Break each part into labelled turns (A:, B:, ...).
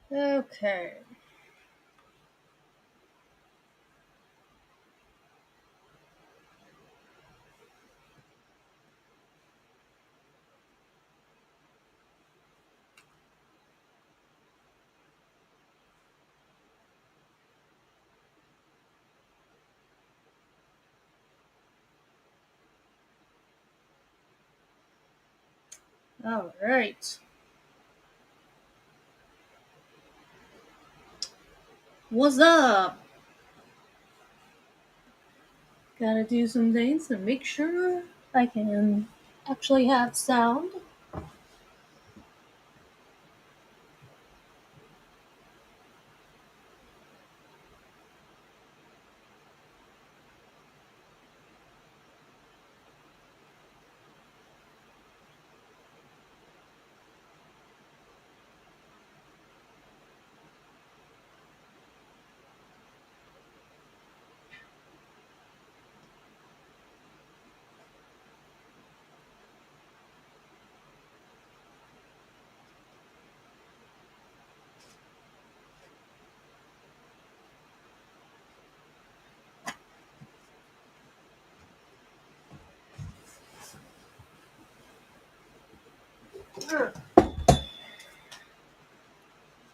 A: Okay. All right. What's up? Gotta do some things to make sure I can actually have sound.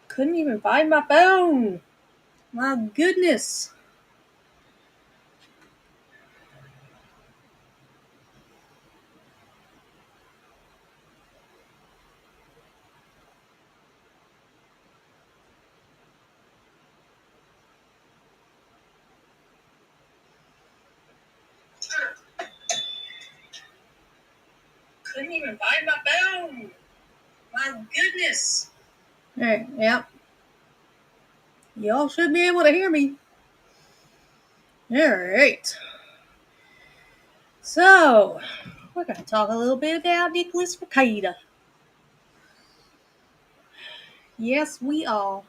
A: Couldn't even find my phone. My goodness. Couldn't even find my phone. My goodness. Alright, yep. Y'all should be able to hear me. Alright. So, we're going to talk a little bit about Nicholas Rekieta. Yes, we are.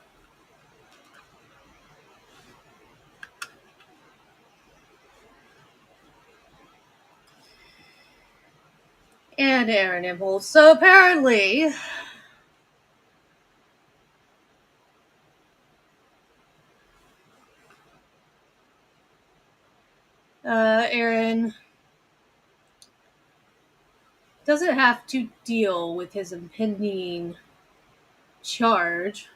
A: And Aaron Impulse. So apparently, Aaron doesn't have to deal with his impending charge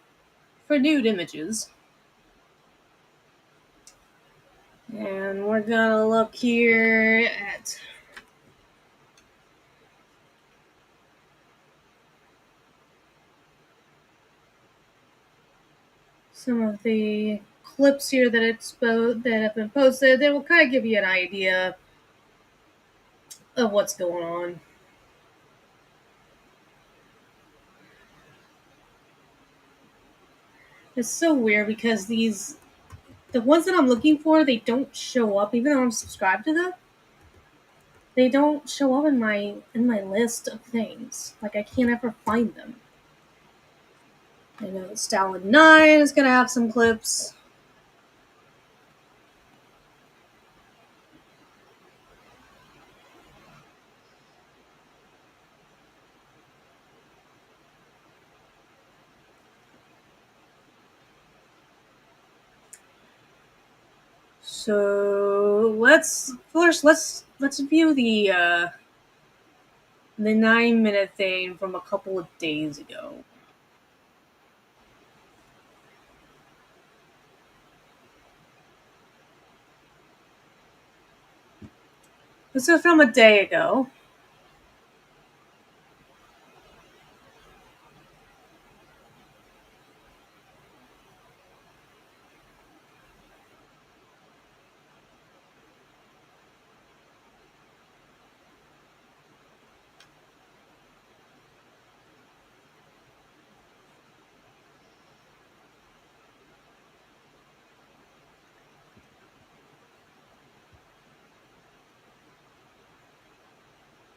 A: for nude images. And we're gonna look here at some of the clips here that have been posted that will kind of give you an idea of what's going on. It's so weird because the ones that I'm looking for, they don't show up even though I'm subscribed to them. They don't show up in my list of things. Like I can't ever find them. I know Stalin 9 is gonna have some clips. So let's view the 9 minute thing from a couple of days ago. This is from a day ago.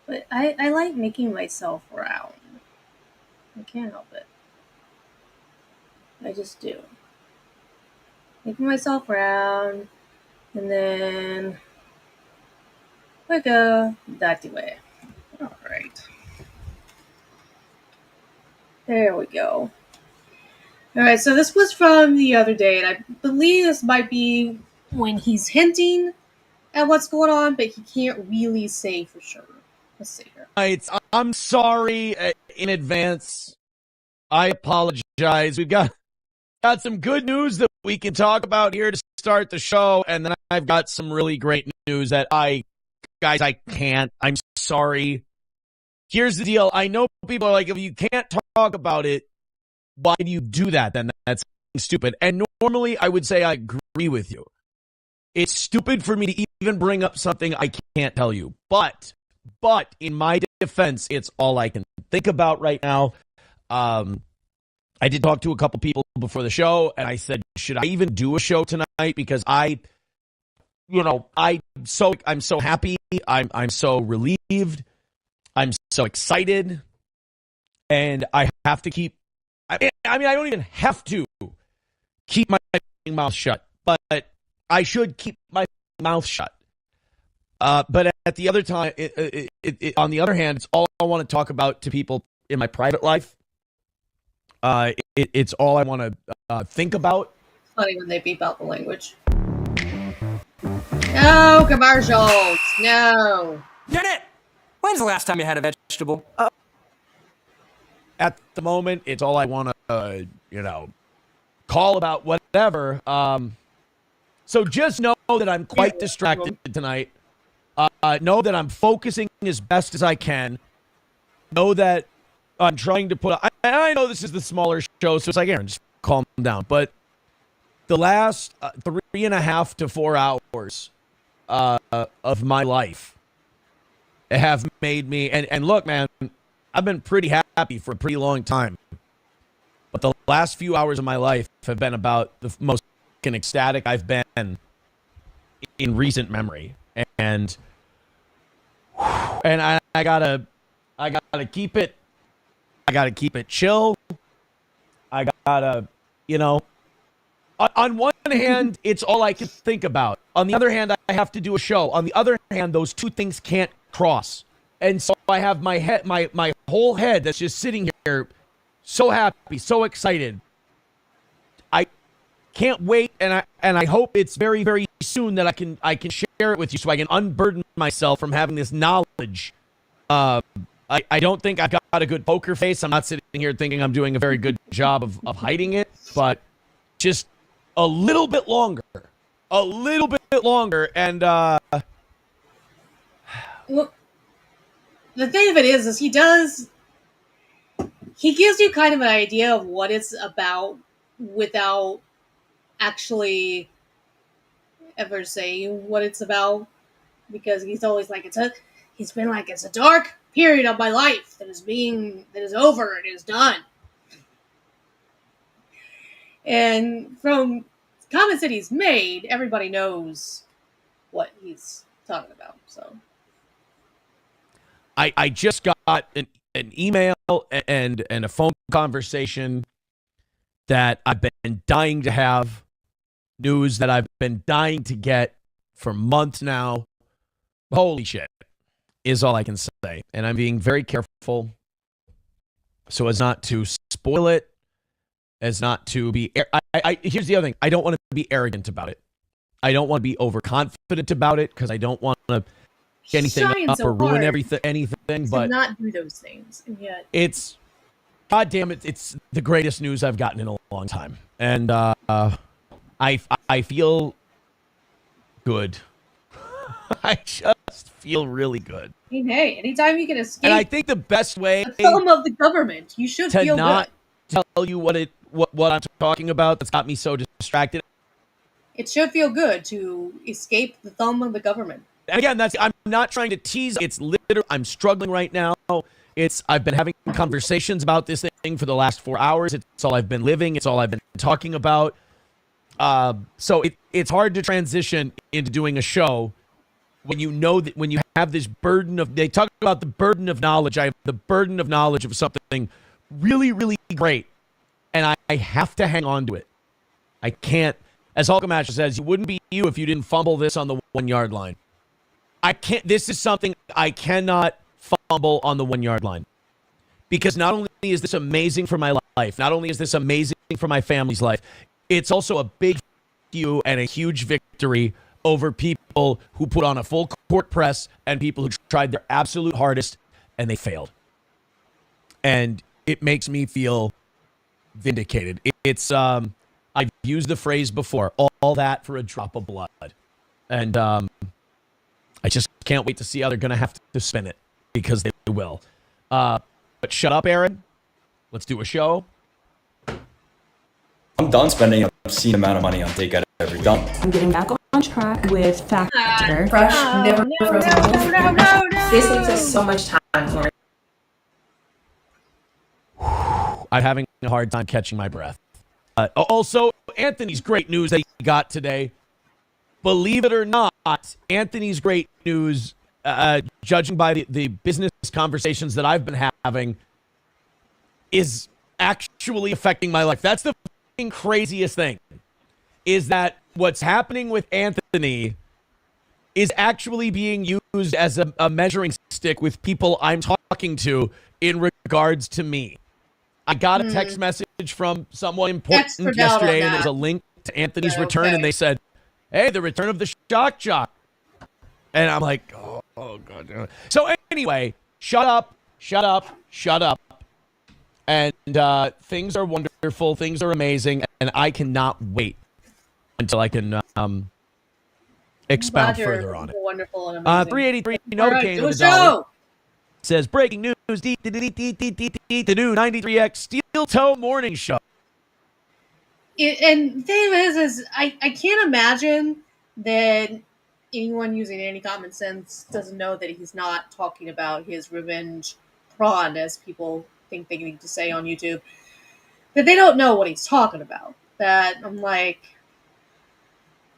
A: But I like making myself round. I can't help it. I just do. Making myself round, and then we go that way. Alright. There we go. All right, so this was from the other day, and I believe this might be when he's hinting at what's going on, but he can't really say for sure. Let's see here.
B: I'm sorry in advance. I apologize. We've got some good news that we can talk about here to start the show, and then I've got some really great news that I can't. I'm sorry. Here's the deal. I know people are like, if you can't talk about it, why do you do that? Then that's stupid. And normally I would say I agree with you. It's stupid for me to even bring up something I can't tell you. But in my defense, it's all I can think about right now. I did talk to a couple people before the show, and I said, should I even do a show tonight? Because I'm so happy. I'm so relieved. I'm so excited. And I have to keep, I don't even have to keep my mouth shut, but I should keep my mouth shut. But at the other time, on the other hand, it's all I want to talk about to people in my private life. It's all I want to think about.
A: It's funny when they beep out the language. No commercials. No.
C: Janet, when's the last time you had a vegetable?
B: At the moment, it's all I want to, call about whatever. So just know that I'm quite distracted tonight. Know that I'm focusing as best as I can. Know that I'm trying to put. I know this is the smaller show, so it's like, Aaron, just calm down. But the last 3.5 to 4 hours of my life have made me. And look, man, I've been pretty happy for a pretty long time. But the last few hours of my life have been about the most ecstatic I've been in recent memory. And I gotta keep it. I gotta keep it chill. I gotta, on one hand, it's all I can think about. On the other hand, I have to do a show. On the other hand, those two things can't cross. And so I have my head, my whole head that's just sitting here, so happy, so excited. I can't wait, and I hope it's very, very soon that I can share it with you, so I can unburden myself from having this knowledge. I don't think I've got a good poker face. I'm not sitting here thinking I'm doing a very good job of hiding it, but just a little bit longer, and
A: Well, the thing of it is he gives you kind of an idea of what it's about without actually ever saying what it's about, because he's always like, it's a dark period of my life that is over and is done. And from comments that he's made, everybody knows what he's talking about. So
B: I just got an email and a phone conversation that I've been dying to have, news that I've been dying to get for months now. Holy shit, is all I can say. And I'm being very careful so as not to spoil it, as not to be... here's the other thing. I don't want to be arrogant about it. I don't want to be overconfident about it, because I don't want to anything up or ruin anything, but
A: not do those things, and yet
B: it's, god damn it, it's the greatest news I've gotten in a long time, and I feel good. I just feel really good.
A: Hey, anytime you can escape,
B: and I think the best way
A: the thumb of the government, you should
B: to
A: feel
B: not
A: good.
B: Tell you what I'm talking about that's got me so distracted.
A: It should feel good to escape the thumb of the government.
B: And again, I'm not trying to tease. It's literally, I'm struggling right now. I've been having conversations about this thing for the last 4 hours. It's all I've been living. It's all I've been talking about. So it's hard to transition into doing a show when you know that, when you have this burden of, they talk about the burden of knowledge. I have the burden of knowledge of something really, really great. And I have to hang on to it. I can't, as Hulkamaster says, you wouldn't be you if you didn't fumble this on the 1 yard line. I can't, this is something I cannot fumble on the 1 yard line. Because not only is this amazing for my life, not only is this amazing for my family's life. It's also a big you and a huge victory over people who put on a full court press and people who tried their absolute hardest and they failed. And it makes me feel vindicated. It's I've used the phrase before, all that for a drop of blood. And I just can't wait to see how they're going to have to spin it, because they will. But shut up, Aaron. Let's do a show.
D: I'm done spending an obscene amount of money on takeout every done.
E: I'm getting back on track with Factor.
F: Fresh, never frozen meals.
A: No.
F: This saves us so much time, Lori.
B: I'm having a hard time catching my breath. Also, Anthony's great news that he got today. Believe it or not, Anthony's great news, judging by the business conversations that I've been having, is actually affecting my life. That's the fucking craziest thing, is that what's happening with Anthony is actually being used as a measuring stick with people I'm talking to in regards to me. I got a text message from someone important yesterday, and there's a link to Anthony's return, and they said, hey, the return of the shock jock. And I'm like, oh God. So anyway, shut up. And things are wonderful. Things are amazing. And I cannot wait until I can expound further on it.
A: Wonderful and amazing.
B: 383 Novocaine with a dollar. Says, breaking news, the new 93X Steel Toe Morning Show.
A: And the thing is I can't imagine that anyone using any common sense doesn't know that he's not talking about his revenge prawn, as people think they need to say on YouTube. That they don't know what he's talking about. That I'm like,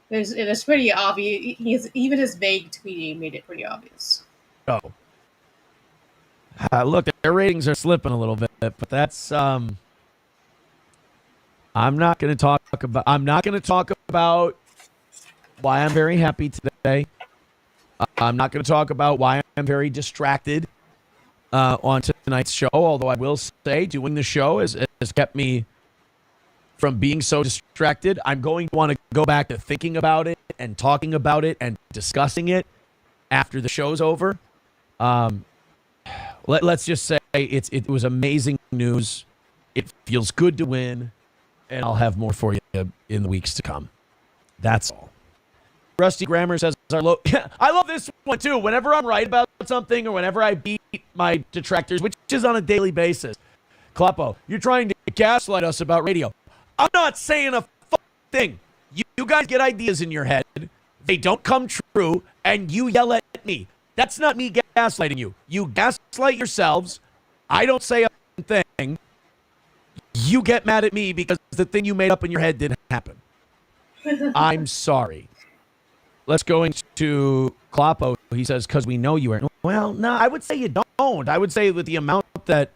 A: it is pretty obvious. Even his vague tweeting made it pretty obvious.
B: Oh. Look, their ratings are slipping a little bit, but that's I'm not going to talk about why I'm very happy today. I'm not going to talk about why I'm very distracted on tonight's show, although I will say doing the show has kept me from being so distracted. I'm going to want to go back to thinking about it and talking about it and discussing it after the show's over. Let's just say it was amazing news. It feels good to win, and I'll have more for you in the weeks to come. That's all. Rusty Grammar says, I love this one too. Whenever I'm right about something or whenever I beat my detractors, which is on a daily basis, Kloppo, you're trying to gaslight us about radio. I'm not saying a thing. You guys get ideas in your head. They don't come true, and you yell at me. That's not me gaslighting you. You gaslight yourselves. I don't say a thing. You get mad at me because the thing you made up in your head didn't happen. I'm sorry. Let's go into Kloppo. He says, because we know you are. Well, no, I would say you don't. I would say with the amount that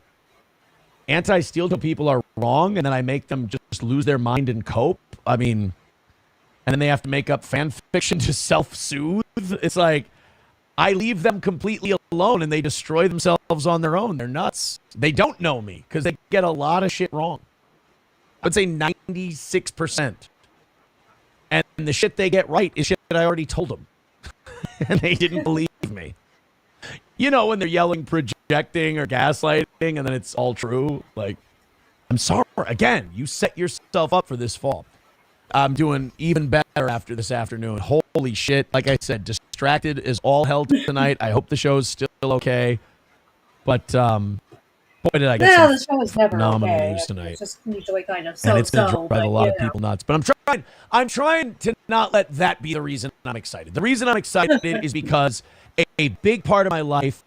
B: anti-steel toe people are wrong and then I make them just lose their mind and cope. I mean, and then they have to make up fan fiction to self-soothe. It's like, I leave them completely alone and they destroy themselves on their own. They're nuts. They don't know me because they get a lot of shit wrong. I would say 96%. And the shit they get right is shit that I already told them. And they didn't believe me. You know, when they're yelling, projecting, or gaslighting, and then it's all true. Like, I'm sorry. Again, you set yourself up for this fall. I'm doing even better after this afternoon. Holy shit. Like I said, distracted is all hell tonight. I hope the show's still okay. But, boy, did I get
A: the show is never
B: phenomenal
A: okay.
B: news tonight.
A: It's just usually kind of
B: And it's going to
A: so-so,
B: drive a
A: but,
B: lot of people nuts. But I'm trying to not let that be the reason I'm excited. The reason I'm excited is because a big part of my life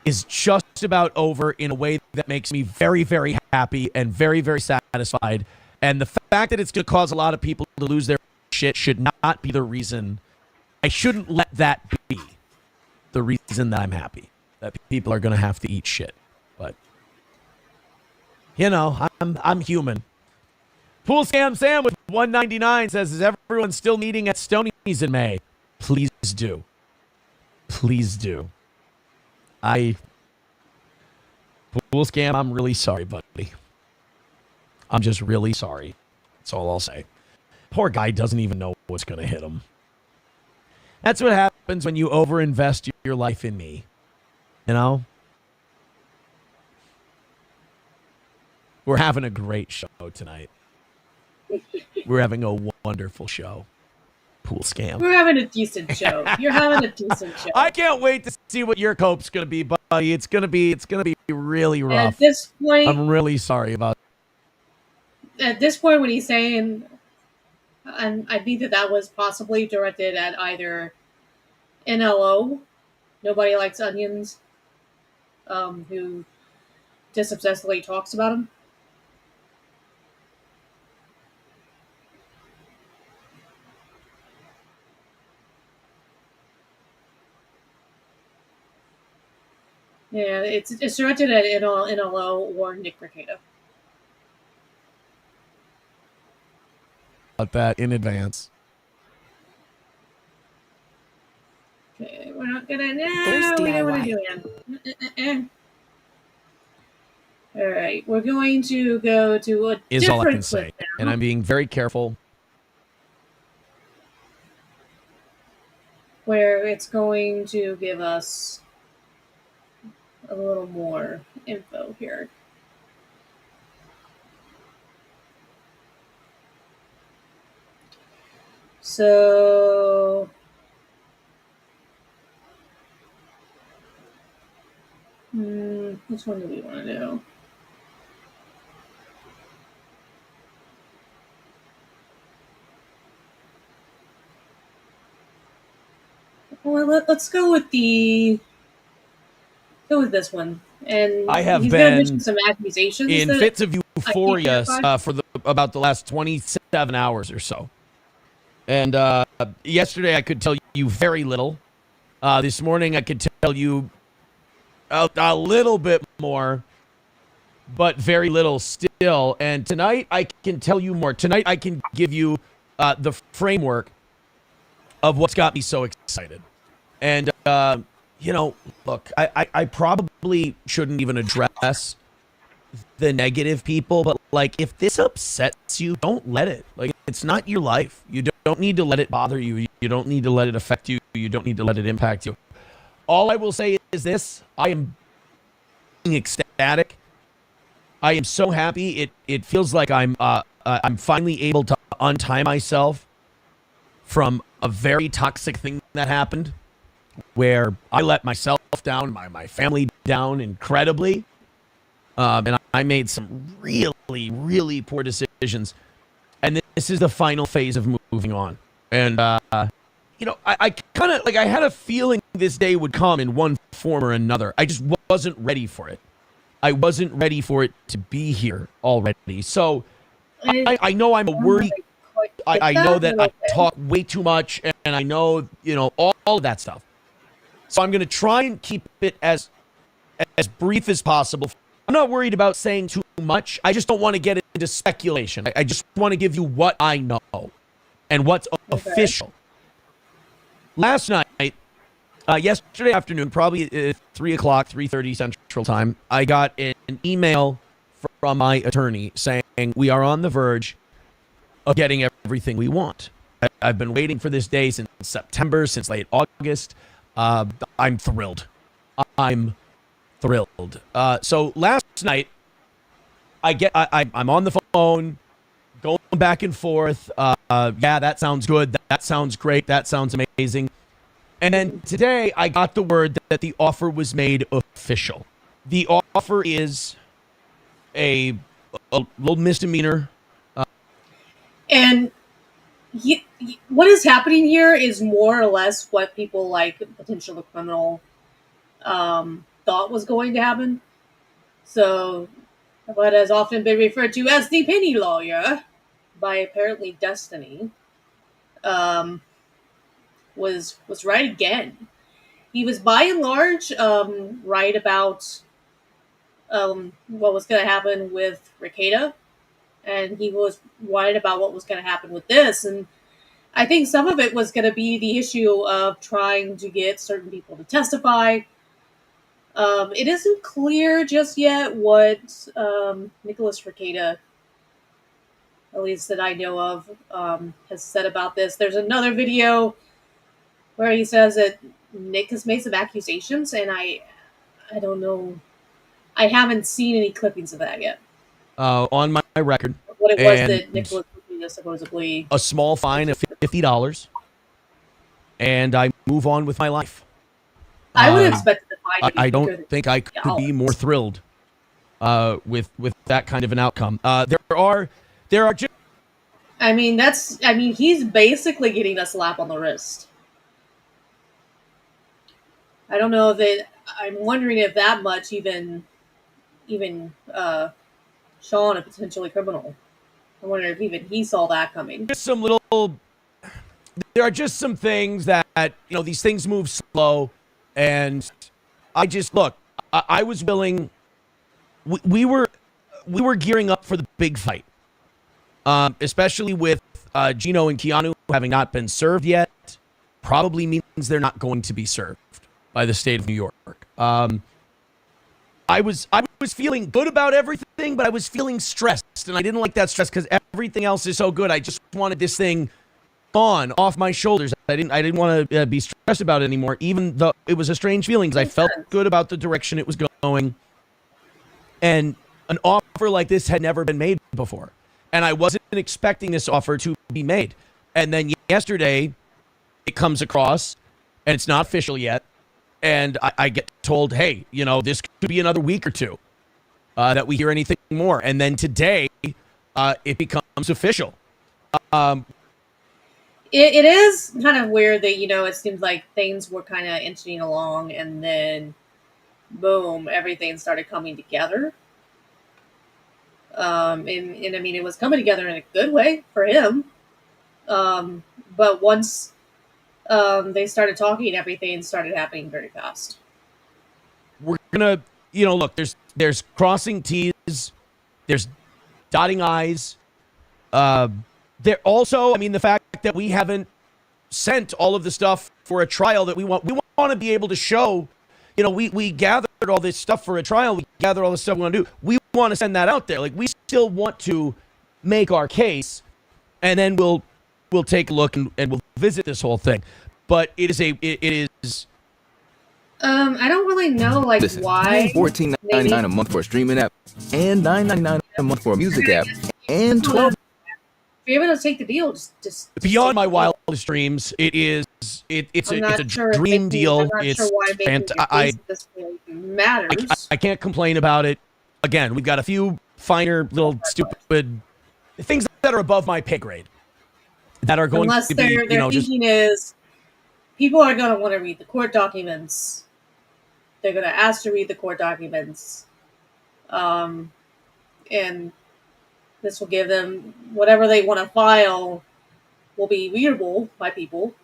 B: is just about over in a way that makes me very, very happy and very, very satisfied. And the fact that it's going to cause a lot of people to lose their shit should not be the reason. I shouldn't let that be the reason that I'm happy. That people are going to have to eat shit. But, you know, I'm human. Pool Scam Sam with 199 says, is everyone still meeting at Stoney's in May? Please do. Please do. Pool Scam, I'm really sorry, buddy. I'm just really sorry. That's all I'll say. Poor guy doesn't even know what's going to hit him. That's what happens when you overinvest your life in me. You know? We're having a great show tonight. We're having a wonderful show. Pool scam.
A: We're having a decent show. You're having a decent show.
B: I can't wait to see what your cope's going to be, buddy. It's going to be really
A: And
B: rough.
A: at this point,
B: I'm really sorry about
A: when he's saying, and I think that was possibly directed at either NLO, Nobody Likes Onions, who just obsessively talks about him. Yeah, it's directed at NLO or Nick Rekieta.
B: that in advance.
A: Okay, we're not gonna. No,
F: There's
A: we don't want to
F: DIY.
A: do it. All right, we're going to go to a
B: Is all I can
A: different
B: say.
A: clip now,
B: And I'm being very careful.
A: where it's going to give us a little more info here. So, which one do we want to do? Well, let's go with this one. And
B: I have
A: he's gonna
B: been
A: mention some accusations
B: in
A: that
B: fits of euphoria
A: verified.
B: for about the last 27 hours or so. And yesterday I could tell you very little. This morning I could tell you a little bit more, but very little still. And tonight I can tell you more. Tonight I can give you the framework of what's got me so excited. And, look, I probably shouldn't even address the negative people, but like, if this upsets you, don't let it. Like, it's not your life. You don't need to let it bother you. You don't need to let it affect you. You don't need to let it impact you. All I will say is this: I am ecstatic. I am so happy. It feels like I'm finally able to untie myself from a very toxic thing that happened, where I let myself down, my family down incredibly. And I made some really, really poor decisions. And this is the final phase of moving on. And, I kind of, I had a feeling this day would come in one form or another. I just wasn't ready for it. I wasn't ready for it to be here already. So I know I'm a wordy. I know that I talk way too much, and I know, all of that stuff. So I'm going to try and keep it as brief as possible. I'm not worried about saying too much. I just don't want to get into speculation. I just want to give you what I know and what's official. Last night, yesterday afternoon, probably 3 o'clock, 3:30 Central Time, I got an email from my attorney saying we are on the verge of getting everything we want. I've been waiting for this day since September, since late August. I'm thrilled. I'm thrilled. So last night, I'm on the phone, going back and forth. Yeah, that sounds good. That sounds great. That sounds amazing. And then today, I got the word that the offer was made official. The offer is a little misdemeanor.
A: And what is happening here is more or less what people like potential criminal thought was going to happen. So, what has often been referred to as the penny lawyer by apparently Destiny was right again. He was by and large right about what was going to happen with Rekieta, and he was worried about what was going to happen with this. And I think some of it was going to be the issue of trying to get certain people to testify. It isn't clear just yet what Nicholas Rekieta at least that I know of, has said about this. There's another video where he says that Nick has made some accusations, and I don't know. I haven't seen any clippings of that yet.
B: On my record,
A: What it was
B: and
A: that Nick was supposedly
B: a small fine of $50, and I move on with my life.
A: I would have expected the fine to be
B: I
A: bigger
B: don't
A: than
B: think I could be
A: $50.
B: more thrilled with that kind of an outcome. There are just
A: I mean, he's basically getting a slap on the wrist. I don't know that. I'm wondering if that much even Sean a potentially criminal. I wonder if even he saw that coming.
B: there are just some things that, these things move slow, and I just look. I was willing. We were gearing up for the big fight, especially with Gino and Keanu having not been served yet. Probably means they're not going to be served by the state of New York. I was feeling good about everything, but I was feeling stressed, and I didn't like that stress because everything else is so good. I just wanted this thing off my shoulders. I didn't want to be stressed about it anymore, even though it was a strange feeling because I felt good about the direction it was going. And an offer like this had never been made before, and I wasn't expecting this offer to be made. And then yesterday, it comes across, and it's not official yet. And I get told, hey, this could be another week or two that we hear anything more. And then today, it becomes official.
A: It is kind of weird that, it seems like things were kind of inching along and then, boom, everything started coming together. And I mean, it was coming together in a good way for him. But once they started talking, everything started happening very fast.
B: We're gonna, look. There's crossing T's, there's dotting I's. There also, the fact that we haven't sent all of the stuff for a trial that we want. We want to be able to show. We gathered all this stuff for a trial. We gathered all this stuff we want to do. We want to send that out there. Like, we still want to make our case, and then we'll take a look and we'll visit this whole thing. But it is.
A: I don't really know,
G: Listen,
A: why.
G: $14.99 a month for a streaming app, and $9.99 a month for a music app, and $12.
A: If you're able to take the deal, just
B: beyond my wildest dreams. It's a dream deal.
A: I'm not sure why making this matters.
B: I can't complain about it. Again, we've got a few finer little stupid things that are above my pay grade that are going
A: Unless
B: to be,
A: their thinking is people are going to want to read the court documents. They're going to ask to read the court documents. And this will give them whatever they want to file will be readable by people.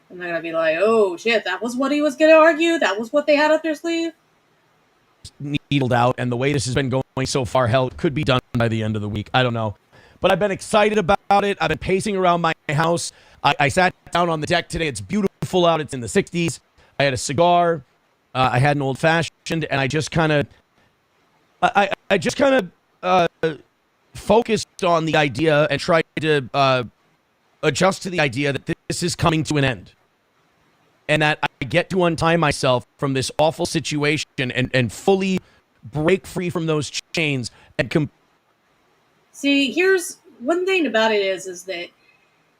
A: And they're going to be like, oh shit, that was what he was going to argue? That was what they had up their sleeve?
B: Needled out, and the way this has been going so far, hell, it could be done by the end of the week. I don't know. But I've been excited about it. I've been pacing around my house. I sat down on the deck today. It's beautiful out. It's in the 60s. I had a cigar. I had an old fashioned, and I just kind of, focused on the idea and tried to adjust to the idea that this is coming to an end, and that I get to untie myself from this awful situation and fully break free from those chains and
A: See, here's one thing about it is that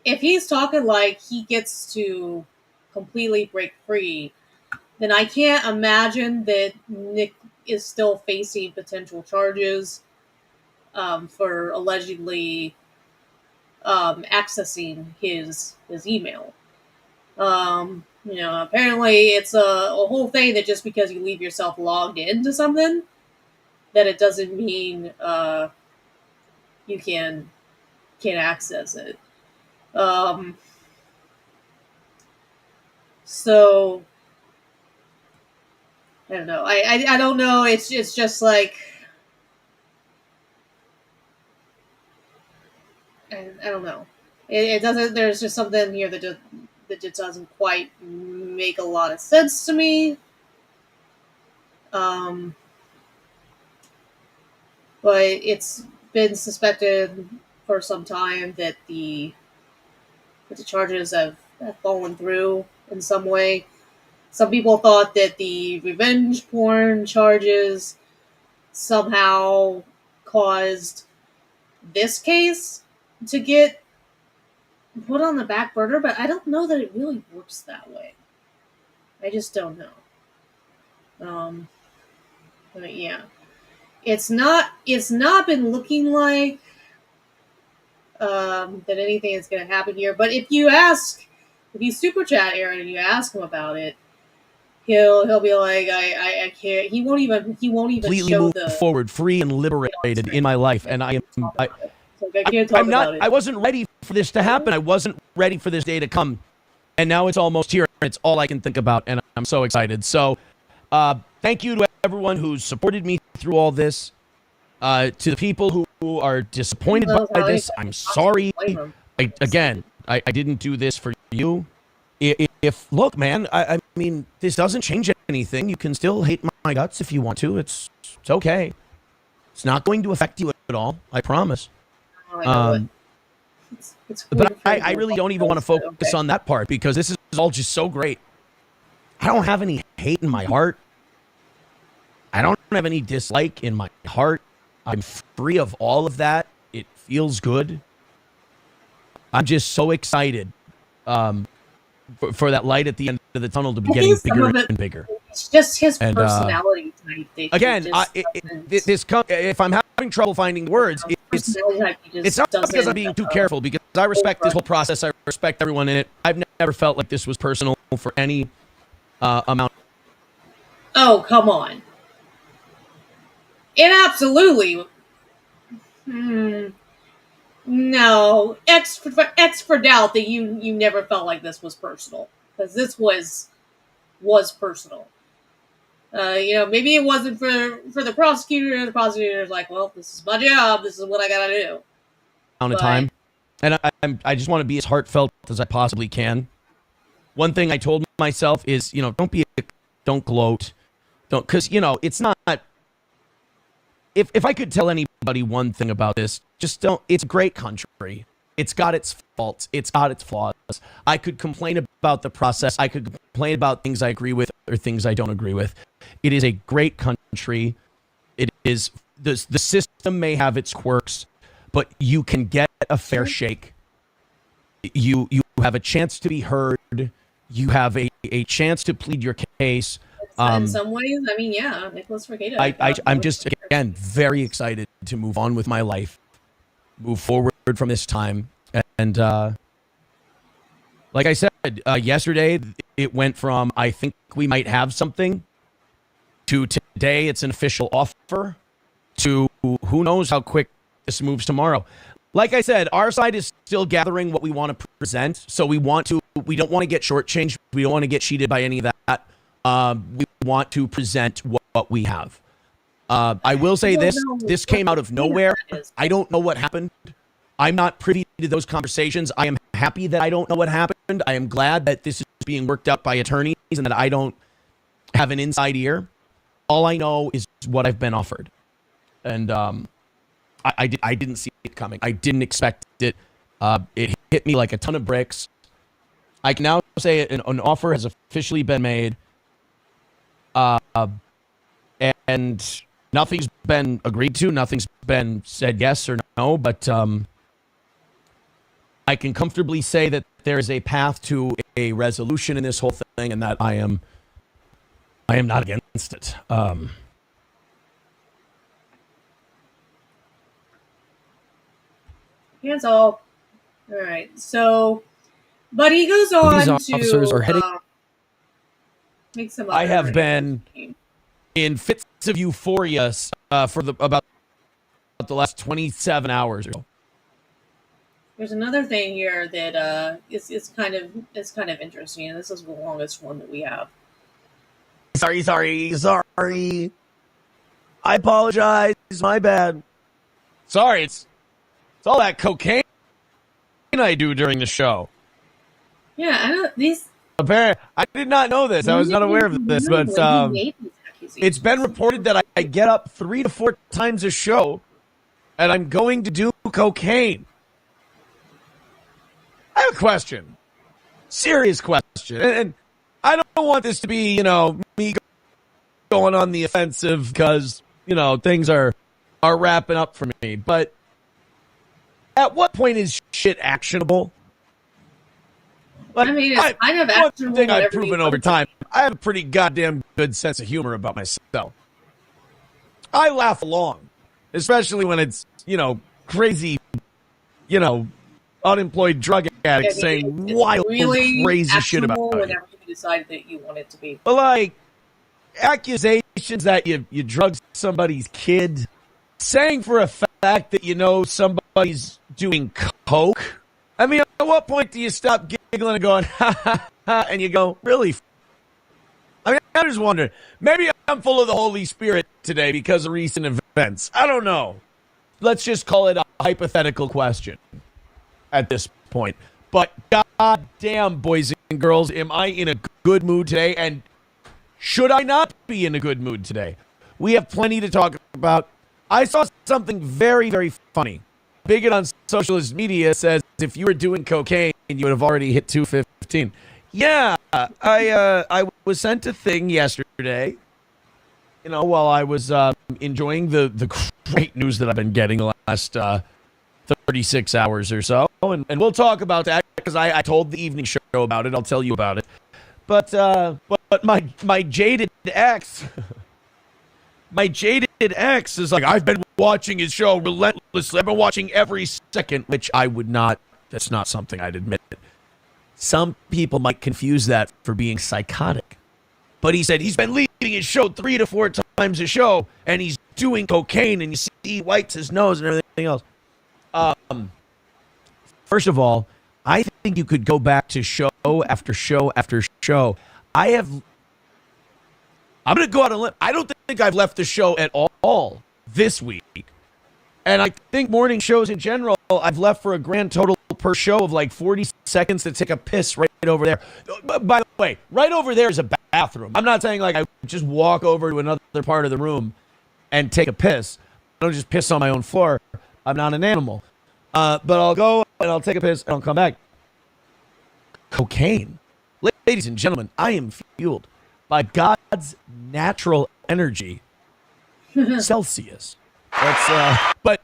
A: if he's talking like he gets to completely break free, then I can't imagine that Nick is still facing potential charges for allegedly accessing his email. Apparently it's a whole thing that just because you leave yourself logged into something, that it doesn't mean you can't access it. So I don't know. I don't know. It's just like I don't know. It doesn't. There's just something here that just doesn't quite make a lot of sense to me. But been suspected for some time that the charges have fallen through in some way. Some people thought that the revenge porn charges somehow caused this case to get put on the back burner, but I don't know that it really works that way. I just don't know. But yeah, it's not been looking like that anything is going to happen here. But if you super chat Aaron and you ask him about it, he'll be like, I can't. He won't even
B: Completely
A: show
B: move
A: the
B: forward, free and liberated in my life, and I
A: can't talk
B: I'm not.
A: about it.
B: I wasn't ready for this to happen. I wasn't ready for this day to come, and now it's almost here. And it's all I can think about, and I'm so excited. So, thank you to everyone who's supported me through all this. To the people who are disappointed by this, I'm sorry. I didn't do this for you. If look, man, I mean, this doesn't change anything. You can still hate my guts if you want to. It's okay. It's not going to affect you at all. I promise. But I really don't even want to focus on that part because this is all just so great. I don't have any hate in my heart. I don't have any dislike in my heart. I'm free of all of that. It feels good. I'm just so excited for that light at the end of the tunnel to be getting bigger and bigger.
A: It's just his personality type.
B: Again, if I'm having trouble finding words, it's not because I'm being too careful, because I respect this whole process. I respect everyone in it. I've never felt like this was personal for any amount.
A: Oh, come on. It absolutely. No, X for doubt that you never felt like this was personal, because this was personal. Maybe it wasn't for the prosecutor. The prosecutor's like, well, this is my job. This is what I gotta do.
B: Amount of time, and I just want to be as heartfelt as I possibly can. One thing I told myself is, don't gloat, because it's not. If I could tell anybody one thing about this, just don't. It's a great country. It's got its faults. It's got its flaws. I could complain about the process. I could complain about things I agree with or things I don't agree with. It is a great country. It is the system may have its quirks, but you can get a fair shake. You have a chance to be heard. You have a chance to plead your case.
A: In some ways, I mean, yeah, Nicholas Regatta.
B: I'm just, again, very excited to move on with my life, move forward from this time. And like I said, yesterday, it went from, I think we might have something, to today, it's an official offer, to who knows how quick this moves tomorrow. Like I said, our side is still gathering what we want to present. So we don't want to get shortchanged. We don't want to get cheated by any of that. We want to present what we have. I will say this came out of nowhere. I don't know what happened. I'm not privy to those conversations. I am happy that I don't know what happened. I am glad that this is being worked out by attorneys and that I don't have an inside ear. All I know is what I've been offered. And I didn't see it coming. I didn't expect it. It hit me like a ton of bricks. I can now say an offer has officially been made. And nothing's been agreed to. Nothing's been said yes or no, but I can comfortably say that there is a path to a resolution in this whole thing, and that I am not against it.
A: That's all. All right. So, but he goes on
B: These
A: to
B: officers are heading.
A: Make some.
B: I have been in fits of euphoria for about the last 27 hours or so.
A: There's another thing here that is kind of interesting, and this is the longest one that we have.
B: Sorry. I apologize. My bad. Sorry, it's all that cocaine I do during the show.
A: Yeah, I know these.
B: Apparently, I did not know this. I was not aware of this, but it's been reported that I get up 3 to 4 times a show and I'm going to do cocaine. I have a question. Serious question. And I don't want this to be, me going on the offensive because, things are wrapping up for me. But at what point is shit actionable?
A: I mean, it's kind of actionable.
B: One thing I've
A: whenever
B: proven
A: you-
B: over time, I have a pretty goddamn good sense of humor about myself. I laugh along, especially when it's, crazy, unemployed drug addicts saying
A: it's
B: wild,
A: really
B: crazy shit about
A: actionable
B: you.
A: whenever you decide that you want it to be.
B: But like accusations that you drugged somebody's kid, saying for a fact that somebody's doing coke. I mean, at what point do you stop giggling and going ha ha ha, and you go, really? I mean, I'm just wondering. Maybe I'm full of the Holy Spirit today because of recent events. I don't know. Let's just call it a hypothetical question at this point. But goddamn, boys and girls, am I in a good mood today? And should I not be in a good mood today? We have plenty to talk about. I saw something very, very funny. Bigot on socialist media says if you were doing cocaine, you would have already hit 215. Yeah, I was sent a thing yesterday, while I was enjoying the great news that I've been getting the last 36 hours or so. And we'll talk about that because I told the evening show about it. I'll tell you about it. But my jaded ex... My jaded ex is like, I've been watching his show relentlessly. I've been watching every second, which I would not. That's not something I'd admit. Some people might confuse that for being psychotic. But he said he's been leaving his show 3 to 4 times a show, and he's doing cocaine, and you see he wipes his nose and everything else. First of all, I think you could go back to show after show after show. I'm going to go out on a limb. I don't think I've left the show at all this week. And I think morning shows in general, I've left for a grand total per show of like 40 seconds to take a piss right over there. By the way, right over there is a bathroom. I'm not saying like I just walk over to another part of the room and take a piss. I don't just piss on my own floor. I'm not an animal. But I'll go and I'll take a piss and I'll come back. Cocaine. Ladies and gentlemen, I am fueled by God's natural energy, Celsius. But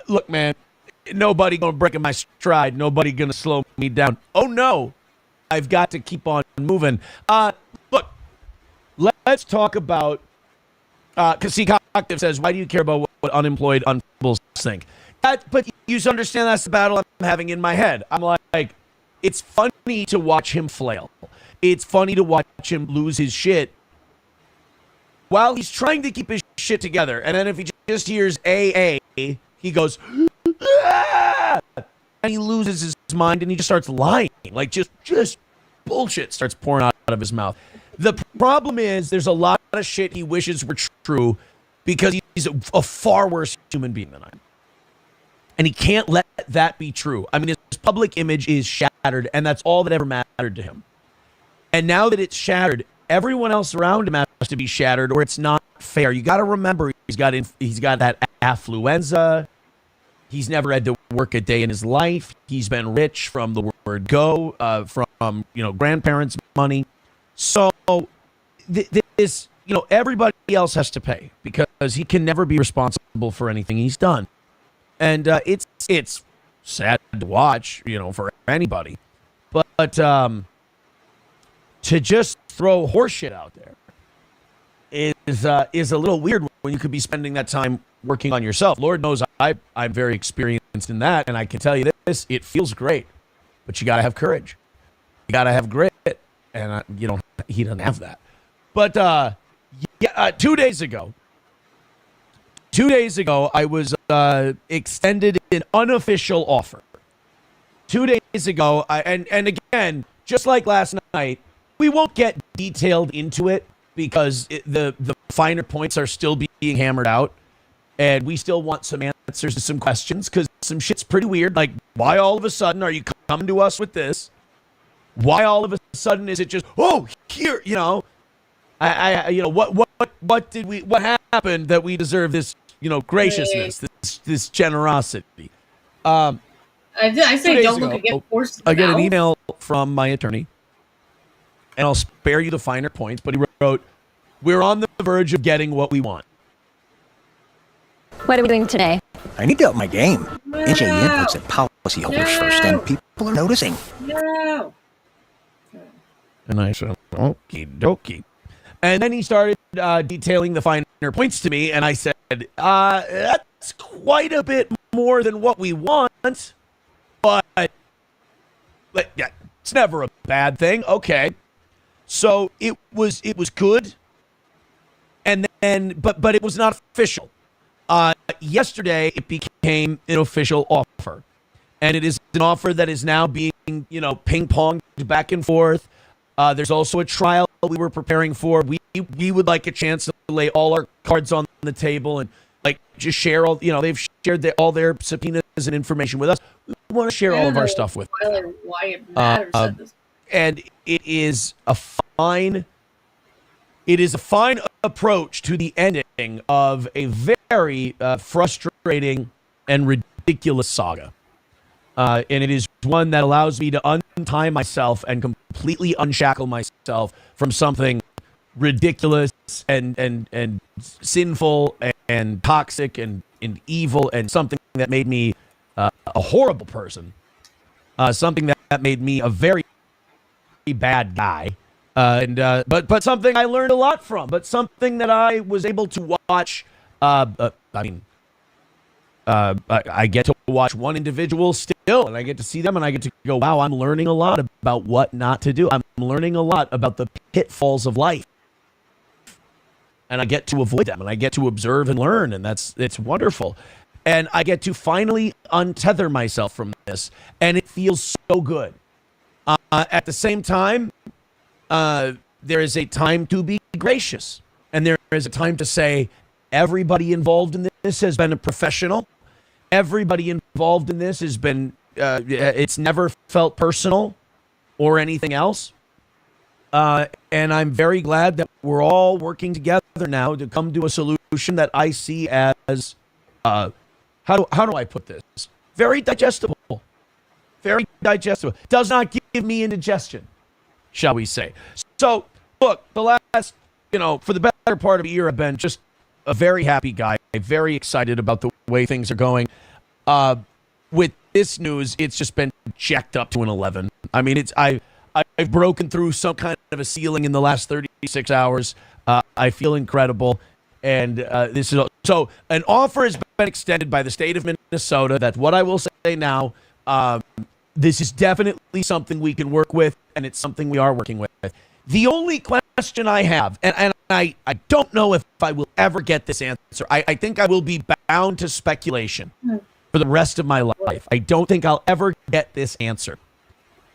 B: look, man, nobody gonna break in my stride. Nobody gonna slow me down. Oh no, I've got to keep on moving. Look, let's talk about. Because see, Cognitive says, "Why do you care about what unemployed unfulls think?" But you understand that's the battle I'm having in my head. I'm like, it's funny to watch him flail. It's funny to watch him lose his shit while he's trying to keep his shit together. And then if he just hears AA, he goes, ah! And he loses his mind and he just starts lying. Like just bullshit starts pouring out of his mouth. The problem is there's a lot of shit he wishes were true because he's a far worse human being than I am. And he can't let that be true. I mean, his public image is shattered, and that's all that ever mattered to him. And now that it's shattered, everyone else around him has to be shattered, or it's not fair. You got to remember, he's got that affluenza. He's never had to work a day in his life. He's been rich from the word go, from grandparents' money. So this, everybody else has to pay because he can never be responsible for anything he's done. And it's sad to watch, for anybody. But to just throw horseshit out there is a little weird when you could be spending that time working on yourself. Lord knows I'm very experienced in that, and I can tell you this, it feels great. But you got to have courage. You got to have grit. And he doesn't have that. But 2 days ago, I was extended an unofficial offer. 2 days ago, and again, just like last night, we won't get detailed into it because the finer points are still being hammered out, and we still want some answers to some questions because some shit's pretty weird. Like, why all of a sudden are you coming to us with this? Why all of a sudden is it just here? What happened that we deserve this graciousness, this generosity.
A: I say
B: 2 days
A: don't look
B: ago,
A: again. Force
B: I get an email from my attorney, and I'll spare you the finer points, but he wrote, "We're on the verge of getting what we want."
H: What are we doing today?
I: I need to up my game. NJEN puts it policyholders first, and people are noticing.
A: No.
B: And I said, okie dokie. And then he started detailing the finer points to me, and I said, that's quite a bit more than what we want, but yeah, it's never a bad thing. Okay. So it was good, and then, but it was not official. Yesterday, it became an official offer, and it is an offer that is now being, ping-ponged back and forth. There's also a trial we were preparing for. We would like a chance to lay all our cards on the table and just share all. They've shared all their subpoenas and information with us. We want to share all of our stuff with them.
A: Why it matters at this.
B: And it is a fine approach to the ending of a very frustrating and ridiculous saga. And it is one that allows me to untie myself and completely unshackle myself from something ridiculous and sinful and toxic and evil, and something that made me a horrible person, something that made me a very bad guy, but something I learned a lot from, but something that I was able to watch. I get to watch one individual still, and I get to see them, and I get to go, wow, I'm learning a lot about what not to do. I'm learning a lot about the pitfalls of life, and I get to avoid them, and I get to observe and learn, and it's wonderful. And I get to finally untether myself from this, and it feels so good. At the same time, there is a time to be gracious, and there is a time to say everybody involved in this has been a professional. Everybody involved in this has been, it's never felt personal or anything else. And I'm very glad that we're all working together now to come to a solution that I see as, how do I put this? Very digestible. Very digestible. Does not give me indigestion, shall we say. So, look, the last, for the better part of a year, I've been just a very happy guy, very excited about the way things are going. With this news, it's just been jacked up to an 11. I mean, I've broken through some kind of a ceiling in the last 36 hours. I feel incredible. And this is so an offer has been extended by the state of Minnesota. That's what I will say now. This is definitely something we can work with, and it's something we are working with. The only question I have, and I don't know if I will ever get this answer. I think I will be bound to speculation for the rest of my life. I don't think I'll ever get this answer.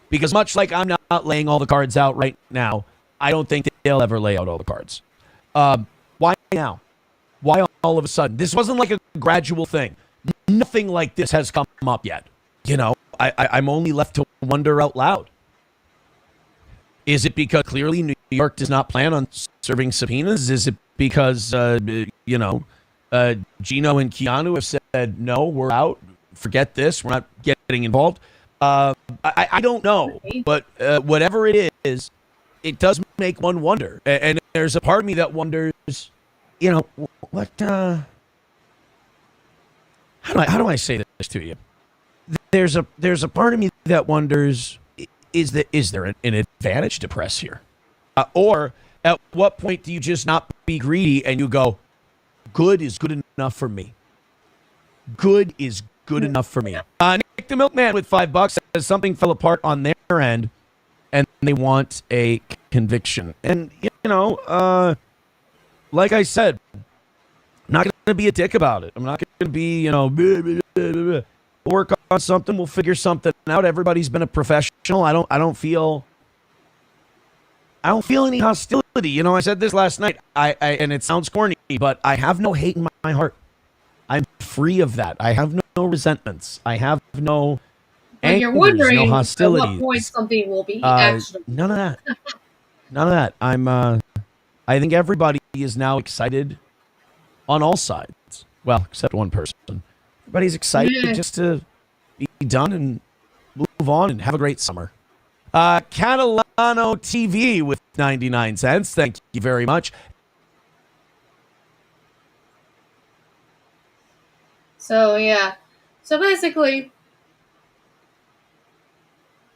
B: Because much like I'm not laying all the cards out right now, I don't think they'll ever lay out all the cards. Why now? Why all of a sudden? This wasn't like a gradual thing. Nothing like this has come up yet. I'm only left to wonder out loud. Is it because clearly New York does not plan on serving subpoenas? Is it because, Gino and Keanu have said, no, we're out. Forget this. We're not getting involved. I don't know. But whatever it is, it does make one wonder. And there's a part of me that wonders, what, how do I say this to you? There's a part of me that wonders, is there an advantage to press here? Or at what point do you just not be greedy and you go, good is good enough for me? Good is good enough for me. Nick the Milkman with $5 says something fell apart on their end and they want a conviction. And, like I said, I'm not going to be a dick about it. I'm not going to be, we'll work on something. We'll figure something out. Everybody's been a professional. I don't feel any hostility. I said this last night. I and it sounds corny, but I have no hate in my heart. I'm free of that. I have no resentments. I have no
A: angers, you're wondering no hostilities. At what point something will be actionable.
B: None of that. None of that. I think everybody is now excited on all sides. Well, except one person. Everybody's excited
A: Yeah.
B: just to be done and move on and have a great summer. Catalano TV with 99 cents. Thank you very much.
A: So yeah. So basically,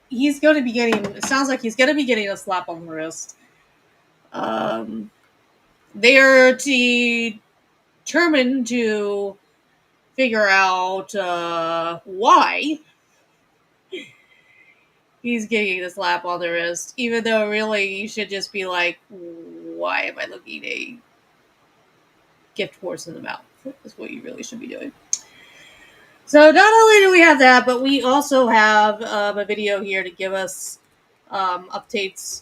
A: he's going to be getting. It sounds like he's going to be getting a slap on the wrist. They are determined to figure out why he's getting a slap on the wrist, even though really you should just be like, why am I looking a gift horse in the mouth? That's what you really should be doing. So not only do we have that, but we also have a video here to give us updates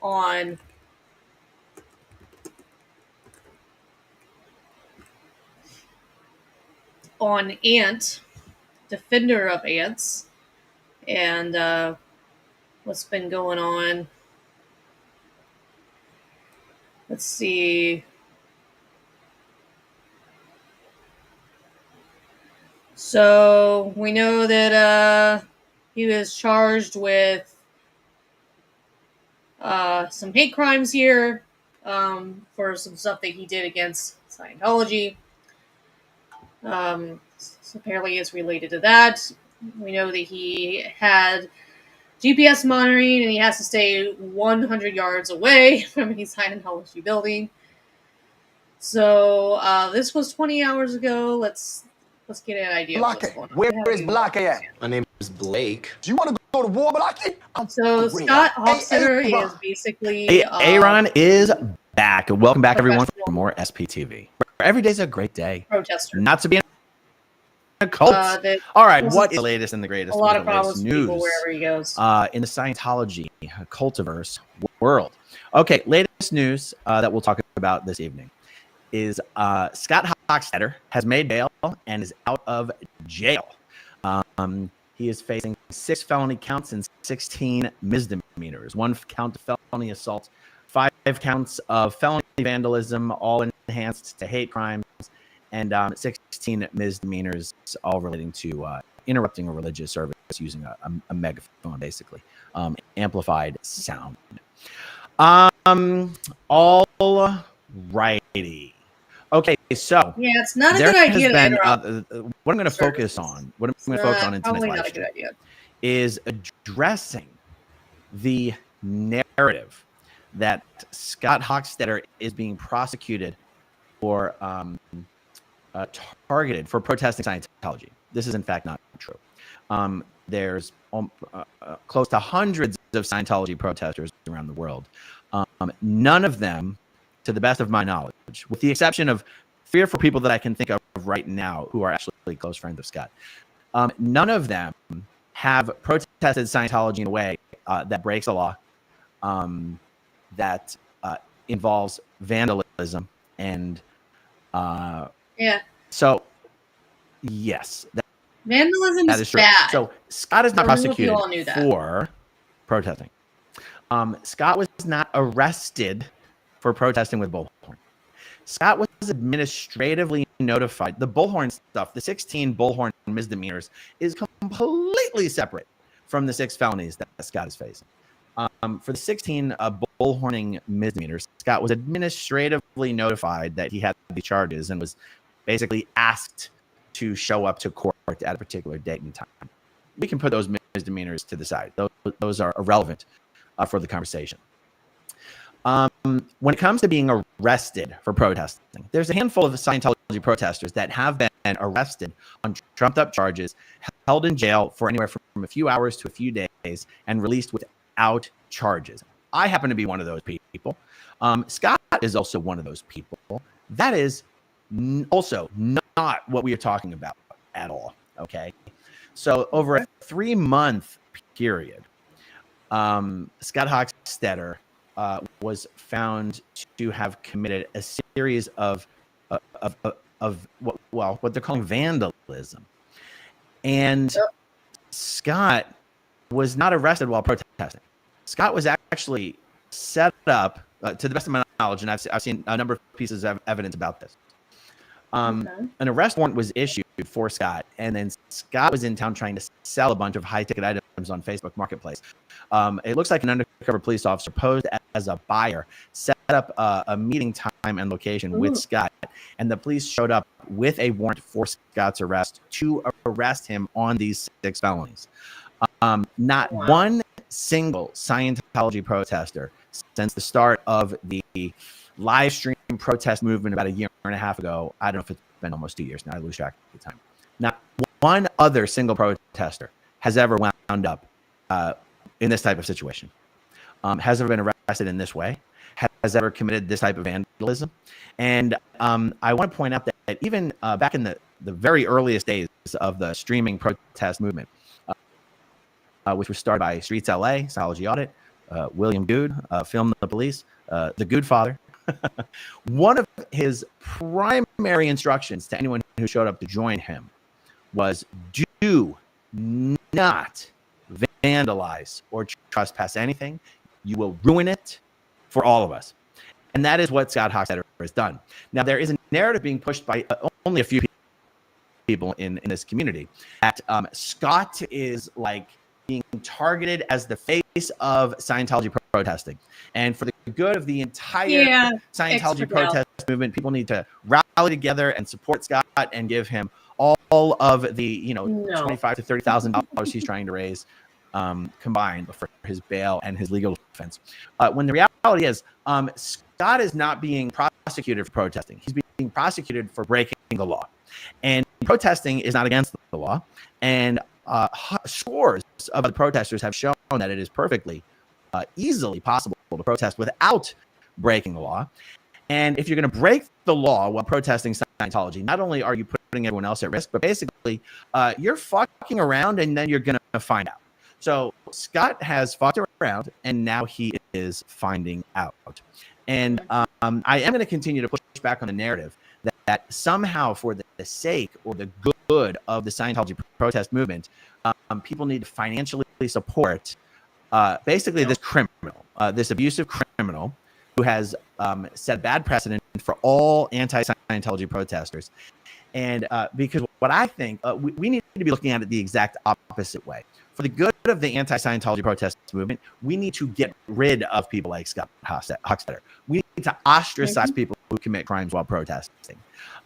A: on Ant, Defender of Ants, and what's been going on. Let's see. So we know that he was charged with some hate crimes here for some stuff that he did against Scientology. So apparently it's related to that. We know that he had GPS monitoring and he has to stay 100 yards away from any Scientology building. So this was 20 hours ago. Let's get an idea of what's going on.
H: Where is Blake at?
J: My name is Blake.
H: Do you want to go to war, Blake?
A: So Scott Hofstetter is basically
J: Aaron is back. Welcome back, everyone,
A: professional
J: for more SPTV. Every day's a great day.
A: protester.
J: Not to be in a cult.
A: That
J: All right,
A: causes
J: what is the latest and the greatest?
A: a lot
J: with
A: of
J: the latest
A: problems with people
J: news
A: wherever he goes.
J: in the Scientology cultiverse world? Okay, latest news that we'll talk about this evening is Scott Hofstetter has made bail and is out of jail. He is facing 6 felony counts and 16 misdemeanors. 1 count of felony assault, 5 counts of felony vandalism, all enhanced to hate crimes, and 16 misdemeanors, all relating to interrupting a religious service using a megaphone, basically, amplified sound. All righty. Okay, so
A: Yeah, it's not a
J: there
A: good idea
J: has
A: to
J: been
A: interrupt.
J: what I'm going to focus
A: services.
J: on. What I'm going to focus on in tonight's
A: Probably
J: live
A: not a
J: stream
A: good idea.
J: is addressing the narrative that Scott Hofstetter is being prosecuted for targeted for protesting Scientology. This is in fact not true. There's close to hundreds of Scientology protesters around the world. None of them, to the best of my knowledge, with the exception of fearful people that I can think of right now who are actually close friends of Scott, none of them have protested Scientology in a way that breaks the law, that involves vandalism, and
A: Yeah,
J: so yes,
A: vandalism
J: that
A: is
J: is true.
A: bad.
J: So Scott is not
A: I don't know if you
J: prosecuted
A: all knew that.
J: for protesting. Scott was not arrested for protesting with Bullhorn. Scott was administratively notified. The Bullhorn stuff, the 16 Bullhorn misdemeanors, is completely separate from the 6 felonies that Scott is facing. For the 16 bullhorning misdemeanors, Scott was administratively notified that he had the charges and was basically asked to show up to court at a particular date and time. We can put those misdemeanors to the side. Those are irrelevant for the conversation. When it comes to being arrested for protesting, there's a handful of Scientology protesters that have been arrested on trumped-up charges, held in jail for anywhere from a few hours to a few days, and released without charges. I happen to be one of those people. Scott is also one of those people. That is also not what we are talking about at all, okay? So over a 3-month period, Scott Hofstetter was found to have committed a series of what they're calling vandalism, and Scott was not arrested while protesting. Scott was actually set up, to the best of my knowledge, and I've seen a number of pieces of evidence about this.
A: Okay.
J: An arrest warrant was issued for Scott, and then Scott was in town trying to sell a bunch of high-ticket items on Facebook Marketplace. It looks like an undercover police officer posed as a buyer, set up a meeting time and location with Scott, and the police showed up with a warrant for Scott's arrest to arrest him on these 6 felonies. Not one single Scientology protester since the start of the live stream protest movement about a year and a half ago. I don't know if it's been almost 2 years now. I lose track of the time. Not one other single protester has ever wound up in this type of situation. Has ever been arrested in this way. Has ever committed this type of vandalism. And I want to point out that even back in the very earliest days of the streaming protest movement, which was started by Streets LA, Scientology Audit, William Good, Film the Police, the Good Father. One of his primary instructions to anyone who showed up to join him was do not vandalize or trespass anything. You will ruin it for all of us. And that is what Scott Hochstetter has done. Now, there is a narrative being pushed by only a few people in this community that Scott is like being targeted as the face of Scientology protesting. And for the good of the entire Scientology protest movement, people need to rally together and support Scott and give him all of the $25,000 to $30,000 he's trying to raise combined for his bail and his legal defense. When the reality is, Scott is not being prosecuted for protesting. He's being prosecuted for breaking the law. And protesting is not against the law. And scores of other protesters have shown that it is perfectly easily possible to protest without breaking the law. And if you're going to break the law while protesting Scientology, not only are you putting everyone else at risk, but basically you're fucking around and then you're going to find out. So Scott has fucked around and now he is finding out. And I am going to continue to push back on the narrative that somehow for the sake or the good of the Scientology protest movement, people need to financially support basically this criminal, this abusive criminal who has set bad precedent for all anti-Scientology protesters. And because what I think, we need to be looking at it the exact opposite way. For the good of the anti-Scientology protest movement, we need to get rid of people like Scott Hochstetter. We need to ostracize people who commit crimes while protesting.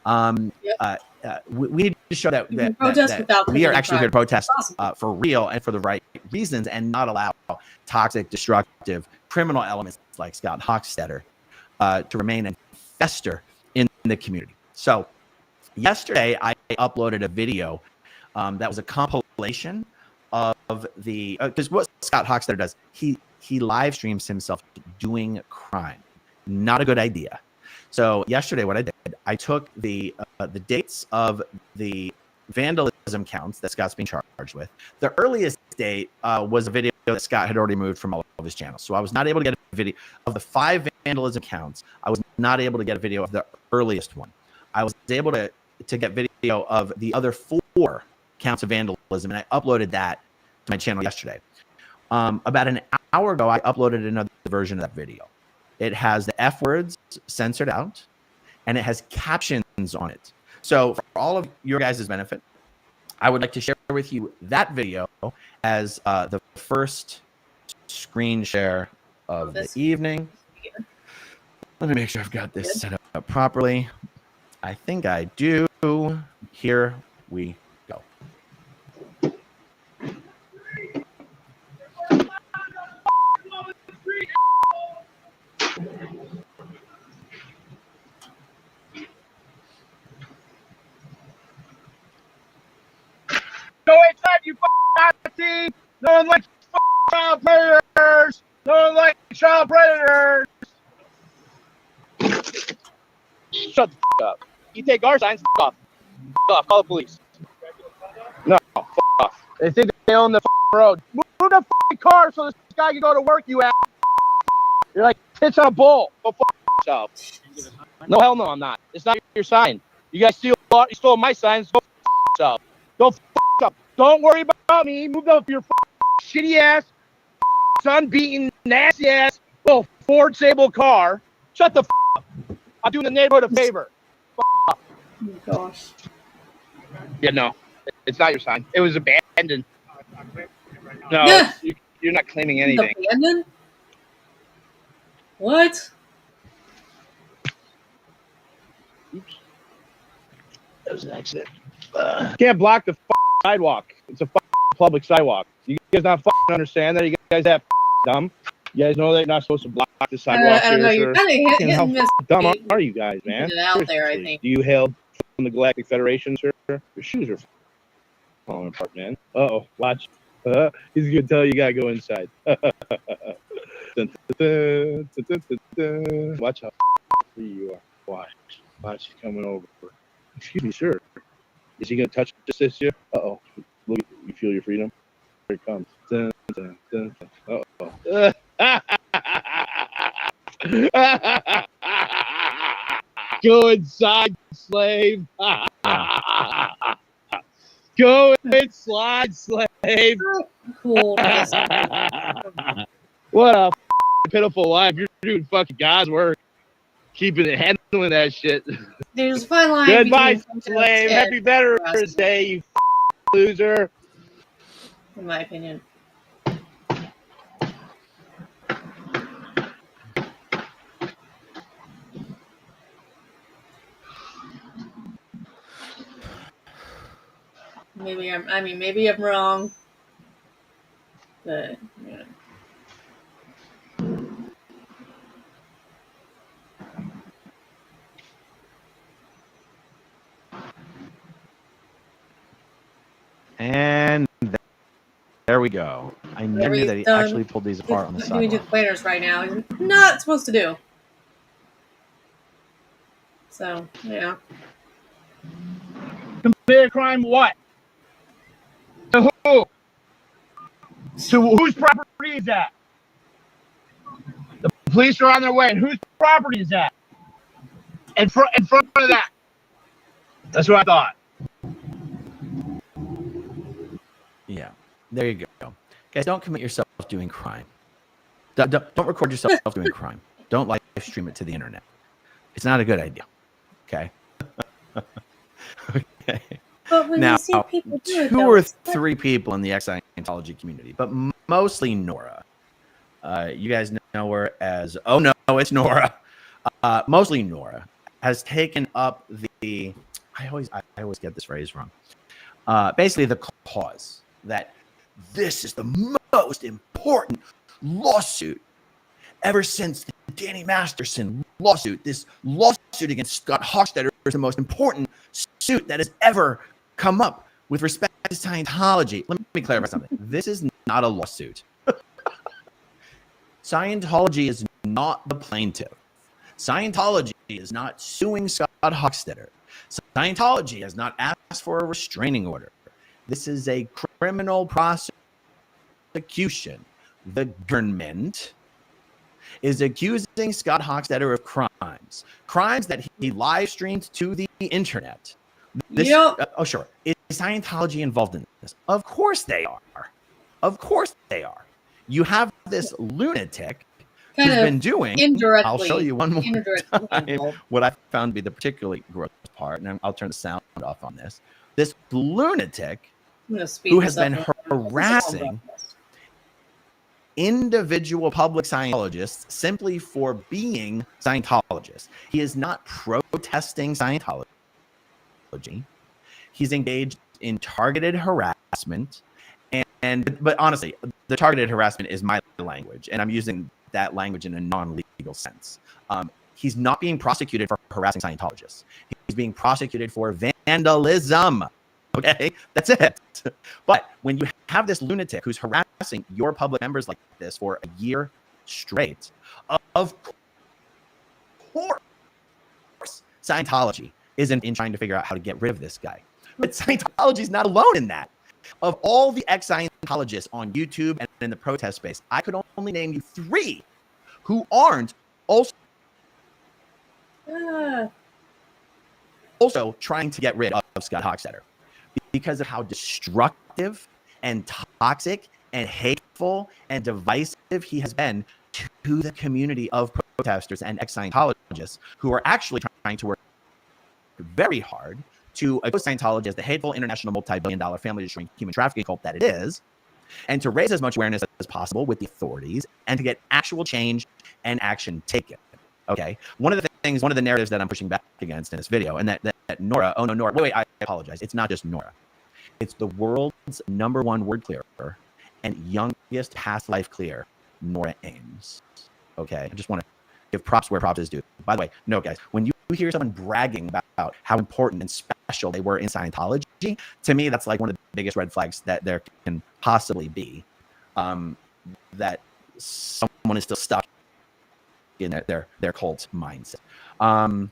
J: We need to show that we are actually here to protest for real and for the right reasons and not allow toxic, destructive, criminal elements like Scott Hochstetter to remain and fester in the community. So yesterday, I uploaded a video that was a compilation of the because what Scott Hochstetter does, he live streams himself doing crime. Not a good idea. So yesterday, what I did, I took the dates of the vandalism counts that Scott's being charged with. The earliest date was a video that Scott had already moved from all of his channels. So I was not able to get a video of the 5 vandalism counts. I was not able to get a video of the earliest one. I was able to get video of the other 4 counts of vandalism, and I uploaded that to my channel yesterday. About an hour ago, I uploaded another version of that video. It has the F words censored out, and it has captions on it. So for all of your guys' benefit, I would like to share with you that video as the first screen share of the evening. Let me make sure I've got this set up properly. I think I do. Here we go.
K: Go inside, you Nazi! No one likes child predators! No one likes child predators! Shut the up. You take our signs, off. Off. Call the police. No, off. They think they own the road. Move the car so this guy can go to work, you ass. You're like tits on a bull. Go yourself. No, hell no, I'm not. It's not your sign. You guys stole my signs. Go yourself. Go up. Don't worry about me. Move your shitty ass, sun-beaten, nasty ass, little Ford Sable car. Shut the up. I'm doing the neighborhood a favor.
A: Oh, gosh.
K: Yeah, no, it's not your sign. It was abandoned. No,
A: Yeah.
K: you're not claiming anything.
A: Abandoned? What?
K: Oops. That was an accident. Can't block the sidewalk. It's a public sidewalk. You guys not understand that? You guys that dumb? You guys know that you're not supposed to block the sidewalk.
A: I don't know. You're kind of hit
K: How
A: and miss.
K: dumb are you guys, man?
A: It out there, I
K: Seriously.
A: think.
K: Do you hail from the Galactic Federation, sir? Your shoes are falling apart, man. Uh-oh, watch. He's gonna tell you gotta go inside. Watch how free you are. Watch, he's coming over. Excuse me, sir. Is he gonna touch this year? Uh-oh. Look, you feel your freedom? Here it comes. Uh-oh. Go inside, slave. Go inside, slave.
A: Cool.
K: What a pitiful life. You're doing fucking God's work. Keeping it, handling that shit.
A: There's a fine line.
K: Goodbye,
A: between
K: slave. Happy Veterans Day, you loser.
A: in my opinion. Maybe I'm wrong. But yeah.
J: And there we go. I never knew that he
A: done.
J: actually pulled these apart on the
A: Doing
J: sidewalk.
A: planners right now. He's not supposed to do. So yeah.
K: Commit a crime what? To who? To whose property is that? The police are on their way. And whose property is that? In front of that. That's what I thought.
J: Yeah, there you go. Guys, don't commit yourself doing crime. Don't record yourself doing crime. Don't live stream it to the internet. It's not a good idea. Okay? Okay.
A: But when
J: Now,
A: you see people do it,
J: two
A: though,
J: or
A: it's like-
J: three people in the Scientology community, but mostly Nora. You guys know her as, oh no, it's Nora. Mostly Nora has taken up the, I always get this phrase wrong. Basically the cause that this is the most important lawsuit ever since the Danny Masterson lawsuit. This lawsuit against Scott Hochstetter is the most important suit that has ever come up with respect to Scientology. Let me clarify something. This is not a lawsuit. Scientology is not the plaintiff. Scientology is not suing Scott Hochstetter. Scientology has not asked for a restraining order. This is a criminal prosecution. The government is accusing Scott Hochstetter of crimes that he live streamed to the internet. Oh, sure. Is Scientology involved in this? Of course they are. Of course they are. You have this lunatic who's been doing, I'll show you one more time what I found to be the particularly gross part, and I'll turn the sound off on this. This lunatic who has been harassing individual public Scientologists simply for being Scientologists. He is not protesting Scientology. He's engaged in targeted harassment. But honestly, the targeted harassment is my language, and I'm using that language in a non-legal sense. He's not being prosecuted for harassing Scientologists. He's being prosecuted for vandalism. Okay, that's it. But when you have this lunatic who's harassing your public members like this for a year straight, of course, Scientology isn't in trying to figure out how to get rid of this guy. But Scientology is not alone in that. Of all the ex-Scientologists on YouTube and in the protest space, I could only name you 3 who aren't also trying to get rid of Scott Hochstetter because of how destructive and toxic and hateful and divisive he has been to the community of protesters and ex-Scientologists who are actually trying to work very hard to oppose Scientology as the hateful international multi-billion-dollar family-destroying human trafficking cult that it is, and to raise as much awareness as possible with the authorities and to get actual change and action taken. Okay. One of the narratives that I'm pushing back against in this video, and that Nora, oh no, Nora, wait, I apologize. It's not just Nora. It's the world's #1 word clearer and youngest past life clear, Nora Ames. Okay. I just want to give props where props is due. By the way, no, guys, when you hear someone bragging about how important and special they were in Scientology, to me, that's like one of the biggest red flags that there can possibly be, that someone is still stuck in their cult mindset. Oh,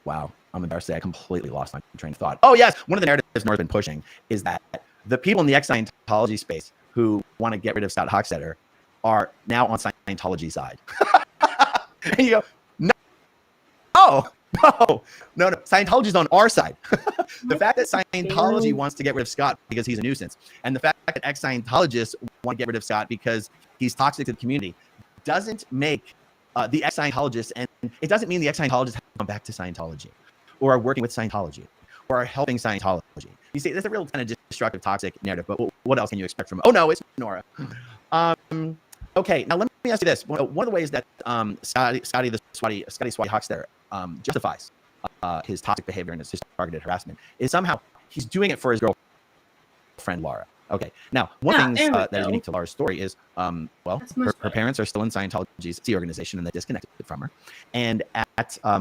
J: wow. I'm embarrassed to say I completely lost my train of thought. Oh, yes. One of the narratives Nora's been pushing is that the people in the ex-Scientology space who want to get rid of Scott Hochstetter are now on Scientology's side. And you go, no. Scientology's on our side. The fact that Scientology wants to get rid of Scott because he's a nuisance, and the fact that ex-Scientologists want to get rid of Scott because he's toxic to the community doesn't make the ex-Scientologists, and it doesn't mean the ex-Scientologists have come back to Scientology or are working with Scientology or are helping Scientology. You see, that's a real kind of destructive, toxic narrative, but what else can you expect from it? Oh, no, it's Nora. Okay, now let me ask you this. One of the ways that Scotty Swatty Hochstetter justifies his toxic behavior and his targeted harassment is somehow he's doing it for his girlfriend, Laura. Okay, now, one thing that is unique to Laura's story is, her parents are still in Scientology's C organization and they disconnected from her. And at a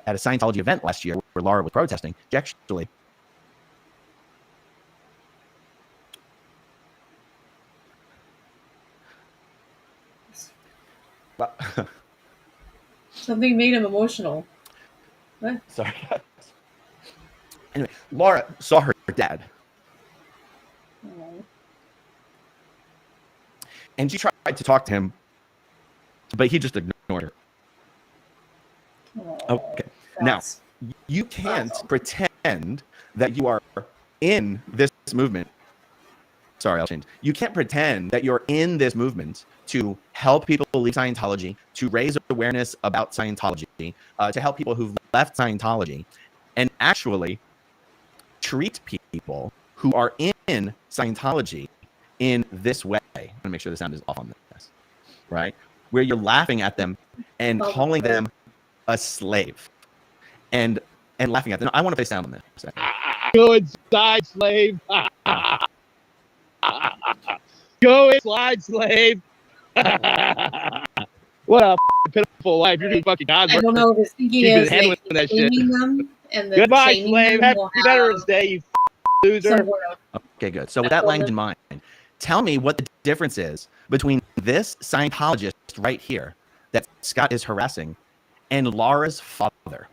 J: Scientology event last year where Laura was protesting, she actually
A: Something made him emotional. What?
J: Sorry. Anyway, Laura saw her dad. And she tried to talk to him, but he just ignored her. Okay. Now, you can't pretend that you are in this movement. Sorry, I'll change. You can't pretend that you're in this movement to help people leave Scientology, to raise awareness about Scientology, to help people who've left Scientology, and actually treat people who are in Scientology in this way. I'm going to make sure the sound is off on this, right? Where you're laughing at them and calling them a slave and laughing at them. I want to play sound on this.
K: Go inside, slave. Go inside, slave. What a pitiful life. You're doing fucking God's work.
A: I don't know if his thinking is
K: that shit.
A: Them and
K: Goodbye, slave. Happy Veterans Day, you loser.
J: Okay, good. So with that language in mind, tell me what the difference is between this Scientologist right here that Scott is harassing and Laura's father.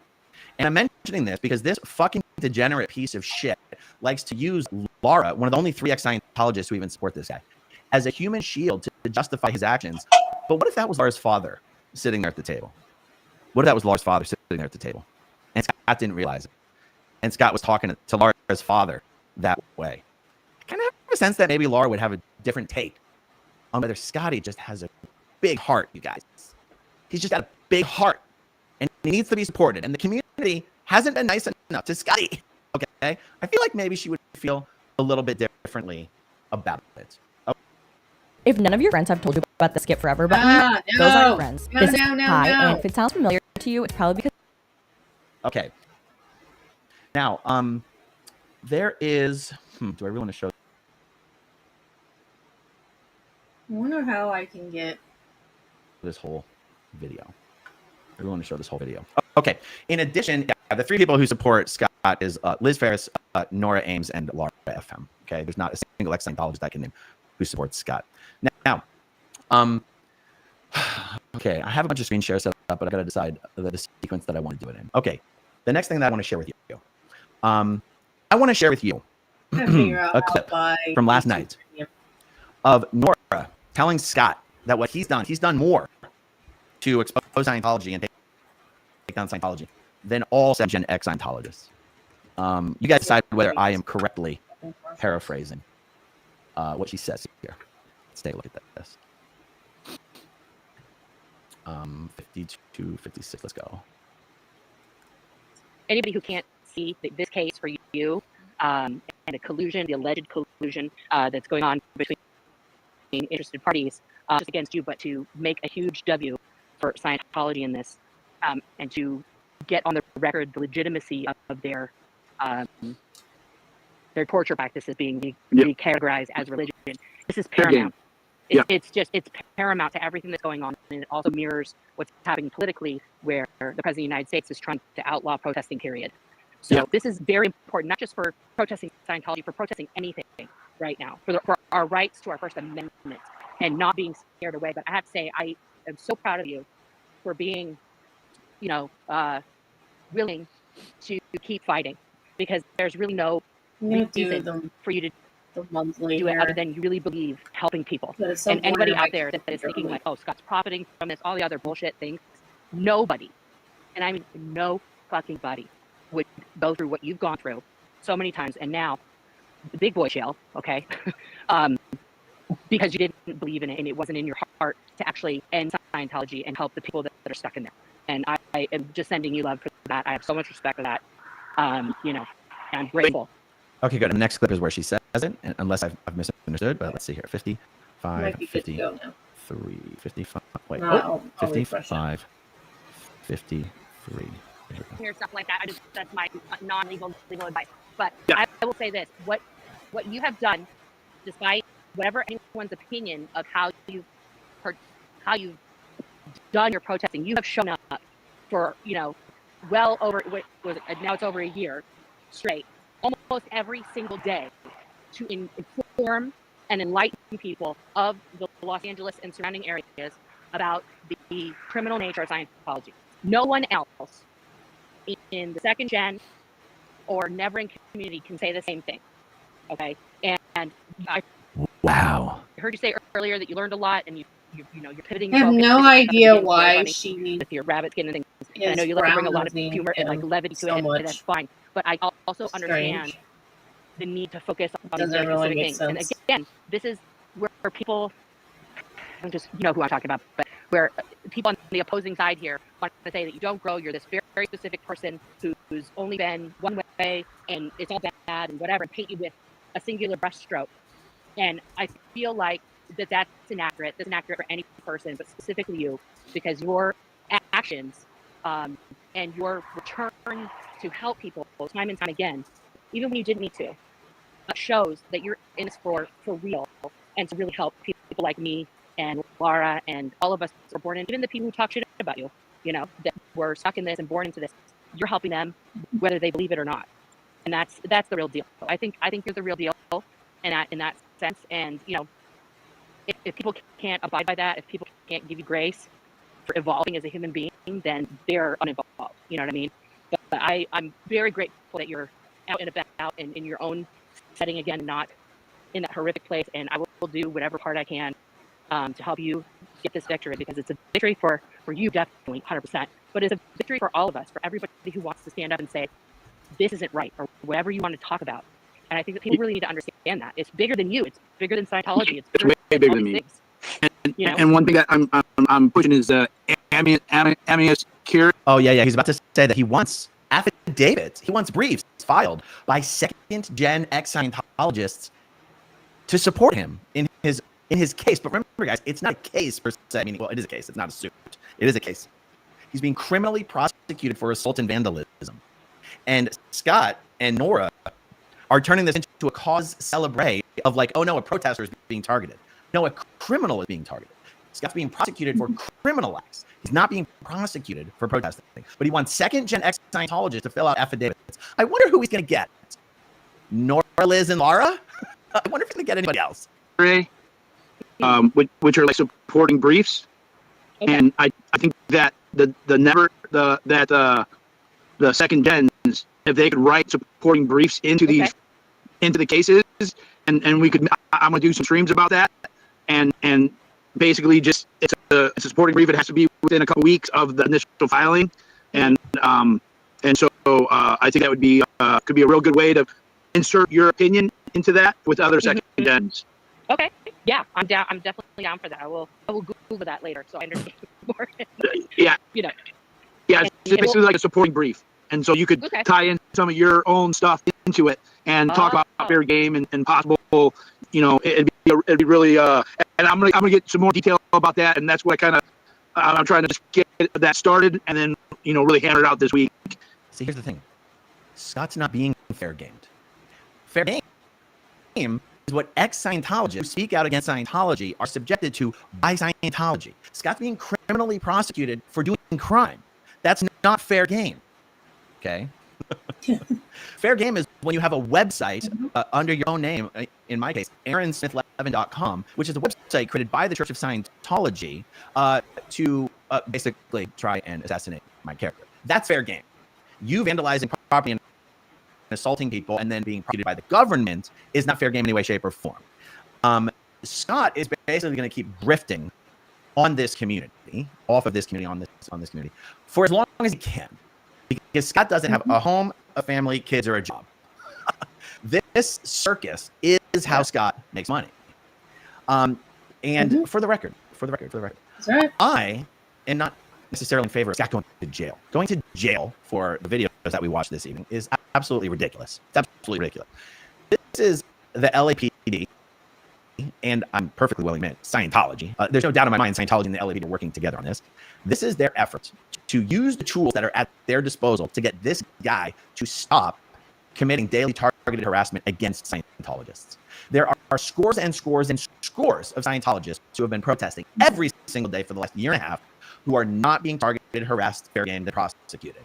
J: And I'm mentioning this because this fucking degenerate piece of shit likes to use Laura, one of the only 3 ex-Scientologists who even support this guy, as a human shield to justify his actions. But what if that was Laura's father sitting there at the table? What if that was Laura's father sitting there at the table? And Scott didn't realize it. And Scott was talking to Laura's father that way. I kind of have a sense that maybe Laura would have a different take on whether Scotty just has a big heart, you guys. He's just got a big heart. And he needs to be supported. And the community hasn't been nice enough to Scotty. Okay? I feel like maybe she would feel a little bit differently about it.
L: If none of your friends have told you about the Skip Forever button, those aren't friends. This is Kai, and if it sounds familiar to you, it's probably because...
J: Okay. Now, there is... do I really want to show...
A: I wonder how I can get...
J: this whole video. I really want to show this whole video. Okay. In addition, the 3 people who support Scott is Liz Ferris, Nora Ames, and Laura FM. Okay. There's not a single ex-Scientologist I can name who supports Scott. Now, okay, I have a bunch of screen shares set up, but I got to decide the sequence that I want to do it in. Okay. The next thing that I want to share with you, I want to share with you a clip from last night of Nora telling Scott that what he's done more to expose Scientology and take down Scientology than all Gen X Scientologists. You guys decide whether I am correctly paraphrasing what she says here. Let's take a look at this. 52, 56, let's go.
M: anybody who can't see this case for you and the collusion, the alleged collusion that's going on between interested parties, just against you, but to make a huge W for Scientology in this, and to get on the record the legitimacy of their torture practices being categorized as religion. This is paramount. It's paramount to everything that's going on, and it also mirrors what's happening politically, where the President of the United States is trying to outlaw protesting, period. So this is very important, not just for protesting Scientology, for protesting anything right now, for our rights to our First Amendment and not being scared away. But I have to say, I am so proud of you for being, willing to keep fighting, because there's really no reason for you to do it other than you really believe helping people.
F: So
M: and anybody out there that is thinking like, oh, Scott's profiting from this, all the other bullshit things, nobody, and I mean no fucking body, would go through what you've gone through so many times, and now the big boy jail, okay, because you didn't believe in it and it wasn't in your heart to actually end Scientology and help the people that are stuck in there. And I am just sending you love for that. I have so much respect for that. I'm grateful.
J: Okay, good. And the next clip is where she says it, unless I've misunderstood, but let's see here. 55, 53, wait, 55, 53.
M: Hear stuff like that. That's my non-legal legal advice. But I will say this: what you have done, despite whatever anyone's opinion of how you've done your protesting, you have shown up for well over now it's over a year straight, almost every single day, to inform and enlighten people of the Los Angeles and surrounding areas about the criminal nature of Scientology. No one else in the second gen or never in community can say the same thing. Okay, and I heard you say earlier that you learned a lot, and you're pivoting.
F: I have no idea why she
M: with your rabbit skin and things. And I know you like to bring a lot of humor and like levity to it, and that's fine. But I also understand the need to focus on very specific things. And again, this is where people, I just who I'm talking about, but where people on the opposing side here want to say that you don't grow, you're this very, very specific person who's only been one way and it's all bad and whatever, and paint you with a singular brushstroke. And I feel like that's inaccurate. That's inaccurate for any person, but specifically you, because your actions and your return to help people time and time again, even when you didn't need to, shows that you're in this for real and to really help people like me and Laura and all of us who are born in, even the people who talk shit about you, that were stuck in this and born into this. You're helping them whether they believe it or not, and that's the real deal. I think you're the real deal, and in that sense. And if people can't abide by that, if people can't give you grace for evolving as a human being, then they're uninvolved. You know what I mean? But I'm very grateful that you're out and about in your own setting again, not in that horrific place. And I will do whatever part I can to help you get this victory, because it's a victory for you, definitely, 100%. But it's a victory for all of us, for everybody who wants to stand up and say, this isn't right, or whatever you want to talk about. And I think that people really need to understand that. It's bigger than you. It's bigger than Scientology. It's way bigger than me.
N: And one thing that I'm pushing is amicus curiae.
J: Oh yeah. He's about to say that he wants affidavits. He wants briefs filed by second-gen ex-Scientologists to support him in his case. But remember, guys, it's not a case per se. Meaning, well, it is a case. It's not a suit. It is a case. He's being criminally prosecuted for assault and vandalism. And Scott and Nora are turning this into a cause célèbre of like, oh no, a protester is being targeted. No, a criminal is being targeted. Scott's being prosecuted for criminal acts. He's not being prosecuted for protesting. But he wants second-gen ex-Scientologists to fill out affidavits. I wonder who he's going to get. Nora, Liz, and Laura? I wonder if he's going to get anybody else.
N: Which are like supporting briefs. Okay. And I think that the second gens, if they could write supporting briefs into these into the cases, and we could, I'm gonna do some streams about that, and basically just it's a supporting brief. It has to be within a couple weeks of the initial filing, and so I think that would be could be a real good way to insert your opinion into that with other second gens.
M: Okay. Yeah, I'm down. I'm definitely down for that. I will Google that later so I understand more.
N: Yeah. Yeah, it's basically like a supporting brief. And so you could
M: Okay.
N: tie in some of your own stuff into it and talk about fair game and possible, you know, it'd be really, and I'm gonna get some more detail about that. And that's what I'm trying to just get that started and then, you know, really hammer it out this week.
J: See, here's the thing. Scott's not being fair gamed. Fair game is what ex-Scientologists who speak out against Scientology are subjected to by Scientology. Scott's being criminally prosecuted for doing crime. That's not fair game. Okay? Fair game is when you have a website under your own name, in my case, AaronSmith11.com, which is a website created by the Church of Scientology to basically try and assassinate my character. That's fair game. You vandalizing property and assaulting people and then being prosecuted by the government is not fair game in any way, shape, or form. Scott is basically going to keep grifting on this community, off of this community, on this community, for as long as he can. Because Scott doesn't have a home, a family, kids, or a job. This circus is how Scott makes money. And for the record,
A: Right.
J: I am not necessarily in favor of Scott going to jail. Going to jail for the videos that we watched this evening is absolutely ridiculous. It's absolutely ridiculous. This is the LAPD, and I'm perfectly willing to admit, Scientology. There's no doubt in my mind Scientology and the LAPD are working together on this. This is their effort to use the tools that are at their disposal to get this guy to stop committing daily targeted harassment against Scientologists. There are scores and scores and scores of Scientologists who have been protesting every single day for the last year and a half who are not being targeted, harassed, fair game, and prosecuted.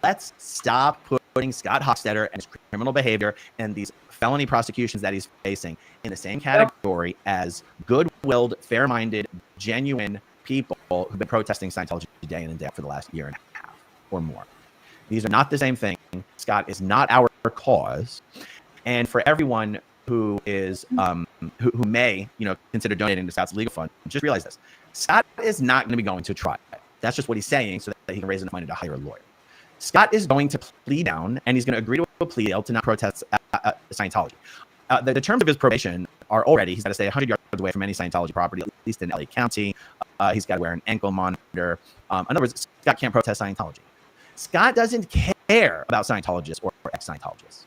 J: Let's stop putting Scott Hochstetter and his criminal behavior and these felony prosecutions that he's facing in the same category as good-willed, fair-minded, genuine people who've been protesting Scientology day in and day out for the last year and a half or more. These are not the same thing. Scott is not our cause. And for everyone who is who may, you know, consider donating to Scott's legal fund, just realize this. Scott is not going to be going to trial. That's just what he's saying so that he can raise enough money to hire a lawyer. Scott is going to plea down, and he's going to agree to a plea deal to not protest Scientology. The terms of his probation are already, he's got to stay 100 yards away from any Scientology property, at least in LA County. He's got to wear an ankle monitor. In other words, Scott can't protest Scientology. Scott doesn't care about Scientologists or ex-Scientologists.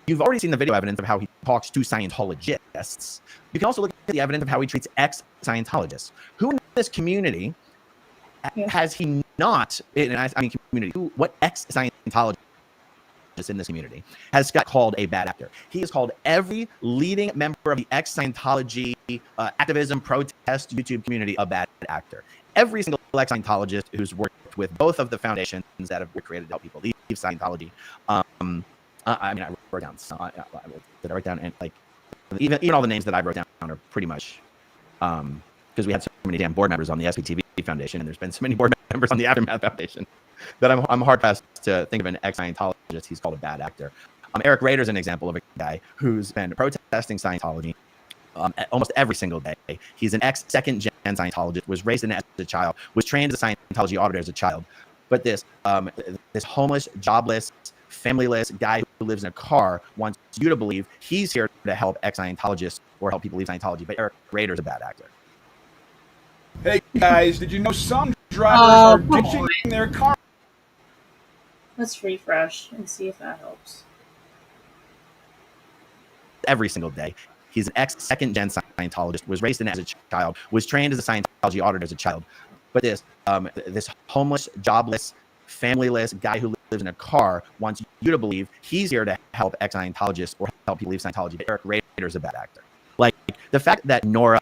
J: You've already seen the video evidence of how he talks to Scientologists. You can also look at the evidence of how he treats ex-Scientologists. Who in this community has he not, what ex-Scientologist in this community has Scott called a bad actor? He has called every leading member of the ex-Scientology activism, protest, YouTube community a bad actor. Every single ex-Scientologist who's worked with both of the foundations that have been created to help people leave Scientology. I wrote down some. Did I write down, and like even all the names that I wrote down are pretty much because we had so many damn board members on the SPTV Foundation, and there's been so many board members on the Aftermath Foundation that I'm hard pressed to think of an ex-Scientologist he's called a bad actor. Eric Rader's an example of a guy who's been protesting Scientology almost every single day. He's an ex-second-gen Scientologist, was raised in as a child, was trained as a Scientology auditor as a child. But this homeless, jobless, familyless guy who lives in a car wants you to believe he's here to help ex-Scientologists or help people leave Scientology. But Eric Rader's a bad actor.
H: Hey guys, did you know some drivers are ditching their car?
A: Let's refresh and see if that helps.
J: Every single day. He's an ex-second-gen Scientologist, was raised in as a child, was trained as a Scientology auditor as a child. But this homeless, jobless, familyless guy who lives in a car wants you to believe he's here to help ex-Scientologists or help people leave Scientology. But Eric Rader's a bad actor. Like, the fact that Nora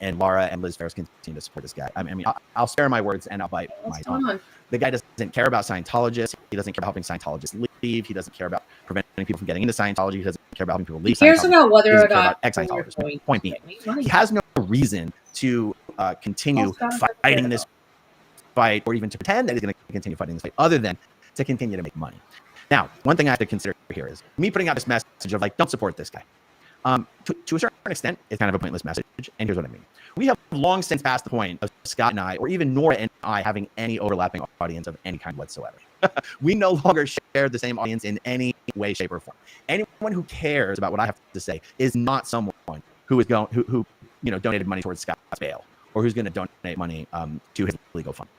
J: and Laura and Liz Ferris continue to support this guy. I mean, I'll spare my words and I'll bite my tongue. The guy doesn't care about Scientologists. He doesn't care about helping Scientologists leave. He doesn't care about preventing people from getting into Scientology. He doesn't care about helping people leave Scientology.
A: He cares about whether or not
J: ex-Scientologists. Point being, he has no reason to continue fighting this fight or even to pretend that he's going to continue fighting this fight other than to continue to make money. Now, one thing I have to consider here is me putting out this message of like, don't support this guy. To a certain extent, it's kind of a pointless message, and here's what I mean. We have long since passed the point of Scott and I, or even Nora and I, having any overlapping audience of any kind whatsoever. We no longer share the same audience in any way, shape, or form. Anyone who cares about what I have to say is not someone who is who donated money towards Scott's bail, or who's going to donate money to his legal fund.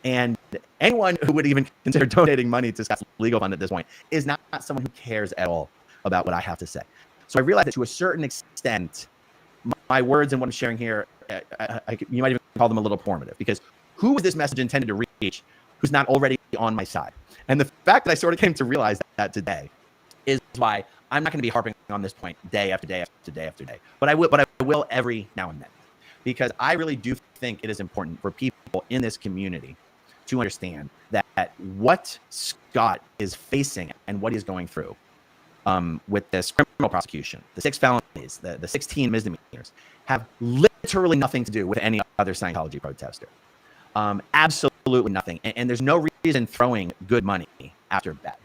J: And anyone who would even consider donating money to Scott's legal fund at this point is not someone who cares at all about what I have to say. So I realized that to a certain extent, my words and what I'm sharing here, you might even call them a little performative, because who is this message intended to reach who's not already on my side? And the fact that I sort of came to realize that today is why I'm not going to be harping on this point day after day after day after day. But I will every now and then, because I really do think it is important for people in this community to understand that what Scott is facing and what he's going through with this criminal prosecution, the 6 felonies, the 16 misdemeanors, have literally nothing to do with any other Scientology protester. Absolutely nothing. And there's no reason throwing good money after bad.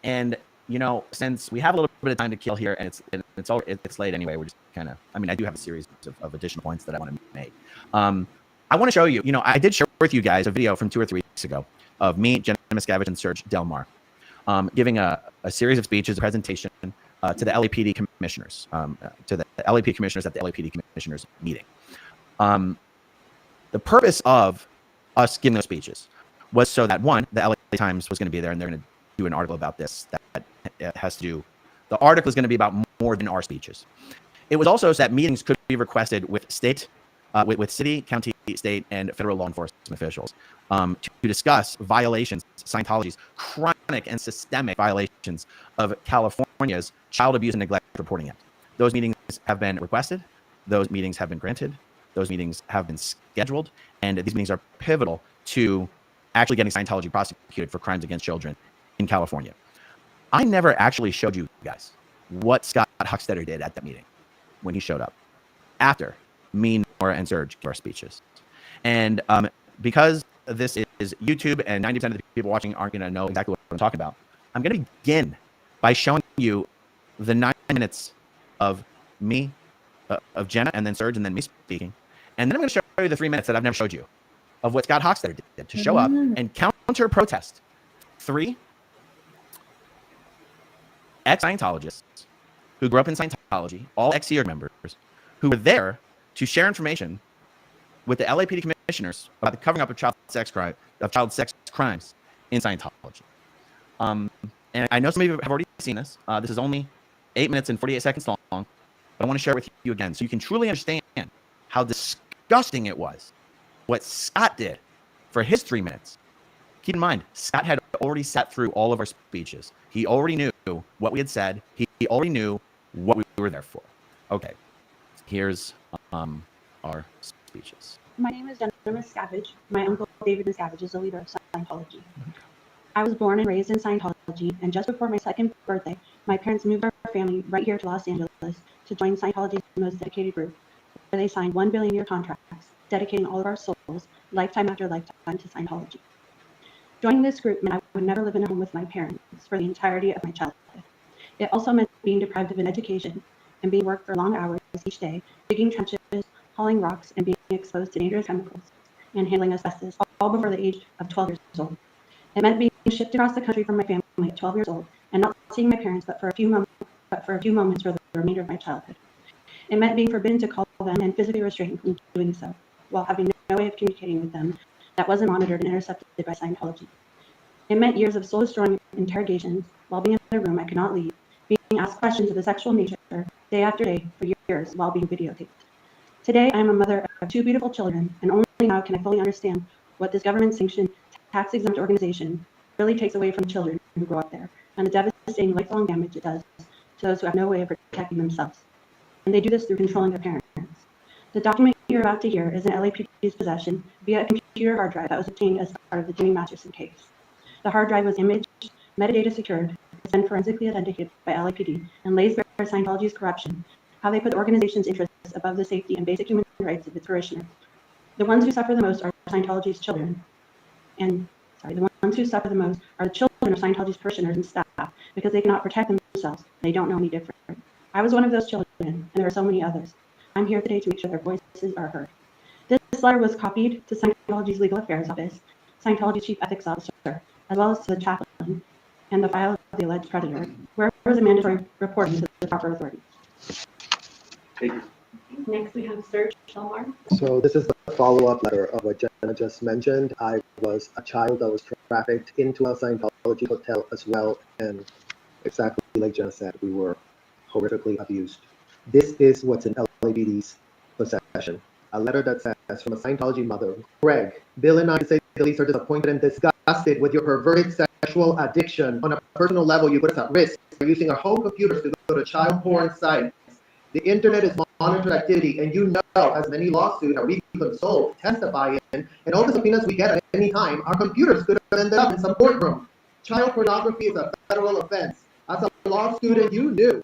J: And, you know, since we have a little bit of time to kill here, and it's late anyway, we're just kind of, I mean, I do have a series of additional points that I want to make. I want to show you, you know, I did share with you guys a video from 2 or 3 weeks ago of me, Jenna Miscavige, and Serge Delmar giving a series of speeches, a presentation to the LAPD commissioners, to the LAPD commissioners at the LAPD commissioners meeting. The purpose of us giving those speeches was so that, one, the LA Times was going to be there, and they're going to do an article about this that has to do, the article is going to be about more than our speeches. It was also so that meetings could be requested with state, with city, county, state, and federal law enforcement officials to discuss violations, Scientology's chronic and systemic violations of California's Child Abuse and Neglect Reporting Act. Those meetings have been requested. Those meetings have been granted. Those meetings have been scheduled. And these meetings are pivotal to actually getting Scientology prosecuted for crimes against children in California. I never actually showed you guys what Scott Hochstetter did at that meeting when he showed up after me, Nora, and Serge gave our speeches. And because this is YouTube and 90% of the people watching aren't going to know exactly what I'm talking about, I'm going to begin by showing you the 9 minutes of me, of Jenna, and then Serge, and then me speaking. And then I'm going to show you the 3 minutes that I've never showed you of what Scott Hochstetter did to show up and counter protest 3 ex-Scientologists who grew up in Scientology, all ex-SEER members, who were there to share information with the LAPD commissioners about the covering up of child sex crimes in Scientology. And I know some of you have already seen this. This is only 8 minutes and 48 seconds long, but I want to share it with you again so you can truly understand how disgusting it was what Scott did for his 3 minutes. Keep in mind, Scott had already sat through all of our speeches. He already knew what we had said. He already knew what we were there for. Okay, here's our speeches.
O: My name is Jenna Miscavige. My uncle David Miscavige is the leader of Scientology. I was born and raised in Scientology, and just before my 2nd birthday, my parents moved our family right here to Los Angeles to join Scientology's most dedicated group, where they signed 1 billion-year contracts, dedicating all of our souls, lifetime after lifetime, to Scientology. Joining this group meant I would never live in a home with my parents for the entirety of my childhood. It also meant being deprived of an education and being worked for long hours each day, digging trenches, hauling rocks, and being exposed to dangerous chemicals and handling asbestos, all before the age of 12 years old. It meant being shipped across the country from my family at 12 years old and not seeing my parents but for a few moments for the remainder of my childhood. It meant being forbidden to call them and physically restrained from doing so, while having no way of communicating with them that wasn't monitored and intercepted by Scientology. It meant years of soul-destroying interrogations while being in a room I could not leave, being asked questions of a sexual nature day after day for years while being videotaped. Today, I am a mother of 2 beautiful children, and only now can I fully understand what this government-sanctioned, tax-exempt organization really takes away from children who grow up there, and the devastating lifelong damage it does to those who have no way of protecting themselves. And they do this through controlling their parents. The document you're about to hear is in LAPD's possession via a computer hard drive that was obtained as part of the Jimmy Masterson case. The hard drive was imaged, metadata secured, and forensically authenticated by LAPD, and lays bare Scientology's corruption, how they put the organization's interests above the safety and basic human rights of its parishioners. The ones who suffer the most are Scientology's children. The ones who suffer the most are the children of Scientology's parishioners and staff because they cannot protect themselves. They don't know any different. I was one of those children, and there are so many others. I'm here today to make sure their voices are heard. This letter was copied to Scientology's Legal Affairs Office, Scientology's Chief Ethics Officer, as well as to the chaplain, and the file of the alleged predator, where there was a mandatory reporting to the proper authorities. Next, we have Serge Delmar.
P: So this is the follow-up letter of what Jenna just mentioned. I was a child that was trafficked into a Scientology hotel as well, and exactly like Jenna said, we were horrifically abused. This is what's in LAPD's possession. A letter that says, from a Scientology mother, Greg, Bill and I, to say the least, are disappointed and disgusted with your perverted sexual addiction. On a personal level, you put us at risk by using our home computers to go to child porn sites. The internet is monitored activity, and you know, as many lawsuits that we consult, testify in, and all the subpoenas we get at any time, our computers could have ended up in some courtroom. Child pornography is a federal offense. As a law student, you knew.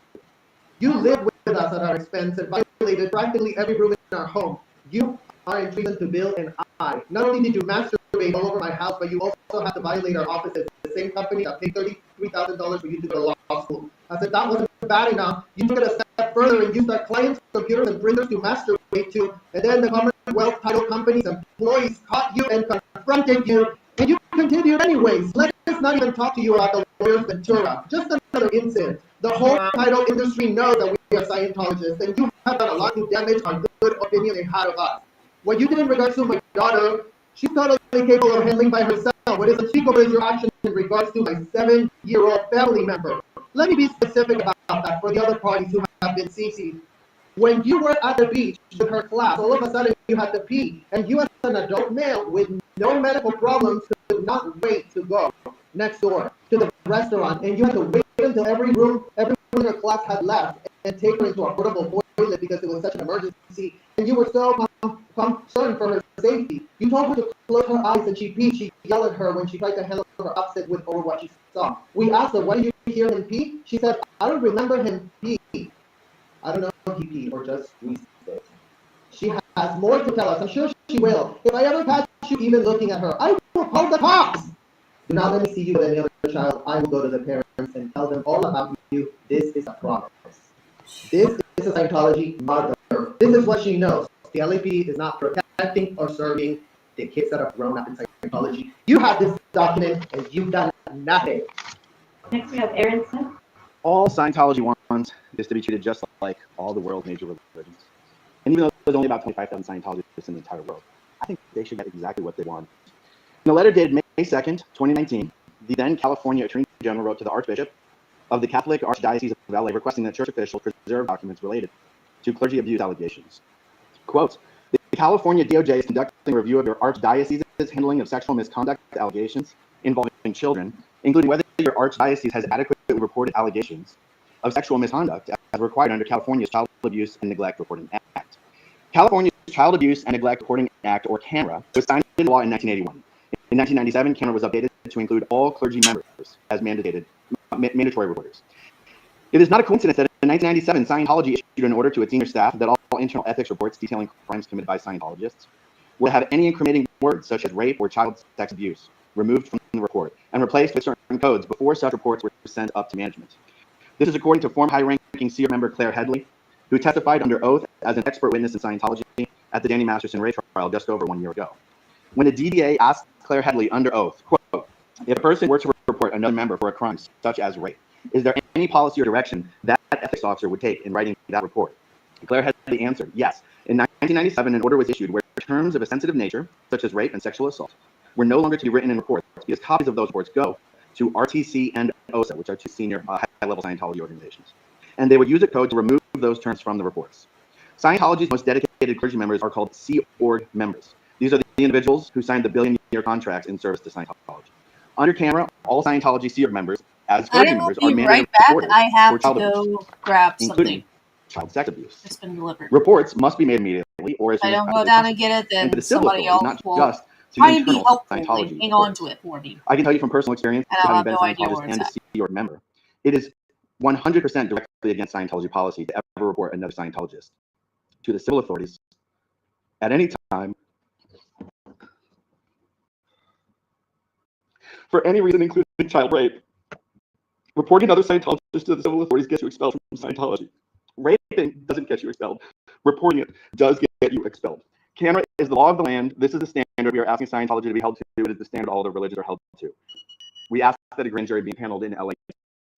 P: You lived with us at our expense and violated practically every room in our home. You are in treason to Bill and I. Not only did you masturbate all over my house, but you also have to violate our offices. The same company that paid $33,000 for you to go to law school. I said that wasn't bad enough. You took it a step further and used our clients' computers and printers to masturbate to. And then the Commonwealth Title Company's employees caught you and confronted you. And you continued anyways. Let us not even talk to you about the lawyer's Ventura. Just another incident. The whole title industry knows that we are Scientologists, and you have done a lot to damage our good opinion they had of us. What you did in regards to my daughter, she's totally capable of handling by herself. What is unspeakable is your action in regards to my 7-year-old family member. Let me be specific about that for the other parties who have been CC'd. When you were at the beach with her class, all of a sudden you had to pee, and you as an adult male with no medical problems could not wait to go next door to the restaurant, and you had to wait until everyone in her class had left and take her into a portable toilet because it was such an emergency, and you were so concerned for her safety. You told her to close her eyes and she peed. She yelled at her when she tried to handle her upset over what she saw. We asked her, why did you hear him pee? She said, I don't remember him pee. I don't know if he peed or just squeezed it. She has more to tell us. I'm sure she will. If I ever catch you even looking at her, I will call the cops. Do not let me see you with any other child. I will go to the parents and tell them all about you. This is a promise. This is a Scientology mother. This is what she knows. The LAPD is not protecting or serving the kids that have grown up in Scientology. You have this document and you've done nothing.
O: Next we have Aaron Smith.
K: All Scientology wants is to be treated just like all the world's major religions. And even though there's only about 25,000 Scientologists in the entire world, I think they should get exactly what they want. In a letter dated May 2nd, 2019, the then California Attorney General wrote to the Archbishop of the Catholic Archdiocese of LA requesting that church officials preserve documents related to clergy abuse allegations. Quote, the California DOJ is conducting a review of your archdiocese's handling of sexual misconduct allegations involving children, including whether your archdiocese has adequately reported allegations of sexual misconduct as required under California's Child Abuse and Neglect Reporting Act. California's Child Abuse and Neglect Reporting Act, or CANRA, was signed into law in 1981. In 1997, CANRA was updated to include all clergy members as mandatory reporters. It is not a coincidence that in 1997, Scientology issued an order to its senior staff that all internal ethics reports detailing crimes committed by Scientologists were to have any incriminating words such as rape or child sex abuse removed from the report and replaced with certain codes before such reports were sent up to management. This is according to former high-ranking SEER member Claire Headley, who testified under oath as an expert witness in Scientology at the Danny Masterson rape trial just over 1 year ago. When the DDA asked Claire Headley under oath, quote, if a person were to report another member for a crime such as rape, is there any policy or direction that ethics officer would take in writing that report? Claire Headley answered, yes. In 1997, an order was issued where terms of a sensitive nature, such as rape and sexual assault, were no longer to be written in reports because copies of those reports go to RTC and OSA, which are two senior high-level Scientology organizations. And they would use a code to remove those terms from the reports. Scientology's most dedicated clergy members are called Sea Org members. These are the individuals who signed the billion-year contracts in service to Scientology. Under CANRA, all Scientology Sea Org members, as clergy members, are mandated
F: right back.
K: reporters
F: I have
K: for
F: to
K: child
F: go
K: abuse,
F: grab
K: including
F: something.
K: child sex abuse.
F: It's been delivered.
K: Reports must be made immediately or as
F: If I
K: soon as
F: don't go
K: practically
F: down
K: possible.
F: and get it,
K: And to
F: then
K: the civil
F: somebody
K: authorities,
F: else
K: not
F: will
K: just to
F: try and be
K: internal
F: helpful
K: Scientology
F: and hang on
K: reporters.
F: to it for me.
K: I can tell you from personal experience,
F: And I'll
K: having been
F: have
K: a
F: no idea
K: Scientologist
F: where
K: and a
F: it's
K: Sea Org member, it is 100% directly against Scientology policy to ever report another Scientologist to the civil authorities at any time for any reason, including child rape. Reporting other Scientologists to the civil authorities gets you expelled from Scientology. Raping doesn't get you expelled. Reporting it does get you expelled. CANRA is the law of the land. This is the standard we are asking Scientology to be held to. It is the standard all other religions are held to. We ask that a grand jury be paneled in LA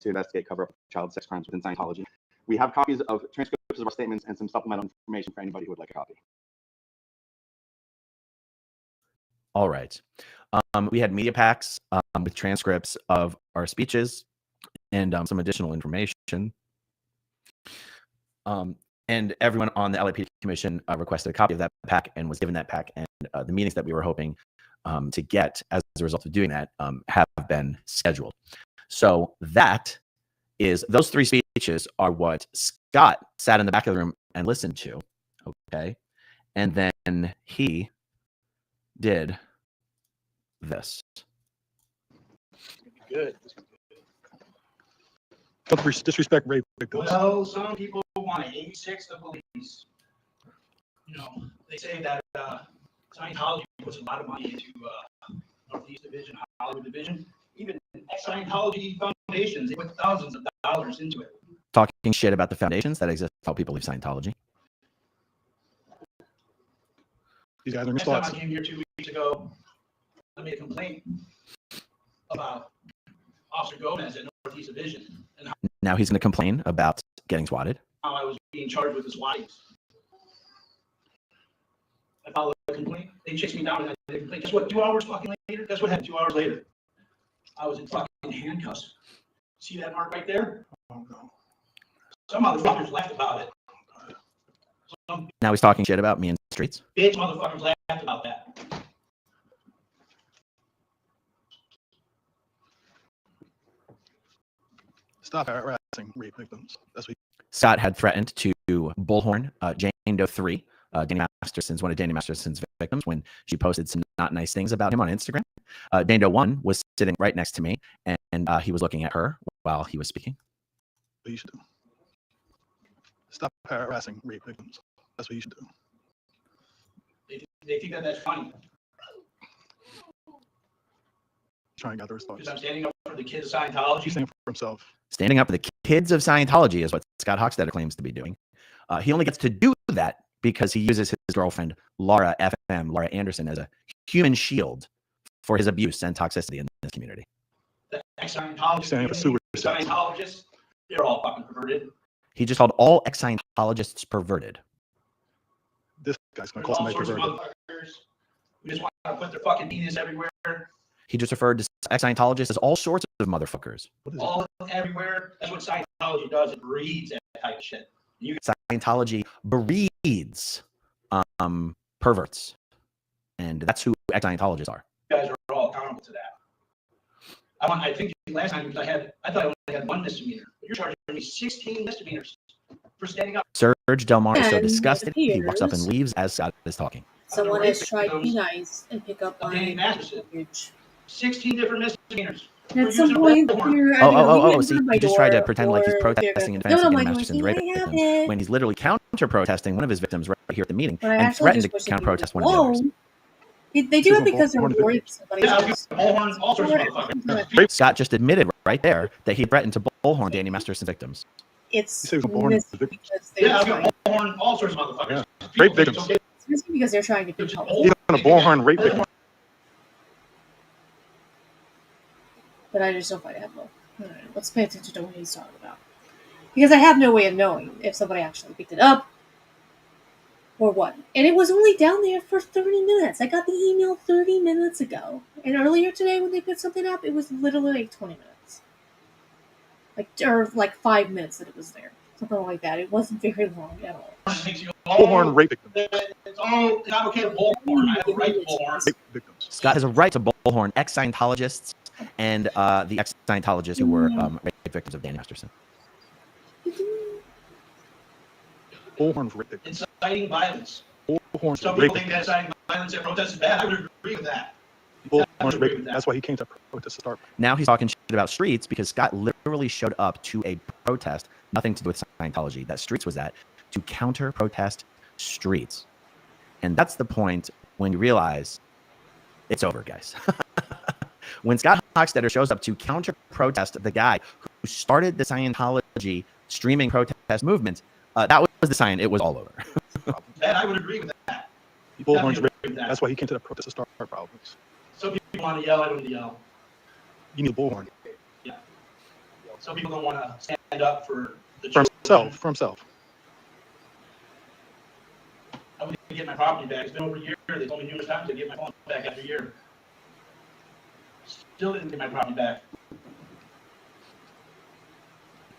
K: to investigate cover-up of child sex crimes within Scientology. We have copies of transcripts of our statements and some supplemental information for anybody who would like a copy.
J: All right. We had media packs with transcripts of our speeches and some additional information. And everyone on the LAPD Commission requested a copy of that pack and was given that pack. And the meetings that we were hoping to get as a result of doing that have been scheduled. So that is, those 3 speeches are what Scott sat in the back of the room and listened to. Okay. And then he did this.
K: Good.
Q: Don't disrespect rape victims.
N: Well, some people want to 86 the police. You know, they say that Scientology puts a lot of money into Northeast Division, Hollywood Division. Even Scientology foundations, they put thousands of dollars into it.
J: Talking shit about the foundations that exist to help people leave Scientology.
Q: These guys are
N: Next time I came here 2 weeks ago, I made a complaint about Officer Gomez at Northeast Division and
J: Now he's going to complain about getting swatted.
N: how I was being charged with the swatties. I filed a complaint. They chased me down and I did a complaint. Guess what? 2 hours fucking later? Guess what happened 2 hours later? I was in fucking handcuffs. See that mark right there? Oh, no. Some motherfuckers laughed about it. Some
J: Now he's talking shit about me in the streets.
N: bitch motherfuckers laughed about that.
Q: Stop harassing rape victims. That's what.
J: Scott had threatened to bullhorn Jane Doe 3, Danny Masterson's, one of Danny Masterson's victims, when she posted some not nice things about him on Instagram. Jane Doe 1 was sitting right next to me, and he was looking at her while he was speaking.
Q: What you should do. Stop harassing rape victims. That's what you should do.
N: They think that that's funny
Q: Trying to gather his thoughts.
N: because I'm standing up for the kids of Scientology.
Q: He's saying for himself.
J: Standing up for the kids of Scientology is what Scott Hochstetter claims to be doing. He only gets to do that because he uses his girlfriend, Laura Anderson, as a human shield for his abuse and toxicity in this community.
N: The ex-Scientologists, they're all fucking perverted.
J: He just called all ex-Scientologists perverted.
Q: This guy's going to
N: There's
Q: call
N: all
Q: somebody
N: sorts of
Q: perverted.
N: motherfuckers who just want to put their fucking penis everywhere,
J: He just referred to ex-Scientologists as all sorts of motherfuckers.
N: all everywhere. That's what Scientology does. It breeds that type of shit. You
J: Scientology breeds perverts. And that's who ex-Scientologists are.
N: guys are all accountable to that. I think last time because I thought I only had 1 misdemeanor. But you're charging me 16 misdemeanors for standing up.
J: Serge Del Mar is so
A: And
J: disgusted, he walks up and
A: appears-
J: leaves as Scott is talking.
A: Someone has tried to be nice and pick up
N: Danny
A: my
N: Masterson. 16 different misdemeanors.
A: At some point, you're either
J: Oh,
A: leaving
J: see,
A: my
J: he just tried to
A: door
J: pretend like he's
A: or
J: protesting in
A: they're
J: defense
A: gonna-
J: of
A: No,
J: Danny
A: I'm
J: Masterson's
A: like,
J: rape
A: I have
J: victims,
A: it.
J: when he's literally counter-protesting one of his victims right here at the meeting
A: But I
J: and
A: actually
J: threatened
A: just
J: to
A: wish they
J: counter-protest
A: could
J: one of the others.
A: go. They do it because they're worried somebody
N: Yeah,
A: else.
N: bullhorn, all sorts of motherfuckers.
J: Scott just admitted right there that he threatened to bullhorn Danny Masterson's victims.
A: It's
Q: He was born
A: risky
Q: as a victim.
A: because they're
N: Yeah, I've
A: trying.
N: got bullhorn, all sorts of motherfuckers.
Q: Rape victims.
A: It's risky because they're trying to be helpful.
Q: He's going to bullhorn rape victims.
A: But I just don't find it helpful. All right, let's pay attention to what he's talking about. Because I have no way of knowing if somebody actually picked it up or what. And it was only down there for 30 minutes. I got the email 30 minutes ago. And earlier today when they put something up, it was literally like 20 minutes. Like 5 minutes that it was there. Something like that. It wasn't very long at all.
Q: Bullhorn rape victims.
N: It's not okay to bullhorn. I have a right to bullhorn.
Q: Rape victims.
J: Scott has a right to bullhorn ex-Scientologists and the ex-Scientologists who were rape victims of Danny Masterson.
Q: Bullhorn rape victims.
N: Inciting violence.
Q: Bullhorn
N: Some
Q: rape
N: people think that
Q: victims.
N: inciting violence at protests is bad. I would agree with that.
Q: Bullhorn rape victims. That's why he came to protest to start.
J: Now he's talking shit about Streets because Scott literally showed up to a protest, nothing to do with Scientology, that Streets was at, to counter-protest Streets. And that's the point when you realize it's over, guys. When Scott Hochstetter shows up to counter-protest the guy who started the Scientology streaming protest movement, that was the sign it was all over.
N: That I would agree with that.
Q: Bullhorn
N: Definitely
Q: rape.
N: agree with that.
Q: That's why he came to the protest to start problems.
N: Some people want to yell. I don't want to yell.
Q: You need a bullhorn.
N: Yeah. Some people don't want to stand up for the
Q: For
N: children.
Q: himself. For himself.
N: I want to get my property back. It's been over a year. They told me numerous times to get my phone back after a year.
R: Still didn't get my property back.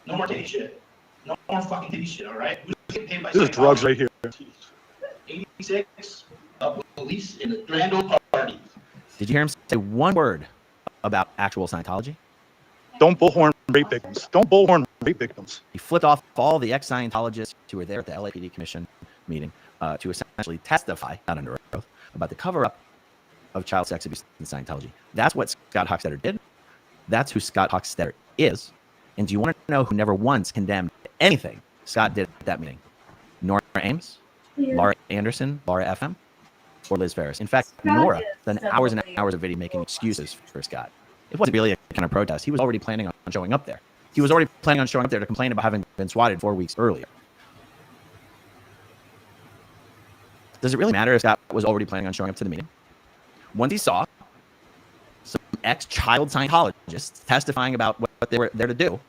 R: No more titty shit. No more fucking titty shit, all right? We're getting paid by
Q: This is drugs right here.
R: 86, police in the Grand Old Party.
J: Did you hear him say one word about actual Scientology?
Q: Don't bullhorn rape victims. Don't bullhorn rape victims.
J: He flipped off all the ex-Scientologists who were there at the LAPD Commission meeting to essentially testify, not under oath, about the cover-up of child sex abuse in Scientology. That's what Scott Hockstetter did. That's who Scott Hockstetter is. And do you want to know who never once condemned anything Scott did at that meeting? Nora Ames, Laura Anderson, Laura FM, or Liz Ferris. In fact, Nora spent hours and hours of video making excuses for Scott. It wasn't really a kind of protest. He was already planning on showing up there. He was already planning on showing up there to complain about having been swatted 4 weeks earlier. Does it really matter if Scott was already planning on showing up to the meeting? Once he saw some ex-child Scientologists testifying about what they were there to do,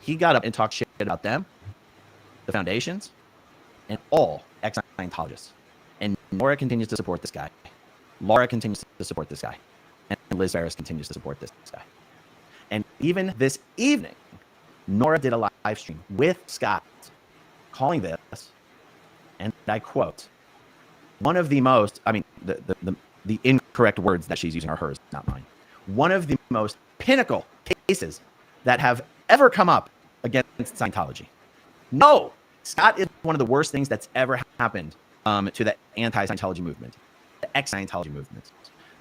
J: he got up and talked shit about them, the foundations, and all ex-Scientologists. And Nora continues to support this guy. Laura continues to support this guy. And Liz Ferris continues to support this guy. And even this evening, Nora did a live stream with Scott calling this, and I quote, one of the most, I mean, the incorrect words that she's using are hers, not mine. One of the most pinnacle cases that have ever come up against Scientology. No, Scott is one of the worst things that's ever happened to the anti-Scientology movement, the ex-Scientology movement,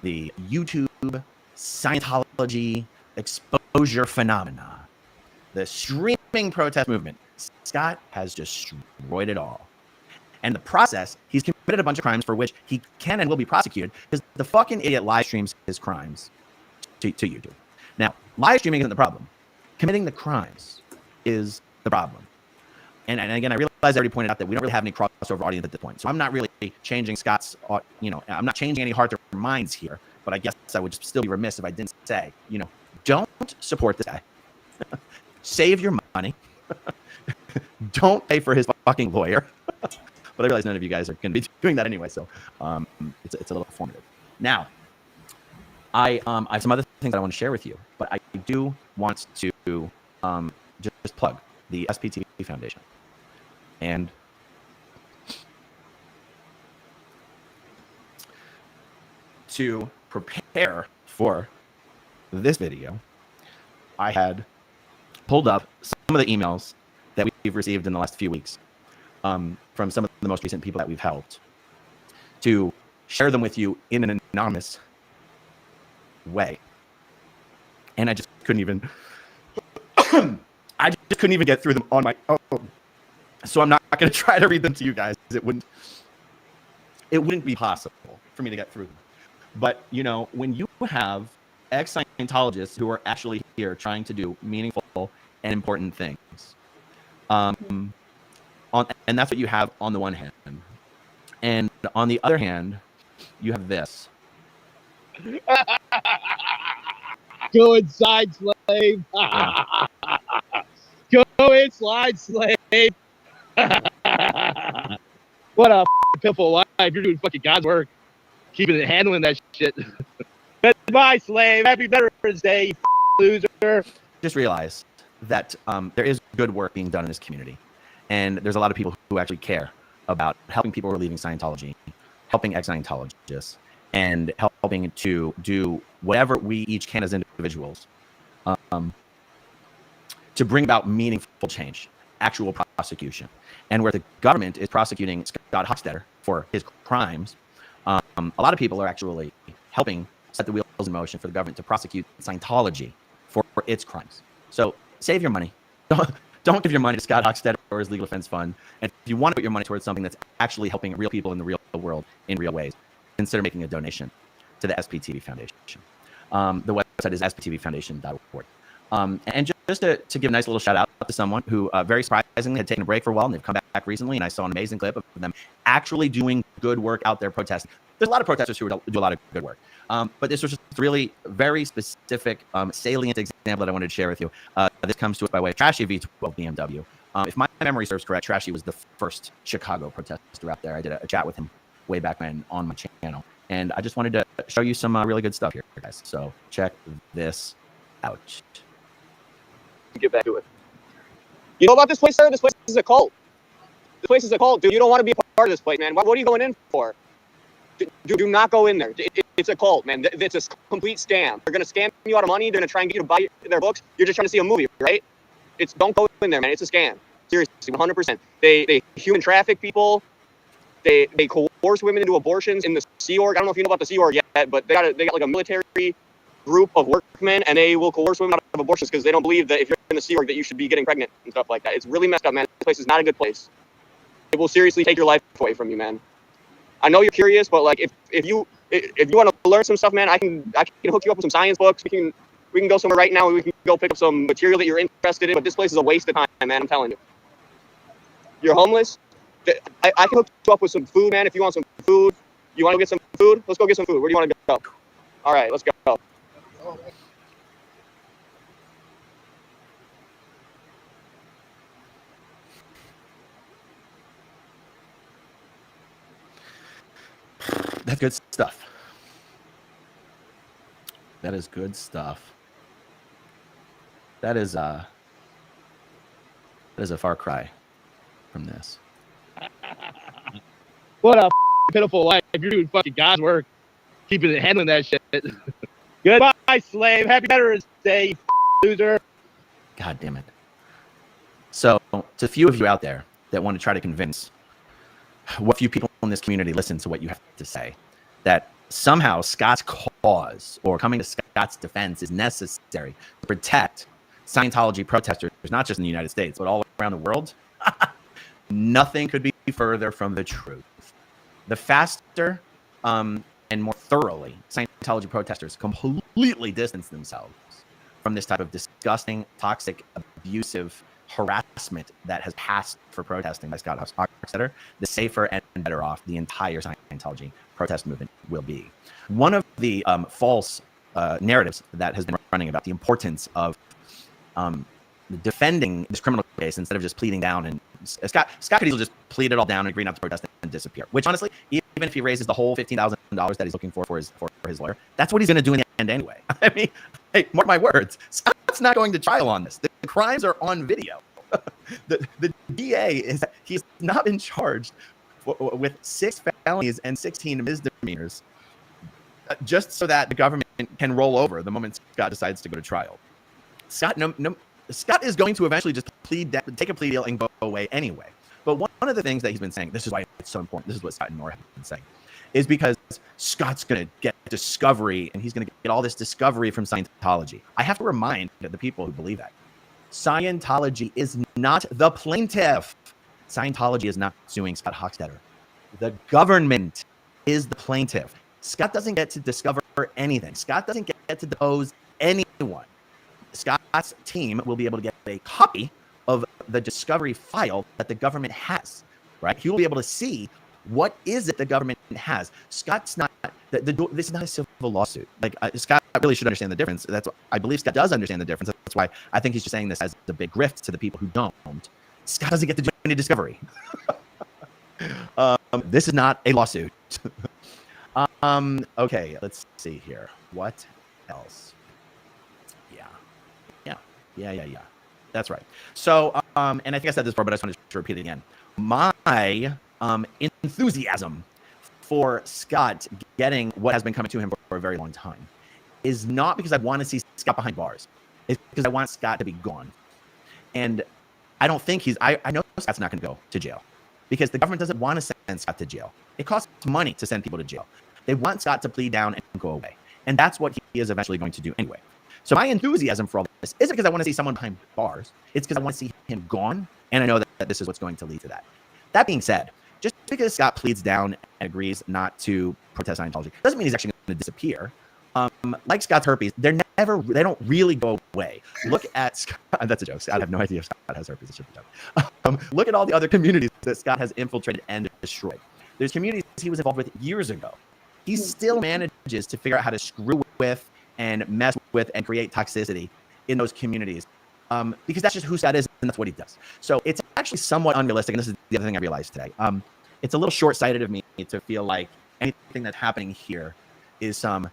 J: the YouTube Scientology exposure phenomena, the streaming protest movement. Scott has destroyed it all. And the process, he's committed a bunch of crimes for which he can and will be prosecuted because the fucking idiot live streams his crimes to YouTube. Now, live streaming isn't the problem. Committing the crimes is the problem. And again, I realize I already pointed out that we don't really have any crossover audience at this point. So I'm not really changing Scott's, I'm not changing any hearts or minds here. But I guess I would still be remiss if I didn't say, don't support this guy. Save your money. Don't pay for his fucking lawyer. But I realize none of you guys are going to be doing that anyway, so it's a little formative. Now, I have some other things that I want to share with you, but I do want to just plug the SPTV Foundation. And to prepare for this video, I had pulled up some of the emails that we've received in the last few weeks from some of the most recent people that we've helped to share them with you in an anonymous way. And I just couldn't even get through them on my own. So I'm not going to try to read them to you guys. It wouldn't be possible for me to get through them. But, when you have ex-Scientologists who are actually here trying to do meaningful and important things, and that's what you have on the one hand. And on the other hand, you have this.
K: Go inside, slave. Go inside, slave. What a pitiful life. You're doing fucking God's work. Keeping it, handling that shit. Goodbye, slave. Happy Veterans Day, you loser.
J: Just realize that there is good work being done in this community. And there's a lot of people who actually care about helping people who are leaving Scientology, helping ex-Scientologists, and helping to do whatever we each can as individuals to bring about meaningful change, actual prosecution. And where the government is prosecuting Scott Hockstetter for his crimes, a lot of people are actually helping set the wheels in motion for the government to prosecute Scientology for its crimes. So save your money. Don't give your money to Scott Hockstetter or his legal defense fund. And if you want to put your money towards something that's actually helping real people in the real world in real ways, consider making a donation to the SPTV Foundation. The website is sptvfoundation.org. And just to give a nice little shout out to someone who very surprisingly had taken a break for a while and they've come back recently, and I saw an amazing clip of them actually doing good work out there protesting. There's a lot of protesters who do a lot of good work. But this was just a really very specific, salient example that I wanted to share with you. This comes to us by way of Trashy V12 BMW. If my memory serves correct, Trashy was the first Chicago protester out there. I did a chat with him way back when on my channel. And I just wanted to show you some really good stuff here, guys. So check this out.
K: Get back to it. You know about this place, sir? This place is a cult. This place is a cult, dude. You don't want to be a part of this place, man. What are you going in for? Do not go in there. It's a cult, man. It's a complete scam. They're going to scam you out of money. They're going to try and get you to buy their books. You're just trying to see a movie, right? Don't go in there, man. It's a scam. Seriously, 100%. They human traffic people. They coerce women into abortions in the Sea Org. I don't know if you know about the Sea Org yet, but they got like a military group of workmen, and they will coerce women out of abortions because they don't believe that if you're in the Sea Org that you should be getting pregnant and stuff like that. It's really messed up, man. This place is not a good place. It will seriously take your life away from you, man. I know you're curious, but like if you want to learn some stuff, man, I can hook you up with some science books. We can go somewhere right now and we can go pick up some material that you're interested in. But this place is a waste of time, man. I'm telling you. You're homeless. I can hook you up with some food, man. If you want some food, you want to get some food? Let's go get some food. Where do you want to go? All right, let's go.
J: That's good stuff. That is good stuff. That is a far cry from this.
K: What a pitiful life. You're doing fucking God's work. Keeping it, handling that shit. Goodbye, slave. Happy Veterans Day, you loser.
J: God damn it. So, to a few of you out there that want to try to convince what few people in this community listen to what you have to say, that somehow Scott's cause or coming to Scott's defense is necessary to protect Scientology protesters, not just in the United States, but all around the world, nothing could be further from the truth. The faster and more thoroughly Scientology protesters completely distance themselves from this type of disgusting, toxic, abusive harassment that has passed for protesting by Scott Hochstetter, the safer and better off the entire Scientology protest movement will be. One of the false narratives that has been running about the importance of defending this criminal case instead of just pleading down, and Scott could easily just plead it all down and agree not to protest and disappear, which honestly, even if he raises the whole $15,000 that he's looking for his lawyer, that's what he's going to do in the end anyway. I mean, hey, mark my words, Scott's not going to trial on this. The crimes are on video. The DA he's not been charged with 6 felonies and 16 misdemeanors just so that the government can roll over the moment Scott decides to go to trial. Scott is going to eventually just take a plea deal and go away anyway. But one of the things that he's been saying, this is why it's so important, this is what Scott and Nora have been saying, is because Scott's going to get discovery and he's going to get all this discovery from Scientology. I have to remind the people who believe that Scientology is not the plaintiff. Scientology is not suing Scott Hochstetter. The government is the plaintiff. Scott doesn't get to discover anything. Scott doesn't get to depose anyone. Scott's team will be able to get a copy of the discovery file that the government has, right? He will be able to see what is it the government has. Scott's not, this is not a civil lawsuit. Like Scott really should understand the difference. I believe Scott does understand the difference. That's why I think he's just saying this as a big grift to the people who don't. Scott doesn't get to do any discovery. This is not a lawsuit. Okay, let's see here. What else? Yeah. That's right. So, and I think I said this before, but I just wanted to repeat it again. My enthusiasm for Scott getting what has been coming to him for a very long time is not because I want to see Scott behind bars. It's because I want Scott to be gone. And I don't think I know Scott's not going to go to jail because the government doesn't want to send Scott to jail. It costs money to send people to jail. They want Scott to plead down and go away. And that's what he is eventually going to do anyway. So my enthusiasm for all this isn't because I want to see someone behind bars. It's because I want to see him gone. And I know that this is what's going to lead to that. That being said, just because Scott pleads down and agrees not to protest Scientology doesn't mean he's actually going to disappear. Like Scott's herpes, they don't really go away. Look at Scott. That's a joke. I have no idea if Scott has herpes. It should be a joke. Look at all the other communities that Scott has infiltrated and destroyed. There's communities he was involved with years ago. He still manages to figure out how to screw with and mess with and create toxicity in those communities because that's just who Scott is and that's what he does. So it's actually somewhat unrealistic, and this is the other thing I realized today. It's a little short-sighted of me to feel like anything that's happening here is some,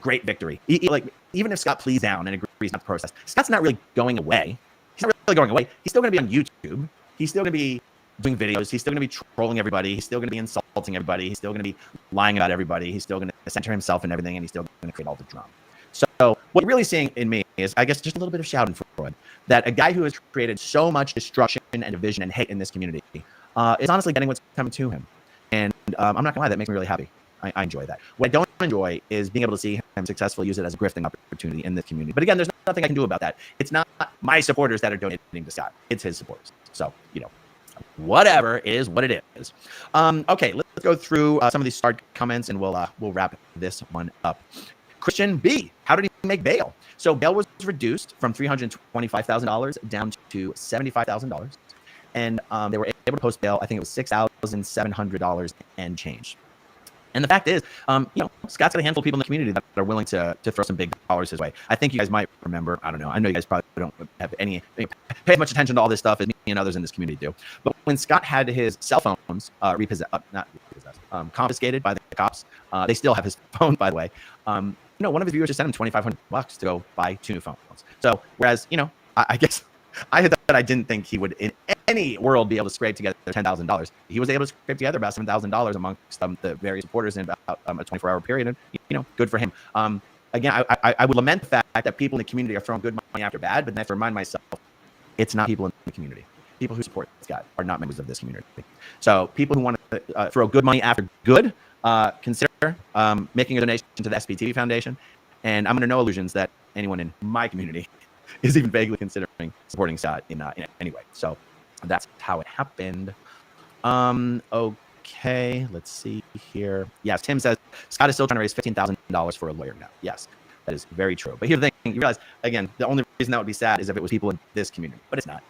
J: great victory. Like, even if Scott pleads down and agrees not to protest, Scott's not really going away. He's not really going away. He's still going to be on YouTube. He's still going to be doing videos. He's still going to be trolling everybody. He's still going to be insulting everybody. He's still going to be lying about everybody. He's still going to center himself in everything, and he's still going to create all the drama. So what you're really seeing in me is, I guess, just a little bit of schadenfreude, that a guy who has created so much destruction and division and hate in this community is honestly getting what's coming to him. And I'm not going to lie, that makes me really happy. I enjoy that. What I don't enjoy is being able to see him successfully use it as a grifting opportunity in this community. But again, there's nothing I can do about that. It's not my supporters that are donating to Scott. It's his supporters. So, whatever is what it is. Okay, let's go through some of these starred comments, and we'll wrap this one up. Christian B, how did he make bail? So bail was reduced from $325,000 down to $75,000. And they were able to post bail. I think it was $6,700 and change. And the fact is, Scott's got a handful of people in the community that are willing to throw some big dollars his way. I think you guys might remember, I don't know, I know you guys probably don't have pay as much attention to all this stuff as me and others in this community do. But when Scott had his cell phones confiscated by the cops, they still have his phone, by the way. One of his viewers just sent him $2,500 to go buy 2 new phones. So whereas, I guess I thought I didn't think he would in any world be able to scrape together $10,000. He was able to scrape together about $7,000 amongst the various supporters in about a 24-hour period, and good for him. Again, I would lament the fact that people in the community are throwing good money after bad, but then I have to remind myself, it's not people in the community. People who support Scott are not members of this community. So people who want to throw good money after good, consider making a donation to the SBTV Foundation. And I'm under no illusions that anyone in my community is even vaguely considering supporting Scott in any way. So that's how it happened. Okay, let's see here. Yes, Tim says Scott is still trying to raise $15,000 for a lawyer now. Yes, that is very true. But here's the thing: you realize, again, the only reason that would be sad is if it was people in this community, but it's not.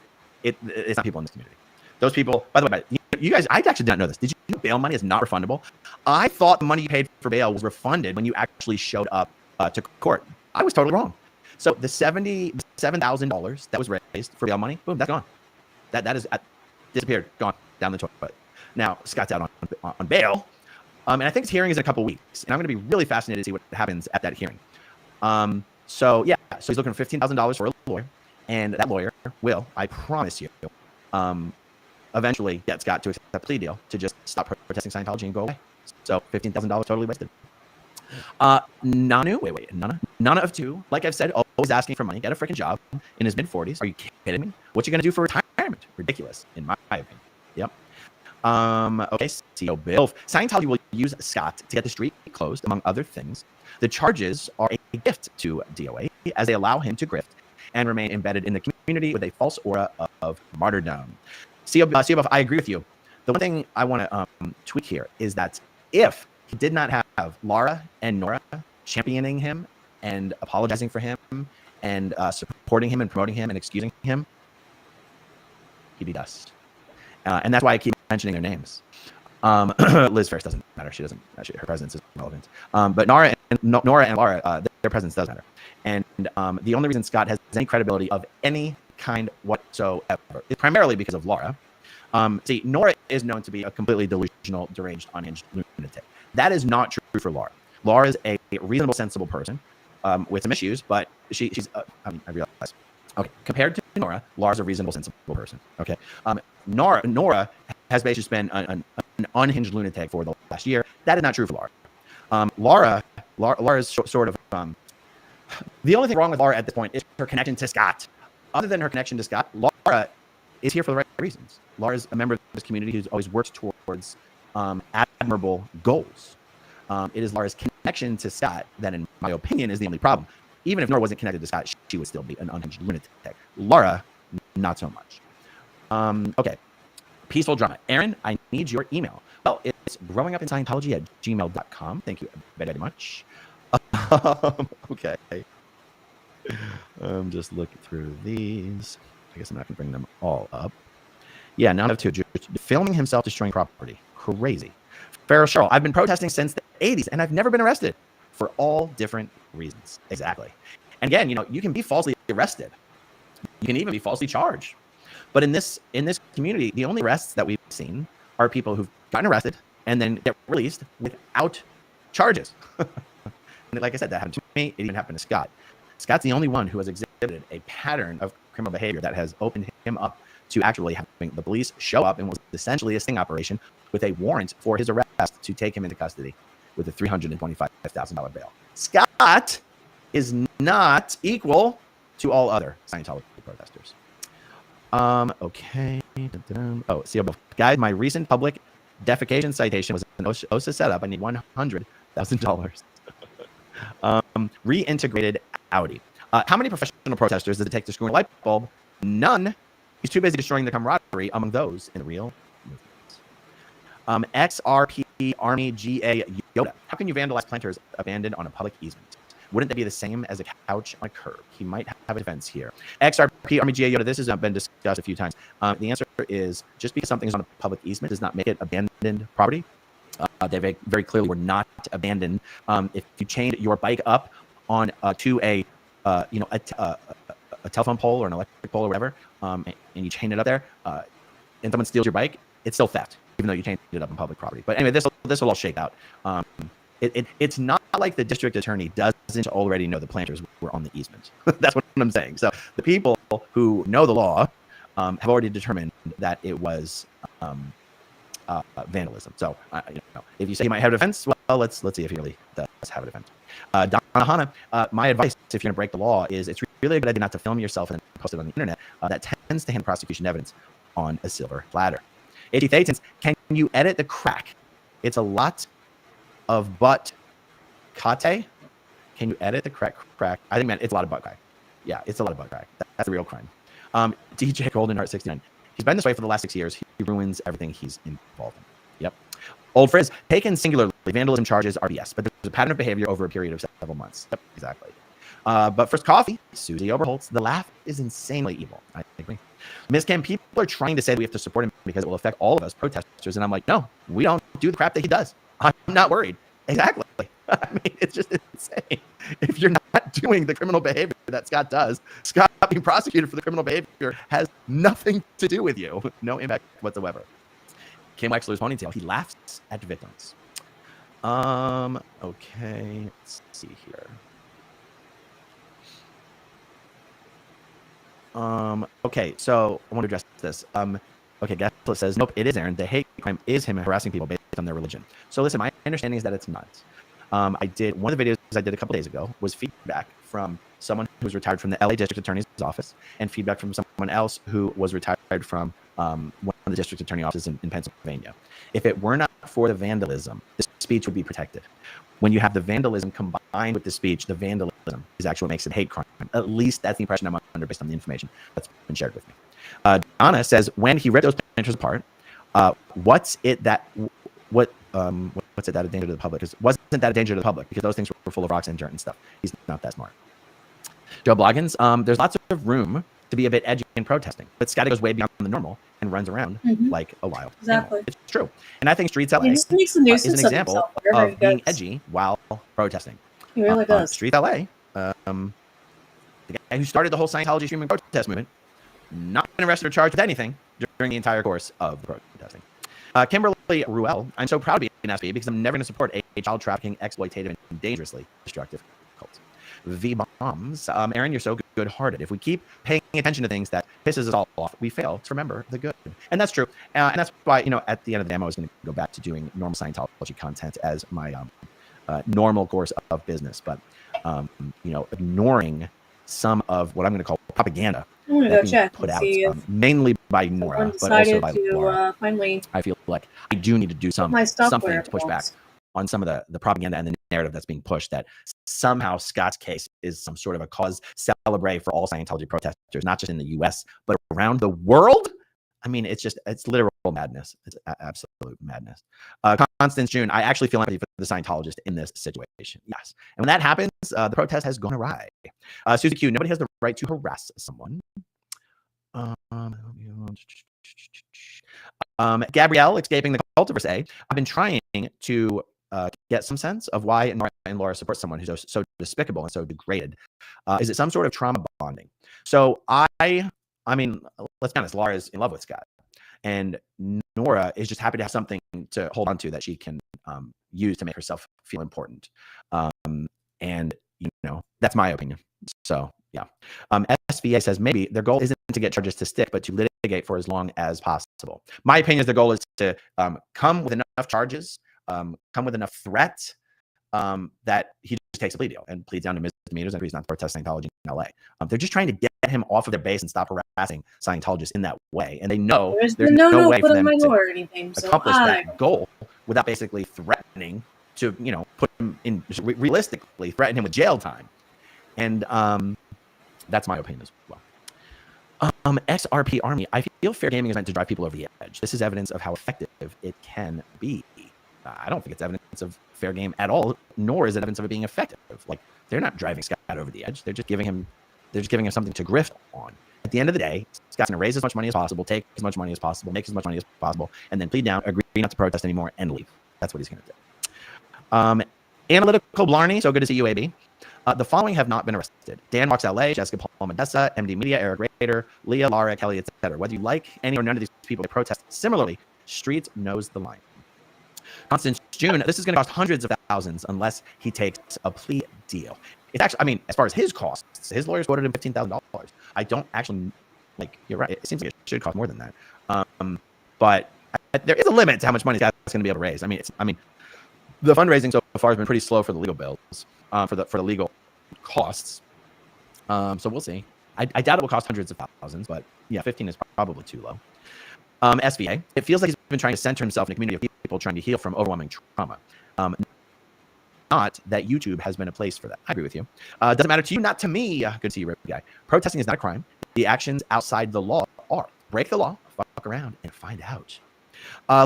J: It's not people in this community. Those people, by the way, you guys, I actually didn't know this. Did you know bail money is not refundable? I thought the money you paid for bail was refunded when you actually showed up to court. I was totally wrong. So the $77,000 that was raised for bail money, boom, that's gone. That is disappeared, gone down the toilet. Now Scott's out on bail, and I think his hearing is in a couple weeks, and I'm going to be really fascinated to see what happens at that hearing. So he's looking for $15,000 for a lawyer, and that lawyer will, I promise you, eventually get Scott to accept a plea deal to just stop protesting Scientology and go away. So $15,000 totally wasted. Nana of 2, like I've said, always asking for money, get a freaking job in his mid-40s. Are you kidding me? What you gonna do for retirement? Ridiculous, in my opinion. Yep. Okay, CEO Bill. Scientology will use Scott to get the street closed, among other things. The charges are a gift to DOA as they allow him to grift and remain embedded in the community with a false aura of martyrdom. CEO Buff, I agree with you. The one thing I want to tweak here is that if he did not have Laura and Nora championing him and apologizing for him and supporting him and promoting him and excusing him, he'd be dust. And that's why I keep mentioning their names. Liz Ferris doesn't matter. Her presence is irrelevant. But Nora and Laura, their presence does matter. And the only reason Scott has any credibility of any kind whatsoever is primarily because of Laura. See, Nora is known to be a completely delusional, deranged, unhinged lunatic. That is not true for Laura. Laura is a reasonable, sensible person with some issues, but she's I realize. Okay, compared to Nora, Laura's a reasonable, sensible person. Okay, Nora has basically been an unhinged lunatic for the last year. That is not true for Laura. Laura is sort of the only thing wrong with Laura at this point is her connection to Scott. Other than her connection to Scott, Laura is here for the right reasons. Laura is a member of this community who's always worked towards admirable goals. It is Laura's connection to Scott that, in my opinion, is the only problem. Even if Nora wasn't connected to Scott, she would still be an unhinged lunatic. Laura, not so much. Okay. Peaceful drama. Aaron, I need your email. Well, it's growingupinscientology@gmail.com. Thank you very much. Okay. I'm just looking through these. I guess I'm not going to bring them all up. Yeah, now I have 2. Filming himself destroying property. Crazy. Farrell Cheryl, I've been protesting since the 80s, and I've never been arrested for all different reasons. Exactly. And again, you can be falsely arrested. You can even be falsely charged. But in this community, the only arrests that we've seen are people who've gotten arrested and then get released without charges. And like I said, that happened to me. It even happened to Scott. Scott's the only one who has exhibited a pattern of criminal behavior that has opened him up to actually having the police show up and was essentially a sting operation with a warrant for his arrest to take him into custody with a $325,000 bail. Scott is not equal to all other Scientology protesters. Okay. Oh, see, guys, my recent public defecation citation was an OSA setup. I need $100,000. Reintegrated Audi. How many professional protesters does it take to screw in a light bulb? None. He's too busy destroying the camaraderie among those in the real movement. XRP Army GA Yoda. How can you vandalize planters abandoned on a public easement? Wouldn't that be the same as a couch on a curb? He might have a defense here. XRP Army GA Yoda. This has been discussed a few times. The answer is just because something is on a public easement does not make it abandoned property. They very clearly were not abandoned. If you chained your bike up on to a telephone pole or an electric pole or whatever, and you chain it up there, and someone steals your bike, it's still theft, even though you chained it up on public property. But anyway, this will all shake out. It's not like the district attorney doesn't already know the planters were on the easement. That's what I'm saying. So the people who know the law have already determined that it was vandalism. So if you say he might have a defense, well, let's see if he really does have a defense. Donna Hanna, my advice if you're going to break the law is it's really a good idea not to film yourself and post it on the internet. That tends to hand prosecution evidence on a silver platter. A.T. Thetans, can you edit the crack? It's a lot of butt kate. Can you edit the crack? I think, man, it's a lot of butt crack. Yeah, it's a lot of butt crack. That's a real crime. DJ Goldenheart 69. He's been this way for the last 6 years. He ruins everything he's involved in. Yep. Old Frizz, taken singularly, vandalism charges are BS, but there's a pattern of behavior over a period of several months. Yep, exactly. But first coffee, Susie Oberholtz, the laugh is insanely evil. I agree. Ms. Kim, people are trying to say that we have to support him because it will affect all of us protesters. And I'm like, no, we don't do the crap that he does. I'm not worried. Exactly. I mean, it's just insane. If you're not doing the criminal behavior that Scott does, Scott being prosecuted for the criminal behavior has nothing to do with you. No impact whatsoever. Kim Wexler's ponytail. He laughs at victims. Okay. Let's see here. Okay, so I want to address this. Okay, Gaslit says, nope, it is Aaron. The hate crime is him harassing people based on their religion. So listen, my understanding is that it's not. One of the videos I did a couple days ago was feedback from someone who was retired from the LA District Attorney's office and feedback from someone else who was retired from one of the district attorney offices in Pennsylvania. If it were not for the vandalism, the speech would be protected. When you have the vandalism combined with the speech, the vandalism is actually what makes it hate crime. At least that's the impression I'm under based on the information that's been shared with me. Donna says, when he ripped those planters apart, what's it that a danger to the public? Wasn't that a danger to the public? Because those things were full of rocks and dirt and stuff. He's not that smart. Joe Bloggins, there's lots of room to be a bit edgy in protesting, but Scotty goes way beyond the normal and runs around like a wild animal. It's true. And I think Streets LA is an example of being edgy while protesting.
A: He really does.
J: Streets LA, the guy who started the whole Scientology streaming protest movement, not been arrested or charged with anything during the entire course of the protesting. Kimberly Ruel, I'm so proud to be an SB because I'm never going to support a child trafficking, exploitative, and dangerously destructive cult. V-bombs. Aaron, you're so good-hearted. If we keep paying attention to things that pisses us all off, we fail to remember the good. And that's true. And that's why, at the end of the demo, I was going to go back to doing normal Scientology content as my normal course of business. But, ignoring some of what I'm going to call propaganda
A: I'm gonna go check
J: put
A: and
J: out,
A: see if
J: mainly by Nora, but also by Laura.
A: Finally,
J: I feel like I do need to do something to push back on some of the propaganda and the narrative that's being pushed that somehow Scott's case is some sort of a cause celebre for all Scientology protesters, not just in the U.S., but around the world. I mean, it's literal madness. It's absolute madness. Constance June, I actually feel empathy for the Scientologist in this situation. Yes. And when that happens, the protest has gone awry. Susie Q, nobody has the right to harass someone. Gabrielle, escaping the cultiverse A. I've been trying to get some sense of why Nora and Laura support someone who's so despicable and so degraded. Is it some sort of trauma bonding? So I mean, let's be honest, Laura is in love with Scott. And Nora is just happy to have something to hold on to that she can use to make herself feel important. And, you know, that's my opinion. So, yeah. SVA says maybe their goal isn't to get charges to stick, but to litigate for as long as possible. My opinion is the goal is to come with enough charges, come with enough threat that he just takes a plea deal and pleads down to misdemeanors and agrees not to protest Scientology in LA. They're just trying to get him off of their base and stop harassing Scientologists in that way. And they know there's no way for them to accomplish that goal without basically threatening to, you know, put him in, realistically threaten him with jail time. And that's my opinion as well. XRP Army, I feel fair gaming is meant to drive people over the edge. This is evidence of how effective it can be. I don't think it's evidence of fair game at all, nor is it evidence of it being effective. Like, they're not driving Scott over the edge. They're just giving him something to grift on. At the end of the day, Scott's going to raise as much money as possible, take as much money as possible, make as much money as possible, and then plead down, agree not to protest anymore, and leave. That's what he's going to do. Analytical Blarney, so good to see you, AB. The following have not been arrested: Dan Walks LA, Jessica Paul Medessa, MD Media, Eric Rader, Leah, Laura, Kelly, etc. Whether you like any or none of these people, they protest similarly. Street knows the line. Constance June, this is going to cost hundreds of thousands unless he takes a plea deal. It's actually, I mean, as far as his costs, his lawyers quoted him $15,000. I don't actually, like, you're right. It seems like it should cost more than that. But there is a limit to how much money Scott's going to be able to raise. I mean, the fundraising so far has been pretty slow for the legal bills, for the legal costs. So we'll see. I doubt it will cost hundreds of thousands, but yeah, 15 is probably too low. SVA, it feels like he's been trying to center himself in a community of people trying to heal from overwhelming trauma. Not that YouTube has been a place for that. I agree with you. Doesn't matter to you, not to me. Good to see you, Rip Guy. Protesting is not a crime. The actions outside the law are. Break the law, fuck around, and find out.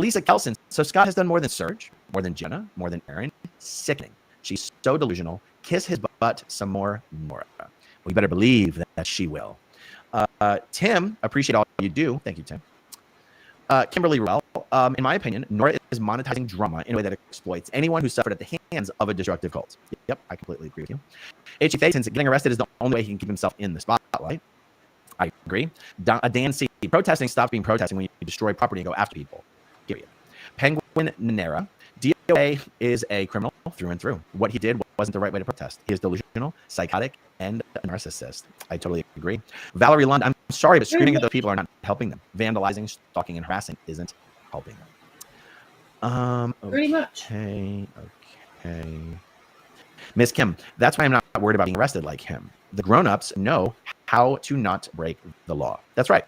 J: Lisa Kelson, so Scott has done more than Serge, more than Jenna, more than Aaron. Sickening. She's so delusional. Kiss his butt some more, Nora. We better believe that she will. Tim, appreciate all you do. Thank you, Tim. Kimberly Ruel, in my opinion, Nora is monetizing drama in a way that exploits anyone who suffered at the hands of a destructive cult. Yep, I completely agree with you. H.E. Faye, since getting arrested is the only way he can keep himself in the spotlight. I agree. Dan C. Protesting stops being protesting when you destroy property and go after people. Period. Penguin Nanera. DOA is a criminal through and through. What he did wasn't the right way to protest. He is delusional, psychotic, and a narcissist. I totally agree. Valerie Lund, I'm sorry, but screaming at those people are not helping them. Vandalizing, stalking, and harassing isn't helping them.
A: Pretty much.
J: Okay. Miss Kim, that's why I'm not worried about being arrested like him. The grown-ups know how to not break the law. That's right.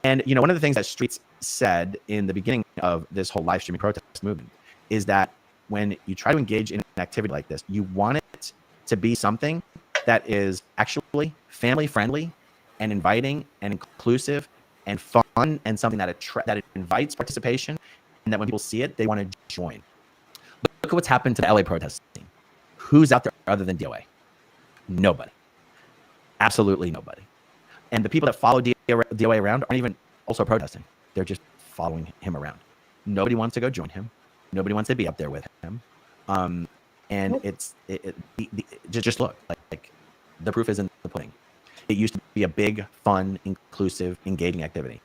J: And you know, one of the things that Streets said in the beginning of this whole live streaming protest movement is that when you try to engage in an activity like this, you want it to be something that is actually family friendly and inviting and inclusive and fun, and something that that invites participation, and that when people see it, they want to join. Look at what's happened to the LA protest scene. Who's out there other than DOA? Nobody. Absolutely nobody. And the people that follow DOA around aren't even also protesting. They're just following him around. Nobody wants to go join him. Nobody wants to be up there with him. And just look, like the proof is in the pudding. It used to be a big, fun, inclusive, engaging activity.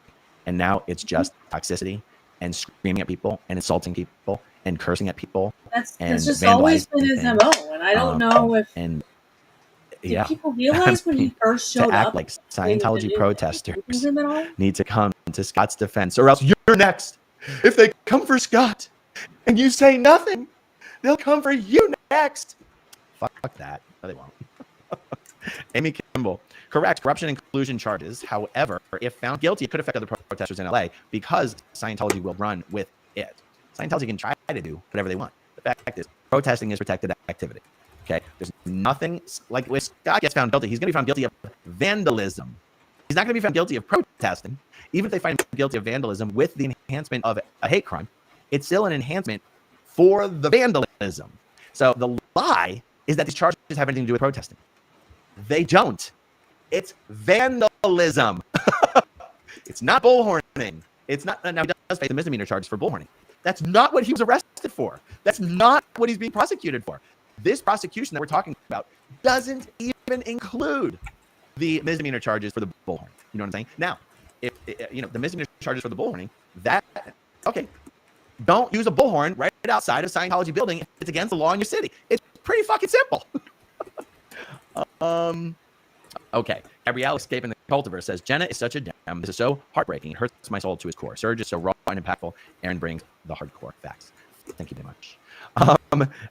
J: And now it's just toxicity and screaming at people and insulting people and cursing at people.
A: That's just always been his MO. And I don't know if did people realize when he first showed
J: to act
A: up
J: like Scientology protesters need to come to Scott's defense, or else you're next. If they come for Scott and you say nothing, they'll come for you next. Fuck that. No, they won't. Amy Kimball. Correct. Corruption and collusion charges. However, if found guilty, it could affect other protesters in LA because Scientology will run with it. Scientology can try to do whatever they want. The fact is, protesting is protected activity. Okay? There's nothing like when Scott gets found guilty, he's going to be found guilty of vandalism. He's not going to be found guilty of protesting. Even if they find him guilty of vandalism with the enhancement of a hate crime, it's still an enhancement for the vandalism. So the lie is that these charges have anything to do with protesting. They don't. It's vandalism. It's not bullhorning. It's not. Now, he does face the misdemeanor charges for bullhorning. That's not what he was arrested for. That's not what he's being prosecuted for. This prosecution that we're talking about doesn't even include the misdemeanor charges for the bullhorn. You know what I'm saying? Now, if the misdemeanor charges for the bullhorning That okay. Don't use a bullhorn right outside of Scientology building if it's against the law in your city. It's pretty fucking simple. Okay. Gabrielle escaping the cultiverse says, Jenna is such a gem. This is so heartbreaking. It hurts my soul to its core. Surge is so raw and impactful. Aaron brings the hardcore facts. Thank you very much.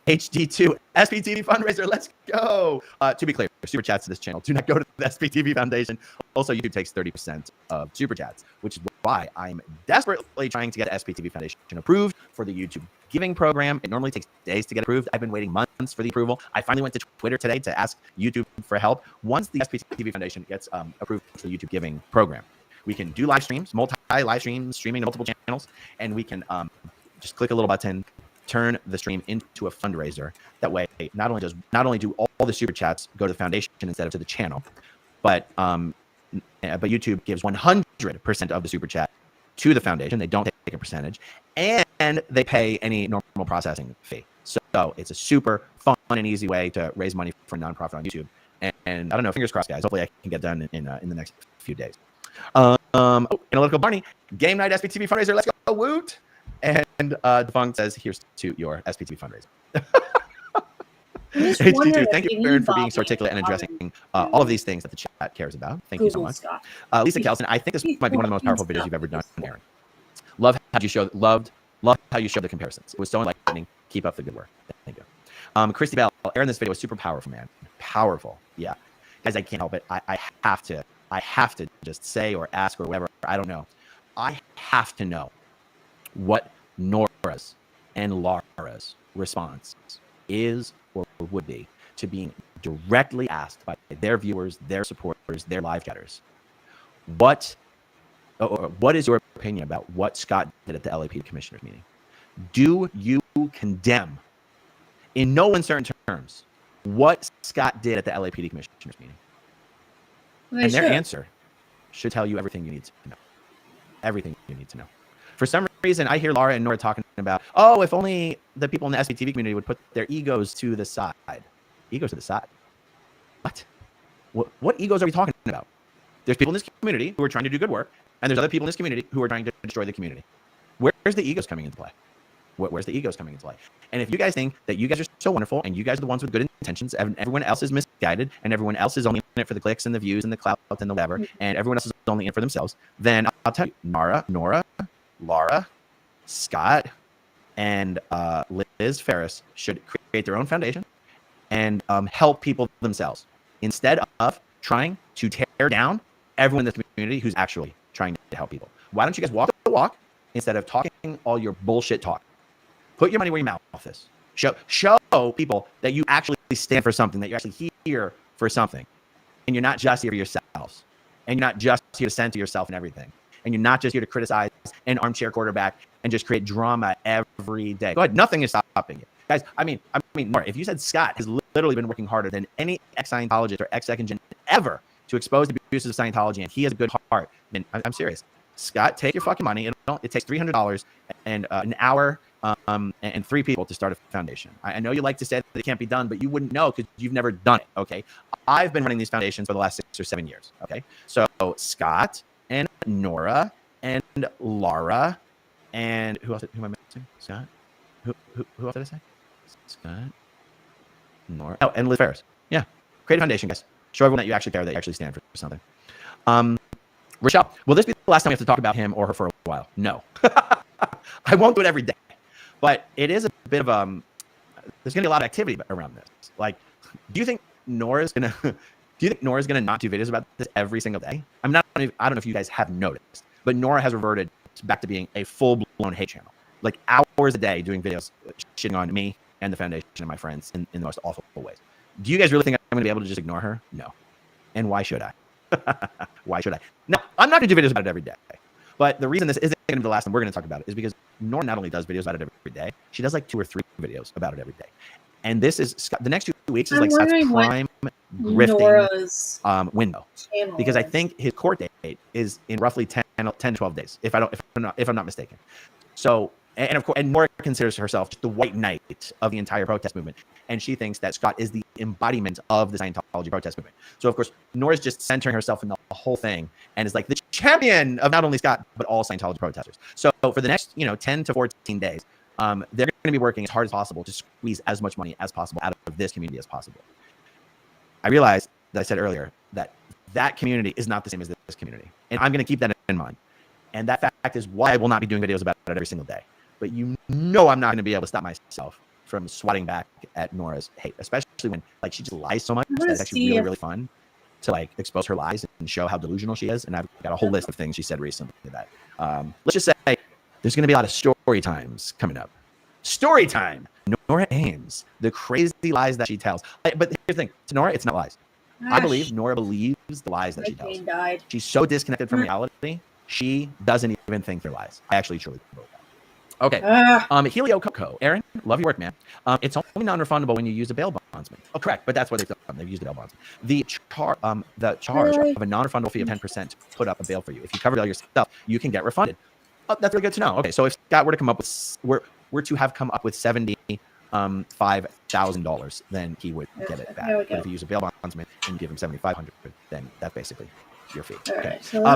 J: HD2 SPTV fundraiser. Let's go. To be clear, super chats to this channel do not go to the SPTV Foundation. Also, YouTube takes 30% of super chats, which is why I'm desperately trying to get SPTV Foundation approved for the YouTube giving program. It normally takes days to get approved. I've been waiting months for the approval. I finally went to Twitter today to ask YouTube for help. Once the SPTV Foundation gets approved for the YouTube giving program, we can do live streams, multi-live streams, streaming to multiple channels, and we can just click a little button, turn the stream into a fundraiser. That way, not only do all the super chats go to the foundation instead of to the channel, but YouTube gives 100% of the super chat to the foundation. They don't take a percentage, and they pay any normal processing fee. So it's a super fun and easy way to raise money for a nonprofit on YouTube. And I don't know, fingers crossed, guys. Hopefully, I can get done in the next few days. Analytical Barney, game night SPTV fundraiser. Let's go, woot! And Defunct says, here's to your SPTV fundraiser. HD2, thank you, Aaron, for being so articulate and addressing all of these things that the chat cares about. Thank you so much. Lisa Kelson, I think this might be one of the most powerful videos you've ever done, Aaron. Loved how you showed the comparisons. It was so enlightening. Keep up the good work. Thank you. Christy Bell, Aaron, this video was super powerful, man. Powerful. Yeah. Guys, I can't help it. I have to just say or ask or whatever. I don't know. I have to know what Nora's and Laura's response is or would be to being directly asked by their viewers, their supporters, their live chatters. What is your opinion about what Scott did at the LAPD commissioners meeting? Do you condemn, in no uncertain terms, what Scott did at the LAPD commissioners meeting? And their answer should tell you everything you need to know. Everything you need to know. For some reason, I hear Laura and Nora talking about, oh, if only the people in the SPTV community would put their egos to the side. Egos to the side? What egos are we talking about? There's people in this community who are trying to do good work, and there's other people in this community who are trying to destroy the community. Where's the egos coming into play? Where's the egos coming into play? And if you guys think that you guys are so wonderful and you guys are the ones with good intentions and everyone else is misguided and everyone else is only in it for the clicks and the views and the clout and the whatever, and everyone else is only in it for themselves, then I'll tell you, Nora, Laura, Scott, and Liz Ferris should create their own foundation and help people themselves instead of trying to tear down everyone in the community who's actually trying to help people. Why don't you guys walk the walk instead of talking all your bullshit talk? Put your money where your mouth is. Show people that you actually stand for something, that you're actually here for something, and you're not just here for yourselves, and you're not just here to center yourself and everything. And you're not just here to criticize an armchair quarterback and just create drama every day. Go ahead. Nothing is stopping you. Guys, I mean, Mark, if you said Scott has literally been working harder than any ex-Scientologist or ex-second gen ever to expose the abuses of Scientology, and he has a good heart, then I'm serious. Scott, take your fucking money. It takes $300 and an hour and 3 people to start a foundation. I know you like to say that it can't be done, but you wouldn't know because you've never done it, okay? I've been running these foundations for the last 6 or 7 years, okay? So Scott and Nora and Laura and who else? Who am I missing? Scott? Who else did I say? Scott, Nora, and Liz Ferris. Yeah, create a foundation, guys. Show everyone that you actually care, that you actually stand for something. Rochelle, will this be the last time we have to talk about him or her for a while? No, I won't do it every day, but it is a bit of there's gonna be a lot of activity around this. Like, do you think Nora's gonna not do videos about this every single day? I don't know if you guys have noticed, but Nora has reverted back to being a full-blown hate channel, like hours a day doing videos shitting on me and the foundation and my friends in the most awful ways. Do you guys really think I'm going to be able to just ignore her? No. And why should I? Why should I? No, I'm not going to do videos about it every day. But the reason this isn't going to be the last time we're going to talk about it is because Nora not only does videos about it every day, she does like 2 or 3 videos about it every day. And this is the next 2 weeks is like Scott's prime grifting window, because I think his court date is in roughly 10 to 12 days, if I'm not mistaken. So And of course, and Nora considers herself just the white knight of the entire protest movement. And she thinks that Scott is the embodiment of the Scientology protest movement. So, of course, Nora's just centering herself in the whole thing and is like the champion of not only Scott, but all Scientology protesters. So for the next, 10 to 14 days, they're going to be working as hard as possible to squeeze as much money as possible out of this community as possible. I realized that I said earlier that community is not the same as this community. And I'm going to keep that in mind. And that fact is why I will not be doing videos about it every single day. But I'm not going to be able to stop myself from swatting back at Nora's hate, especially when she just lies so much that it's actually really, really fun to expose her lies and show how delusional she is. And I've got a whole list of things she said recently that let's just say there's going to be a lot of story times coming up. Story time. Nora Ames, the crazy lies that she tells. But here's the thing, to Nora, it's not lies. I believe Nora believes the lies that she tells. She's so disconnected from reality, she doesn't even think they're lies. I actually truly believe that. Okay. Helio Coco. Aaron, love your work, man. It's only non-refundable when you use a bail bondsman. Oh, correct. But that's what they've done. They've used a bail bondsman. The charge of a non-refundable fee of 10% to put up a bail for you. If you cover all your stuff, you can get refunded. Oh, that's really good to know. Okay, so if Scott were to come up with $75,000, then he would get it back. But if you use a bail bondsman and you give him $7,500, then that's basically your fee. Okay.
A: So
J: I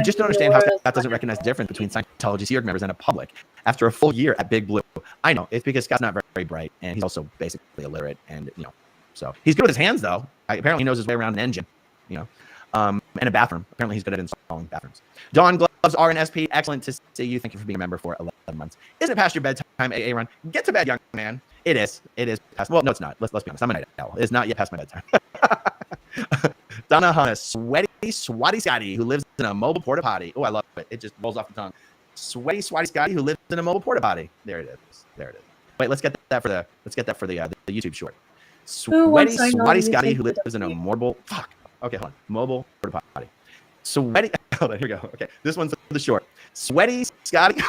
J: just don't understand how Scott doesn't recognize the difference between Scientology Sea Org members and a public after a full year at Big Blue. I know it's because Scott's not very, very bright, and he's also basically illiterate, and so he's good with his hands though. Apparently, he knows his way around an engine, and a bathroom. Apparently, he's good at installing bathrooms. Dawn Gloves R and SP, excellent to see you. Thank you for being a member for 11 months. Isn't it past your bedtime, AA run? Get to bed, young man. It is. It is past. Well, no, it's not. Let's be honest. I'm a night owl. It's not yet past my bedtime. Donna Hanna, sweaty Swatty Scotty, who lives in a mobile porta potty. Oh, I love it. It just rolls off the tongue. Sweaty Swatty Scotty, who lives in a mobile porta potty. There it is. There it is. Wait, let's get that for the YouTube short. Sweaty Swatty Scotty, who lives in a mobile. Fuck. Okay, hold on. Mobile porta potty. Sweaty. Hold on. Here we go. Okay, this one's the short. Sweaty Scotty.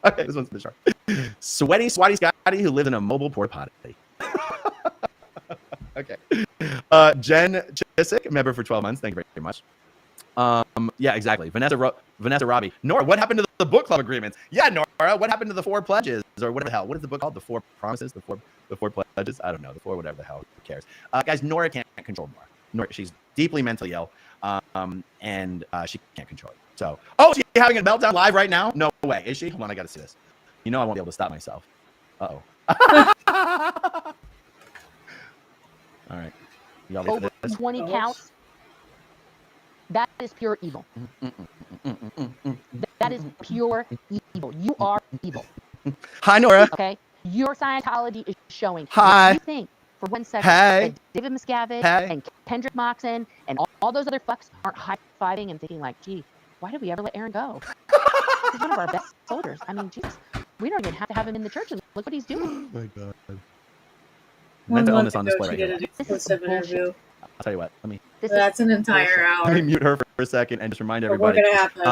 J: Okay, this one's the short. Sweaty Swatty Scotty, who lives in a mobile porta potty. Okay. Jen Chisick, member for 12 months. Thank you very much. Yeah, exactly. Vanessa Robbie. Nora, what happened to the book club agreements? Yeah, Nora, what happened to the 4 pledges or whatever the hell? What is the book called? The 4 promises? The four pledges? I don't know. The 4 whatever the hell. Who cares? Guys, Nora can't control Nora. She's deeply mentally ill, and she can't control it. So, she's having a meltdown live right now? No way. Is she? Hold on, I got to see this. I won't be able to stop myself. Uh-oh. All right. Y'all ready for this?
M: 20 counts. That is pure evil. That is pure evil. You are evil.
J: Hi, Nora.
M: Okay? Your Scientology is showing.
J: Hi.
M: You think for 1 second
J: that
M: David Miscavige and Kendrick Moxon and all those other fucks aren't high-fiving and thinking like, gee, why did we ever let Aaron go? He's one of our best soldiers. I mean, Jesus, we don't even have to have him in the church, and look what he's doing.
J: Oh my God. Mental illness on display right here.
A: Exclusive interview.
J: I'll tell you what.
A: That's an entire hour.
J: Let me mute her for a second and just remind everybody.
A: We're gonna have to
J: if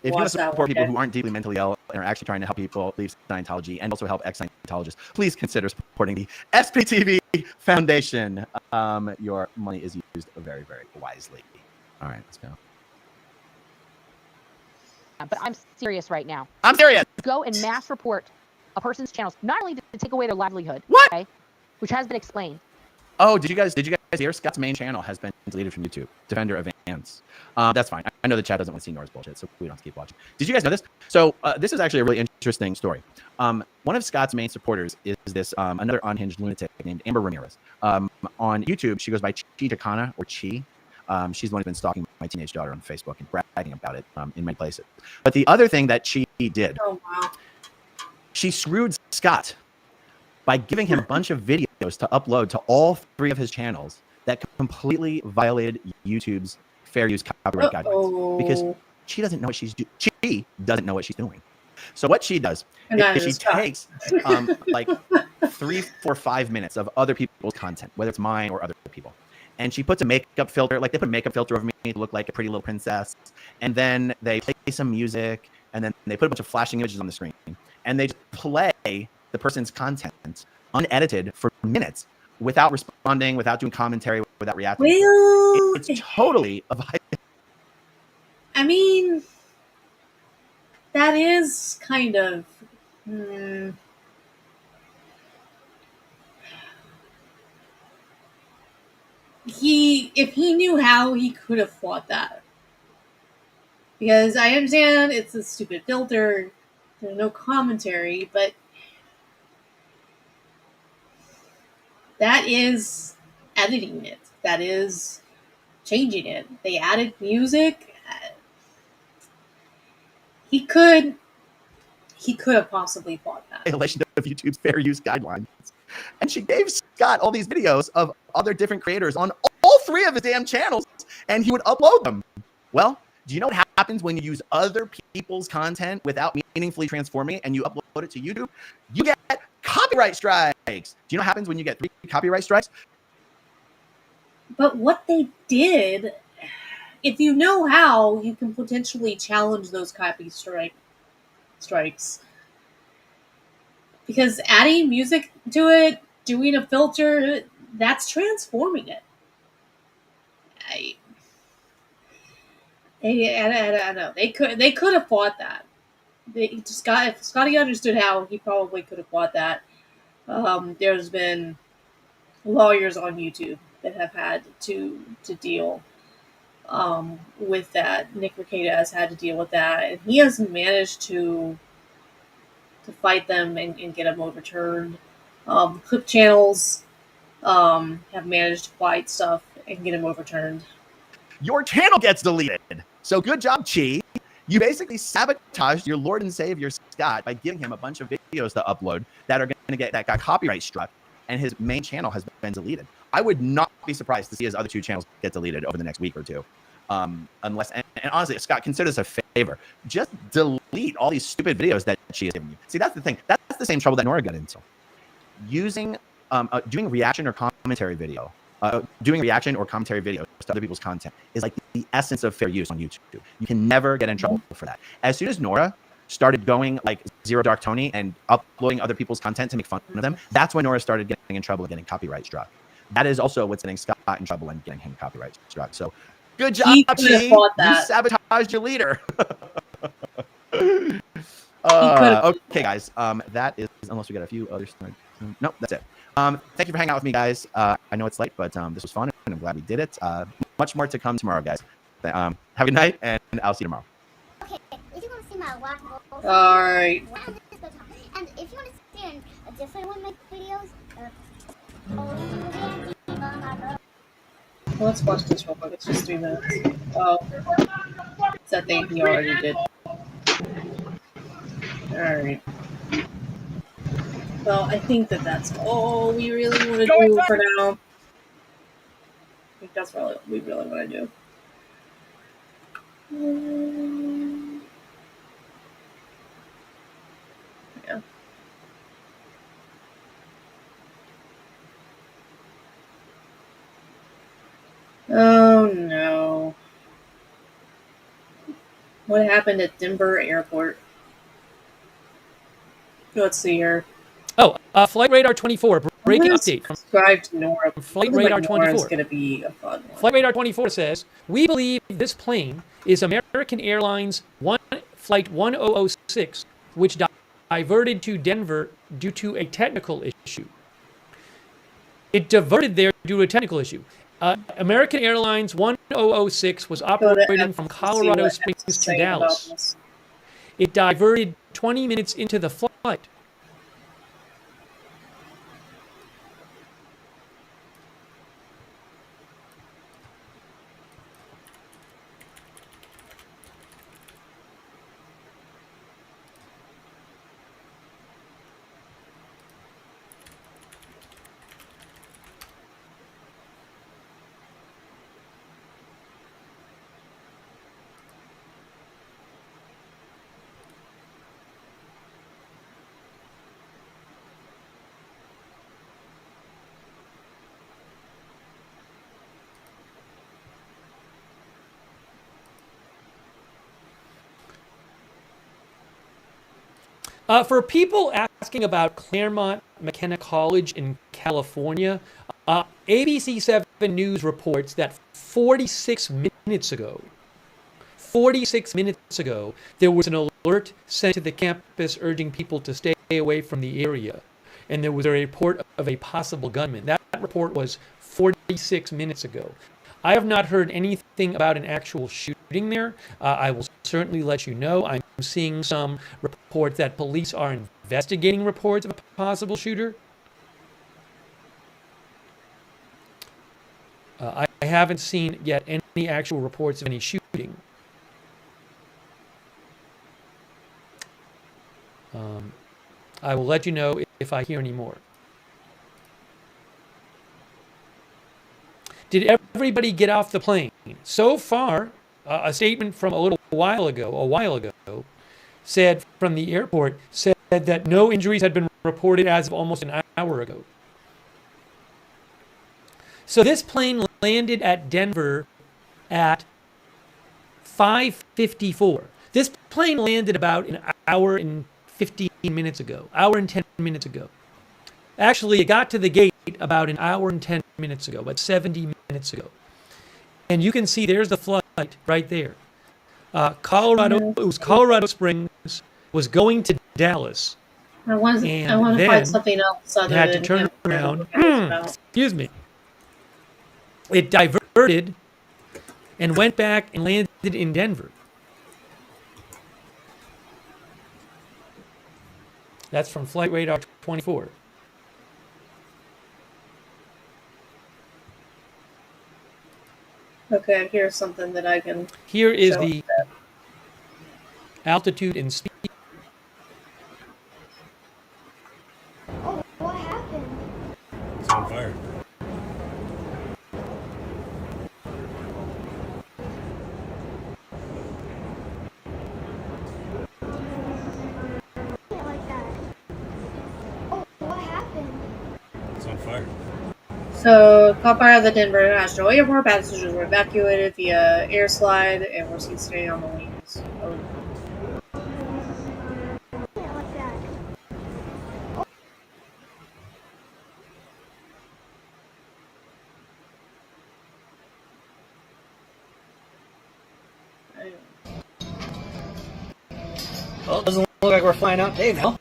J: you want
A: watch
J: to
A: that
J: support
A: one,
J: people
A: okay?
J: who aren't deeply mentally ill and are actually trying to help people leave Scientology and also help ex-Scientologists, please consider supporting the SPTV Foundation. Your money is used very, very wisely. All right, let's go.
M: But I'm serious right now.
J: I'm serious.
M: Go and mass report a person's channels, not only to take away their livelihood,
J: what?
M: Okay, which has been explained.
J: Oh, did you guys hear? Scott's main channel has been deleted from YouTube. Defender of Vance. That's fine. I know the chat doesn't want to see Nora's bullshit, so we don't have to keep watching. Did you guys know this? So this is actually a really interesting story. One of Scott's main supporters is this another unhinged lunatic named Amber Ramirez. On YouTube, she goes by Chi Takana or Chi. She's the one who's been stalking my teenage daughter on Facebook and bragging about it in many places. But the other thing that she did, she screwed Scott by giving him a bunch of videos to upload to all 3 of his channels that completely violated YouTube's fair use copyright guidelines because she doesn't know what she's doing. She doesn't know what she's doing. So what she does is she takes like 3, 4, 5 minutes of other people's content, whether it's mine or other people. And she puts a makeup filter, like they put a makeup filter over me to look like a pretty little princess. And then they play some music, and then they put a bunch of flashing images on the screen. And they just play the person's content unedited for minutes without responding, without doing commentary, without reacting.
A: Well,
J: it's totally a violation.
A: I mean, that is kind of if he knew how, he could have fought that. Because I understand it's a stupid filter, there's no commentary, but that is editing it. That is changing it. They added music. He could have possibly fought that.
J: Violation of YouTube's fair use guidelines. And she gave Scott all these videos of other different creators on all 3 of his damn channels, and he would upload them. Well, do you know what happens when you use other people's content without meaningfully transforming it and you upload it to YouTube? You get copyright strikes. Do you know what happens when you get 3 copyright strikes?
A: But what they did, if you know how, you can potentially challenge those strikes. Because adding music to it, doing a filter, that's transforming it. I don't know. They could have fought that. If Scotty understood how, he probably could have fought that. There's been lawyers on YouTube that have had to deal with that. Nick Rekieta has had to deal with that, and he hasn't managed to fight them and get them overturned. Clip channels have managed to fight stuff and get them overturned.
J: Your channel gets deleted. So good job, Chi. You basically sabotaged your Lord and Savior Scott by giving him a bunch of videos to upload that got copyright struck, and his main channel has been deleted. I would not be surprised to see his other 2 channels get deleted over the next week or 2. Unless, and honestly, Scott, consider this a favor. Just delete all these stupid videos that she is giving you. See, that's the thing. That's the same trouble that Nora got into. Doing reaction or commentary video. Doing reaction or commentary videos to other people's content is like the essence of fair use on YouTube. You can never get in trouble for that. As soon as Nora started going like Zero Dark Tony and uploading other people's content to make fun of them, that's when Nora started getting in trouble and getting copyright struck. That is also what's getting Scott in trouble and getting him copyright struck. So good job, Chi. You sabotaged your leader. Okay, guys. That is, unless we got a few others. Nope, that's it. Thank you for hanging out with me, guys. I know it's late, but this was fun, and I'm glad we did it. Much more to come tomorrow, guys. Have a good night, and I'll see you tomorrow.
S: Okay, if you want to see my walk,
A: all right.
S: And if you want to see a different one of my videos,
A: Let's watch this real quick. It's just 3 minutes. Oh, it's that thing he already did. Alright. Well, I think that's all we really want to do for now. I think that's what we really want to do. Yeah. Oh no. What happened at Denver Airport? Let's see here.
T: Oh, Flight Radar 24, breaking update.
A: Subscribe to Nora.
T: Flight Radar 24.
A: It's going to be a fun one.
T: Flight Radar 24 says, we believe this plane is American Airlines Flight 1006, which diverted to Denver due to a technical issue. It diverted there due to a technical issue. American Airlines 1006 was operating from Colorado Springs to Dallas. It diverted 20 minutes into the flight. For people asking about Claremont McKenna College in California, ABC 7 News reports that 46 minutes ago, there was an alert sent to the campus urging people to stay away from the area. And there was a report of a possible gunman. That report was 46 minutes ago. I have not heard anything about an actual shooting there. I will certainly let you know. I'm seeing some reports that police are investigating reports of a possible shooter. I haven't seen yet any actual reports of any shooting. I will let you know if I hear any more. Did everybody get off the plane? So far, a statement from a while ago, said from the airport, said that no injuries had been reported as of almost an hour ago. So this plane landed at Denver at 5:54. This plane landed about an hour and 15 minutes ago, hour and 10 minutes ago. Actually, it got to the gate about an hour and 10 minutes ago, about 70 minutes ago. And you can see there's the flight right there. Colorado, it was Colorado Springs, was going to Dallas.
A: I want to find something else other
T: had to
A: than
T: turn
A: him.
T: around. Excuse me. It diverted and went back and landed in Denver. That's from Flight Radar 24.
A: Okay, here's something that I can.
T: Here is
A: show
T: the altitude and speed.
S: Oh, what happened?
R: It's on fire.
S: Like that. Oh, what happened?
R: It's on fire.
A: So, caught fire at the Denver International Airport. Passengers were evacuated via air slide and were seen standing on the wings. Oh.
S: Like that.
C: Well, it doesn't look like we're flying out today now.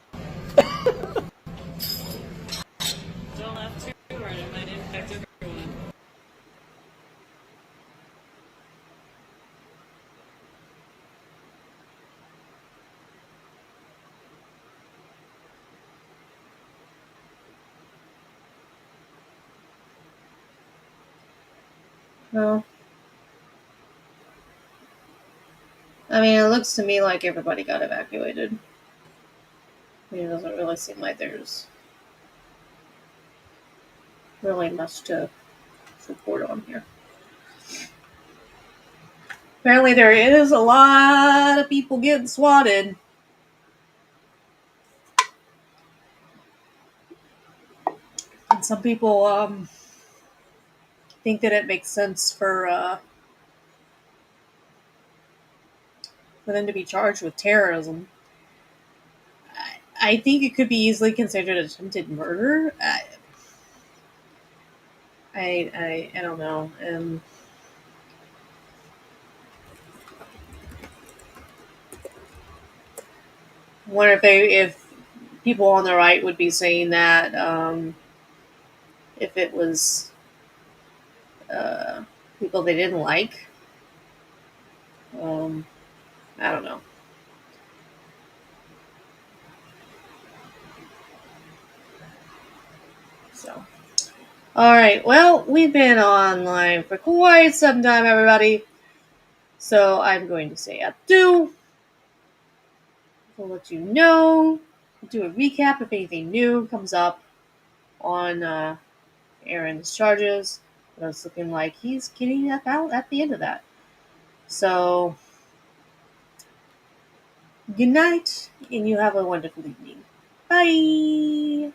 A: No. I mean, it looks to me like everybody got evacuated. I mean, it doesn't really seem like there's really much to report on here. Apparently, there is a lot of people getting swatted. And some people think that it makes sense for them to be charged with terrorism. I think it could be easily considered attempted murder. I don't know. I wonder if people on the right would be saying that if it was people they didn't like. I don't know. So, all right. Well, we've been online for quite some time, everybody. So I'm going to say adieu. We'll let you know. We'll do a recap if anything new comes up on Aaron's charges. But it's looking like he's getting out at the end of that. So, good night, and you have a wonderful evening. Bye.